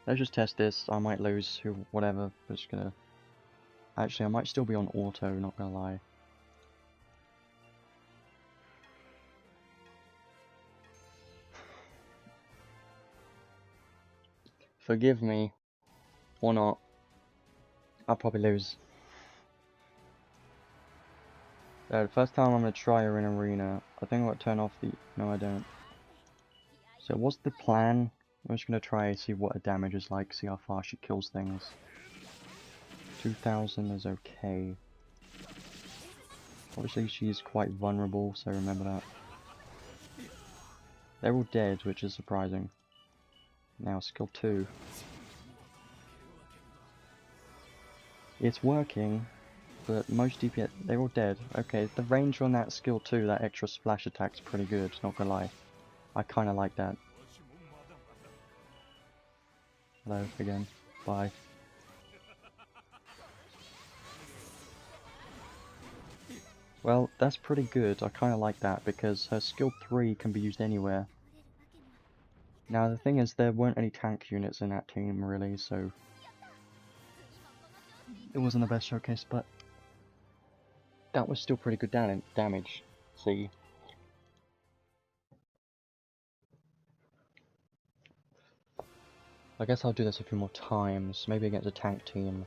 Let's just test this. I might lose, whatever. Just gonna... Actually, I might still be on auto, not gonna lie. Forgive me. Or not. I'll probably lose. So, the first time I'm gonna try her in Arena. I think I'm gonna turn off the... No, I don't. So, what's the plan? I'm just gonna try and see what her damage is like, see how far she kills things. 2000 is okay. Obviously, she's quite vulnerable, so remember that. They're all dead, which is surprising. Now, skill 2. It's working, but most DPS, they're all dead. Okay, the range on that skill 2, that extra splash attack's pretty good, not gonna lie. I kinda like that. Hello again. Bye. Well, that's pretty good. I kinda like that, because her skill 3 can be used anywhere. Now, the thing is, there weren't any tank units in that team, really, so... It wasn't the best showcase, but... That was still pretty good damage. See? I guess I'll do this a few more times, maybe against a tank team.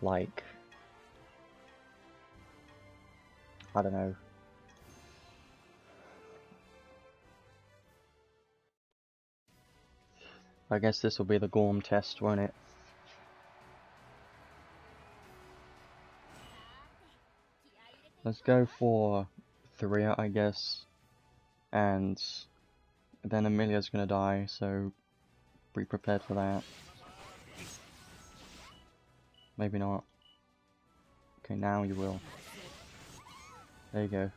Like... I don't know. I guess this will be the Gorm test, won't it? Let's go for Thria, I guess. And then Amelia's gonna die, so be prepared for that. Maybe not. Okay, now you will. There you go.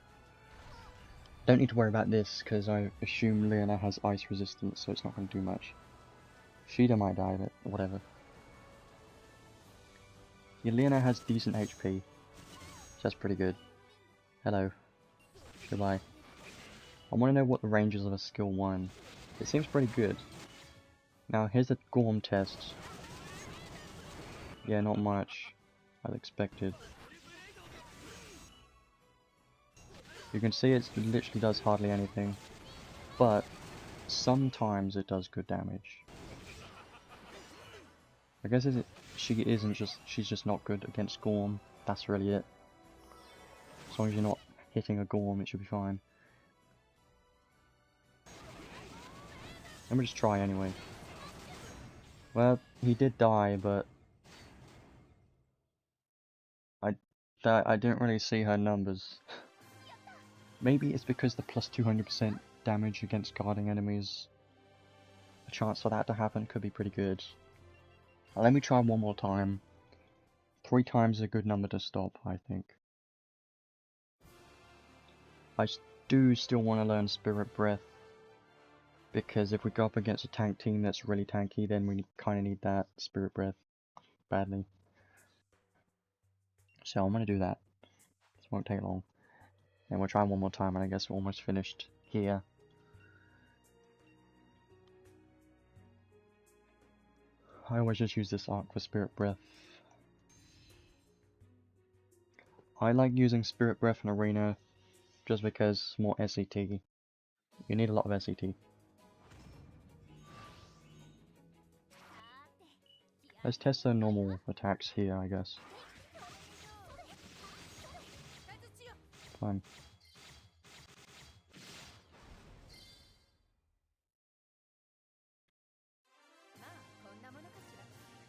Don't need to worry about this, because I assume Leona has ice resistance, so it's not going to do much. Sheeta might die, but whatever. Yeah, Leona has decent HP, so that's pretty good. Hello. Goodbye. I want to know what the range is of a skill 1. It seems pretty good. Now, here's a Gorm test. Yeah, not much, as expected. You can see it literally does hardly anything, but sometimes it does good damage. I guess she's just not good against Gorm. That's really it. As long as you're not hitting a Gorm, it should be fine. Let me just try anyway. Well, he did die, but I didn't really see her numbers. Maybe it's because the plus 200% damage against guarding enemies. A chance for that to happen could be pretty good. Let me try one more time. 3 times is a good number to stop, I think. I do still want to learn Spirit Breath, because if we go up against a tank team that's really tanky, then we kind of need that Spirit Breath badly. So I'm going to do that. This won't take long. And we'll try one more time, and I guess we're almost finished here. I always just use this arc for Spirit Breath. I like using Spirit Breath in Arena just because more SET. You need a lot of SET. Let's test their normal attacks here, I guess. Fine.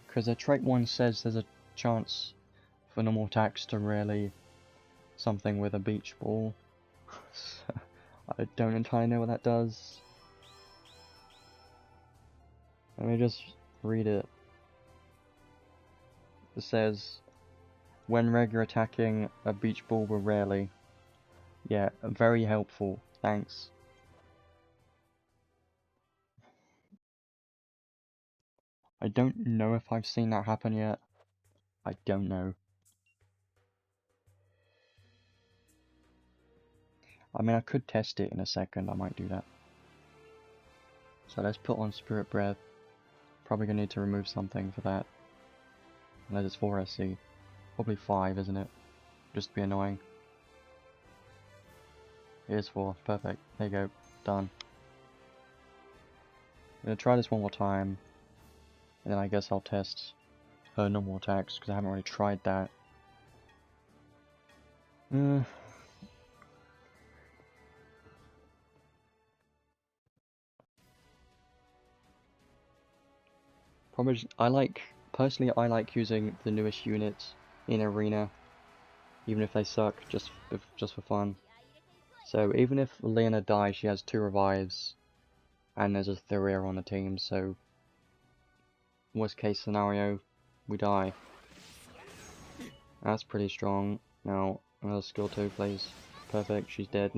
Because their trait 1 says there's a chance for normal attacks to rally something with a beach ball. So, I don't entirely know what that does. Let me just read it. It says, when regular attacking, a beach ball will rarely. Yeah, very helpful. Thanks. I don't know if I've seen that happen yet. I don't know. I mean, I could test it in a second. I might do that. So let's put on Spirit Breath. Probably gonna need to remove something for that. Unless it's 4 SC. Probably 5, isn't it? Just to be annoying. It is 4. Perfect. There you go. Done. I'm gonna try this one more time. And then I guess I'll test her normal attacks, because I haven't really tried that. Probably personally I like using the newest units in Arena, even if they suck, just for fun. So even if Leona dies, she has 2 revives, and there's a Thuria on the team, so worst case scenario, we die. That's pretty strong. Now, another skill 2, please. Perfect, she's dead.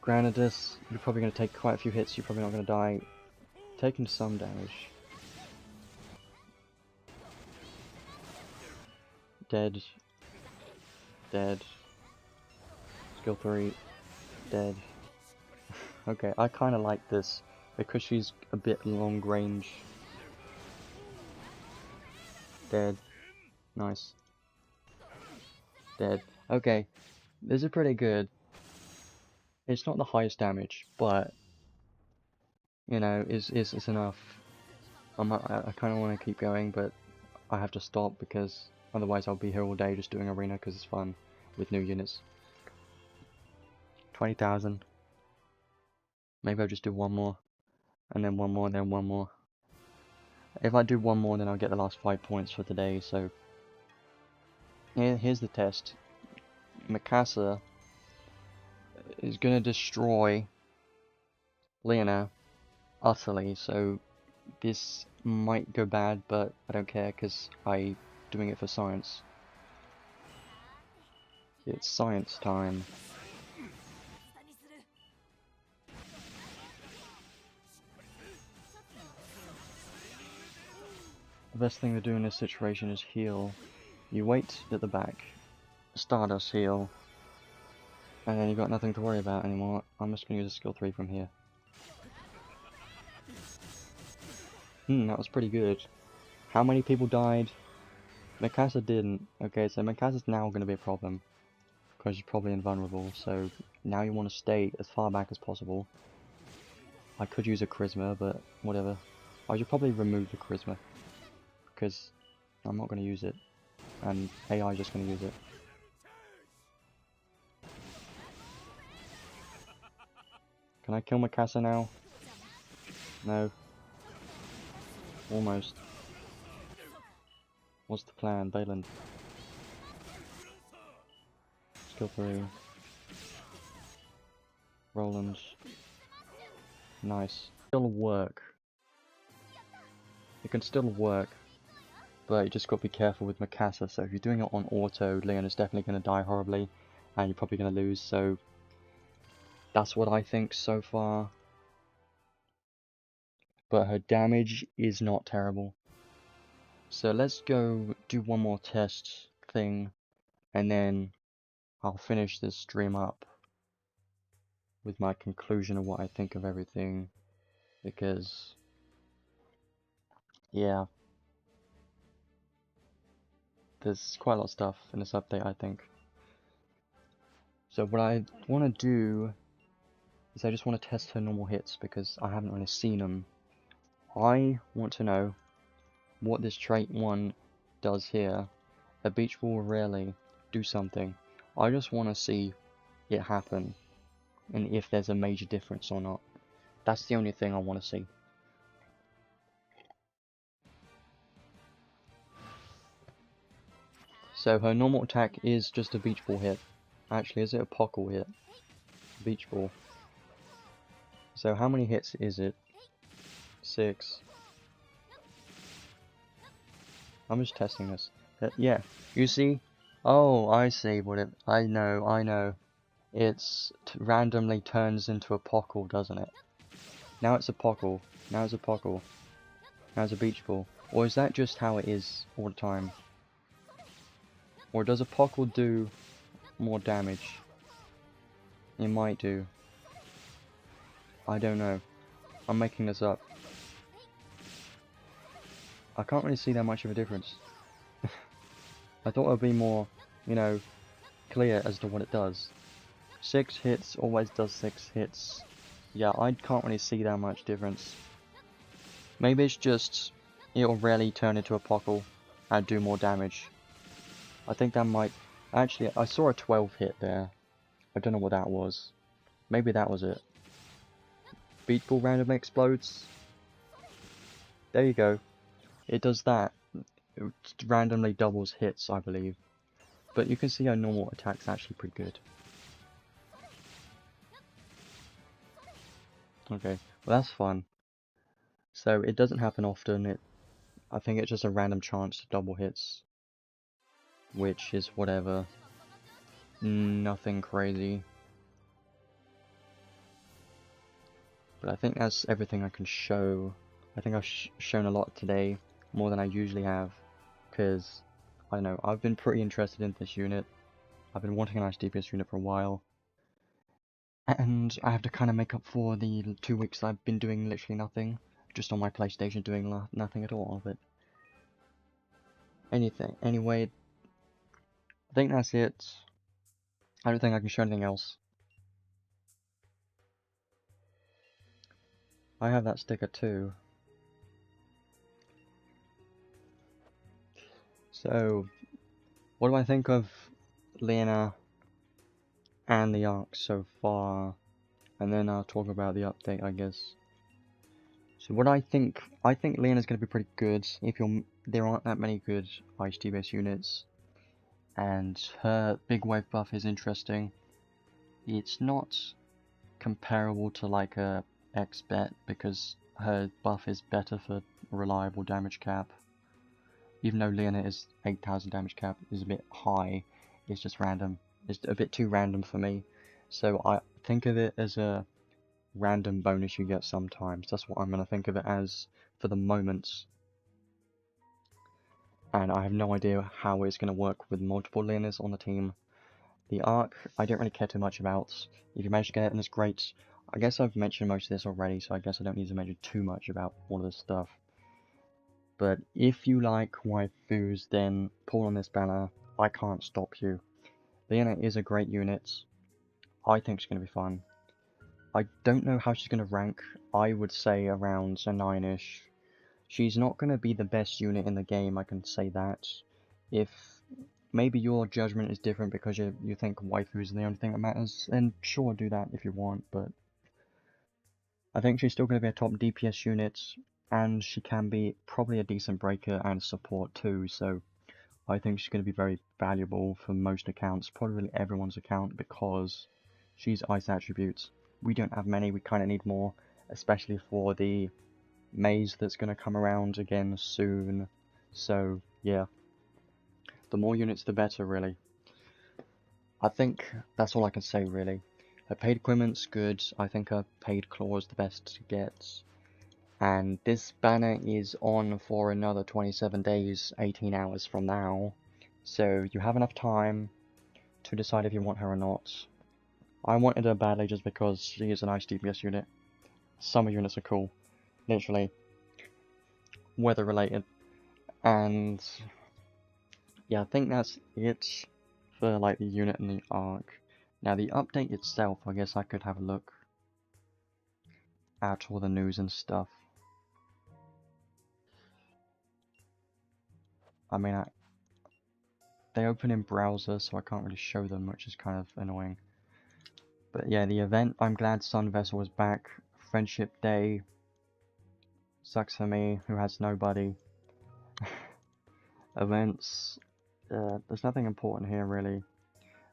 Granted this, you're probably going to take quite a few hits, you're probably not going to die. Taking some damage. Dead. Dead. Skill 3. Dead. Okay, I kind of like this, because she's a bit long range. Dead. Nice. Dead. Okay, this is pretty good. It's not the highest damage, but you know, it's enough. I kind of want to keep going, but I have to stop because otherwise I'll be here all day just doing Arena because it's fun with new units. 20,000. Maybe I'll just do one more, and then one more, and then one more. If I do one more, then I'll get the last 5 points for today. So here's the test. Mikasa is gonna destroy Leona utterly, so this might go bad, but I don't care because I'm doing it for science. It's science time. The best thing to do in this situation is heal. You wait at the back, Stardust heal, and then you've got nothing to worry about anymore. I'm just going to use a skill 3 from here. That was pretty good. How many people died? Mikasa didn't. Okay, so Mikasa's now going to be a problem, because she's probably invulnerable, so now you want to stay as far back as possible. I could use a charisma, but whatever. I should probably remove the charisma, because I'm not going to use it, and AI is just going to use it. Can I kill Mikasa now? No. Almost. What's the plan, Bayland? Skill 3. Roland. Nice. Still work. It can still work, but you just got to be careful with Mikasa. So if you're doing it on auto, Leona's definitely going to die horribly, and you're probably going to lose. So that's what I think so far. But her damage is not terrible. So let's go do one more test thing, and then I'll finish this stream up with my conclusion of what I think of everything, because, yeah, there's quite a lot of stuff in this update, I think. So what I want to do is I just want to test her normal hits, because I haven't really seen them. I want to know what this trait 1 does here. A beach ball will rarely do something. I just want to see it happen, and if there's a major difference or not. That's the only thing I want to see. So her normal attack is just a beach ball hit. Actually, is it a pockle hit? Beach ball. So how many hits is it? 6. I'm just testing this. Yeah, you see? Oh, I see what it... I know. It's randomly turns into a pockle, doesn't it? Now it's a pockle. Now it's a pockle. Now it's a beach ball. Or is that just how it is all the time? Or does a pockle do more damage? It might do. I don't know. I'm making this up. I can't really see that much of a difference. I thought it would be more, you know, clear as to what it does. 6 hits always does 6 hits. Yeah, I can't really see that much difference. Maybe it's just, it'll rarely turn into a pockle and do more damage. I think that might... Actually, I saw a 12 hit there. I don't know what that was. Maybe that was it. Beach ball randomly explodes. There you go. It does that. It randomly doubles hits, I believe. But you can see our normal attack's actually pretty good. Okay, well that's fun. So it doesn't happen often. I think it's just a random chance to double hits, which is whatever. Nothing crazy. But I think that's everything I can show. I think I've shown a lot today, more than I usually have, because, I don't know, I've been pretty interested in this unit. I've been wanting a nice DPS unit for a while. And I have to kind of make up for the 2 weeks I've been doing literally nothing. Just on my PlayStation doing nothing at all, but... Anyway, I think that's it. I don't think I can show anything else. I have that sticker too. So, what do I think of Leona and the arc so far? And then I'll talk about the update, I guess. So what I think Leona's going to be pretty good. There aren't that many good Ice DPS units, and her big wave buff is interesting. It's not comparable to like a X-Bet because her buff is better for reliable damage cap. Even though Leona is 8,000 damage cap is a bit high, it's just random. It's a bit too random for me. So I think of it as a random bonus you get sometimes. That's what I'm going to think of it as for the moment. And I have no idea how it's going to work with multiple Leonas on the team. The arc, I don't really care too much about. If you manage to get it, then it's great. I guess I've mentioned most of this already, so I guess I don't need to mention too much about all of this stuff. But if you like waifus, then pull on this banner. I can't stop you. Leona is a great unit. I think she's going to be fun. I don't know how she's going to rank. I would say around a 9-ish. She's not going to be the best unit in the game, I can say that. If maybe your judgment is different because you think waifu is the only thing that matters, then sure, do that if you want, but I think she's still going to be a top DPS unit, and she can be probably a decent breaker and support too, so I think she's going to be very valuable for most accounts, probably everyone's account, because she's ice attributes. we don't have many, we kind of need more, especially for the maze that's going to come around again soon. So yeah, the more units the better, really. I think that's all I can say, really. Her paid equipment's good. I think her paid claw is the best to get. And this banner is on for another 27 days, 18 hours from now. So you have enough time to decide if you want her or not. I wanted her badly just because she is a nice DPS unit. Summer units are cool. Literally. Weather related. And yeah, I think that's it for like the unit and the arc. Now the update itself, I guess I could have a look at all the news and stuff. I mean, they open in browser, so I can't really show them, which is kind of annoying. But yeah, the event, I'm glad Sun Vessel is back. Friendship Day. Sucks for me, who has nobody. Events, there's nothing important here really.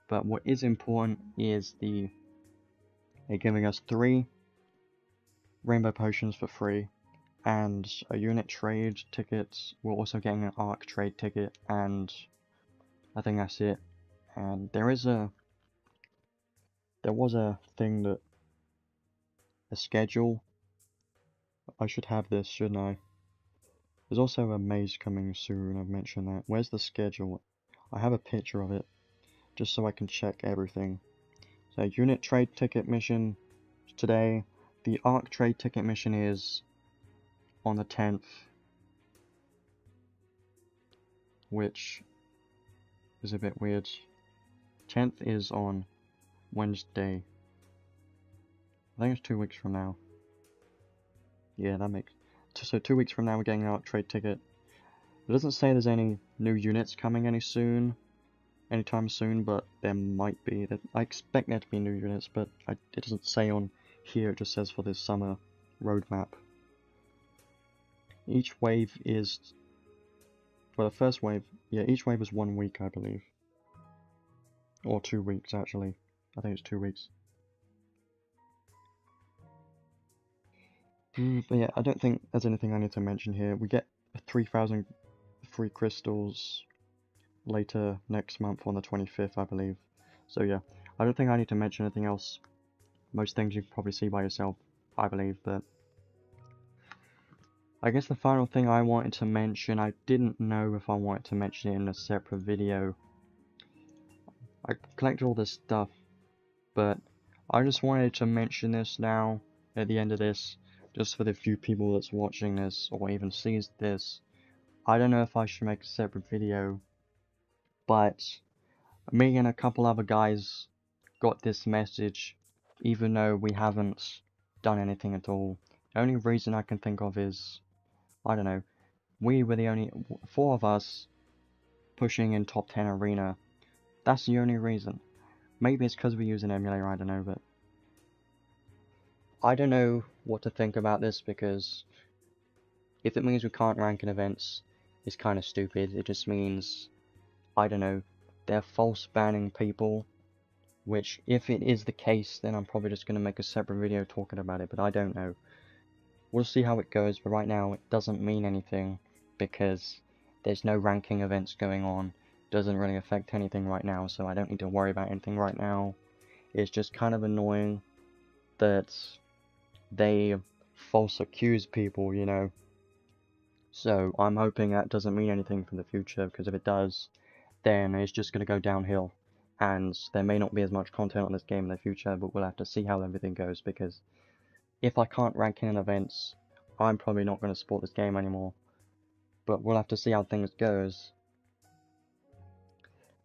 But what is important is they're giving us 3 rainbow potions for free, and a unit trade ticket. We're also getting an arc trade ticket, and I think that's it. And there was a thing that a schedule. I should have this, shouldn't I? There's also a maze coming soon. I've mentioned that. Where's the schedule? I have a picture of it, just so I can check everything. So unit trade ticket mission today. The arc trade ticket mission is on the 10th, which is a bit weird. 10th is on Wednesday. I think it's 2 weeks from now. Yeah, that makes... So 2 weeks from now we're getting an arc trade ticket. It doesn't say there's any new units coming anytime soon, but there might be. I expect there to be new units, but it doesn't say on here, it just says for this summer roadmap. Each wave is... Well, the first wave, yeah, each wave is 1 week, I believe. Or 2 weeks, actually. I think it's 2 weeks. But yeah, I don't think there's anything I need to mention here. We get 3,000 free crystals later next month on the 25th, I believe. So yeah, I don't think I need to mention anything else. Most things you can probably see by yourself, I believe, but... I guess the final thing I wanted to mention, I didn't know if I wanted to mention it in a separate video. I collected all this stuff, but I just wanted to mention this now, at the end of this, just for the few people that's watching this, or even sees this. I don't know if I should make a separate video, but me and a couple other guys got this message, even though we haven't done anything at all. The only reason I can think of is, I don't know, we were the only 4 of us pushing in top 10 arena. That's the only reason. Maybe it's because we use an emulator, I don't know, but I don't know what to think about this, because if it means we can't rank in events, it's kind of stupid. It just means, I don't know, they're false banning people, which if it is the case, then I'm probably just going to make a separate video talking about it, but I don't know. We'll see how it goes, but right now it doesn't mean anything, because there's no ranking events going on. Doesn't really affect anything right now, so I don't need to worry about anything right now. It's just kind of annoying that they false accuse people, you know. So I'm hoping that doesn't mean anything for the future, because if it does, then it's just going to go downhill. And there may not be as much content on this game in the future, but we'll have to see how everything goes, because if I can't rank in events, I'm probably not going to support this game anymore. But we'll have to see how things goes.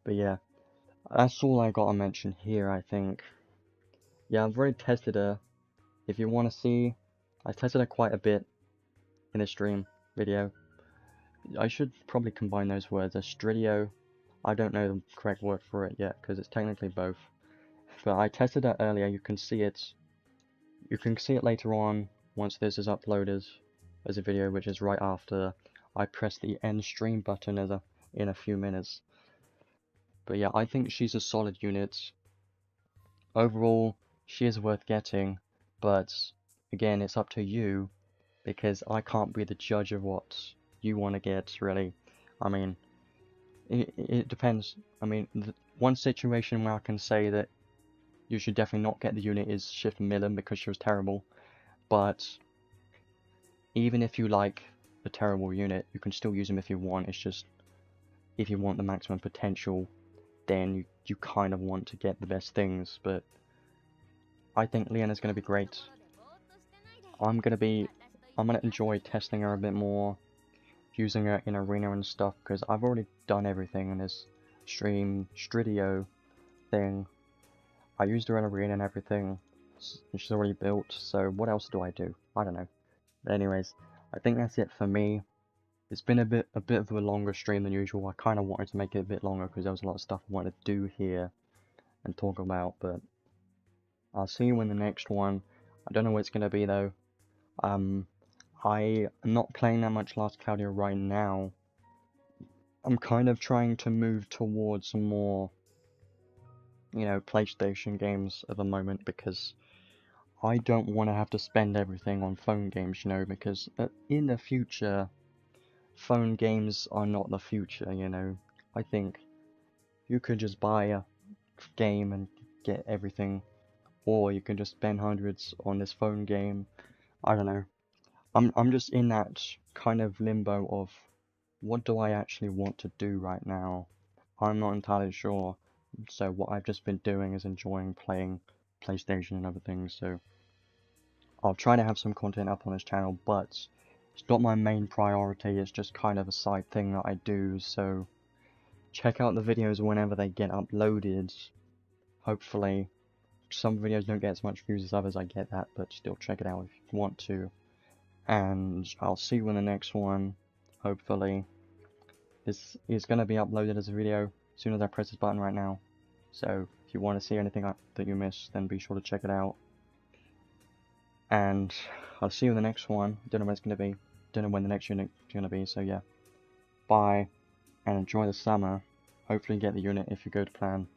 But yeah, that's all I got to mention here, I think. Yeah, I've already tested her. If you want to see, I tested her quite a bit in a stream video. I should probably combine those words. Astridio, I don't know the correct word for it yet, because it's technically both. But I tested her earlier, you can see it. You can see it later on, once this is uploaded as a video, which is right after I press the end stream button in a few minutes. But yeah, I think she's a solid unit. Overall, she is worth getting, but again, it's up to you, because I can't be the judge of what you want to get, really. I mean, it depends. I mean, one situation where I can say that you should definitely not get the unit is Shift Millen, because she was terrible, but even if you like a terrible unit, you can still use them if you want. It's just, if you want the maximum potential, then you kind of want to get the best things, but I think Leona's going to be great. I'm going to enjoy testing her a bit more, using her in arena and stuff, because I've already done everything in this Stridio thing. I used her in arena and everything, and she's already built, so what else do? I don't know. But anyways, I think that's it for me. It's been a bit of a longer stream than usual. I kind of wanted to make it a bit longer because there was a lot of stuff I wanted to do here and talk about, but I'll see you in the next one. I don't know what it's going to be though. I'm not playing that much Last Cloudia right now. I'm kind of trying to move towards some more, PlayStation games at the moment, because I don't want to have to spend everything on phone games, because in the future, phone games are not the future, I think you could just buy a game and get everything, or you can just spend hundreds on this phone game. I don't know. I'm just in that kind of limbo of what do I actually want to do right now. I'm not entirely sure. So what I've just been doing is enjoying playing PlayStation and other things. So I'll try to have some content up on this channel, but it's not my main priority. It's just kind of a side thing that I do. So check out the videos whenever they get uploaded. Hopefully, some videos don't get as much views as others, I get that, but still check it out if you want to. And I'll see you in the next one, hopefully. This is going to be uploaded as a video as soon as I press this button right now. So if you want to see anything that you missed, then be sure to check it out. And I'll see you in the next one. Don't know when it's going to be. Don't know when the next unit is going to be, so yeah. Bye, and enjoy the summer. Hopefully get the unit if you go to plan.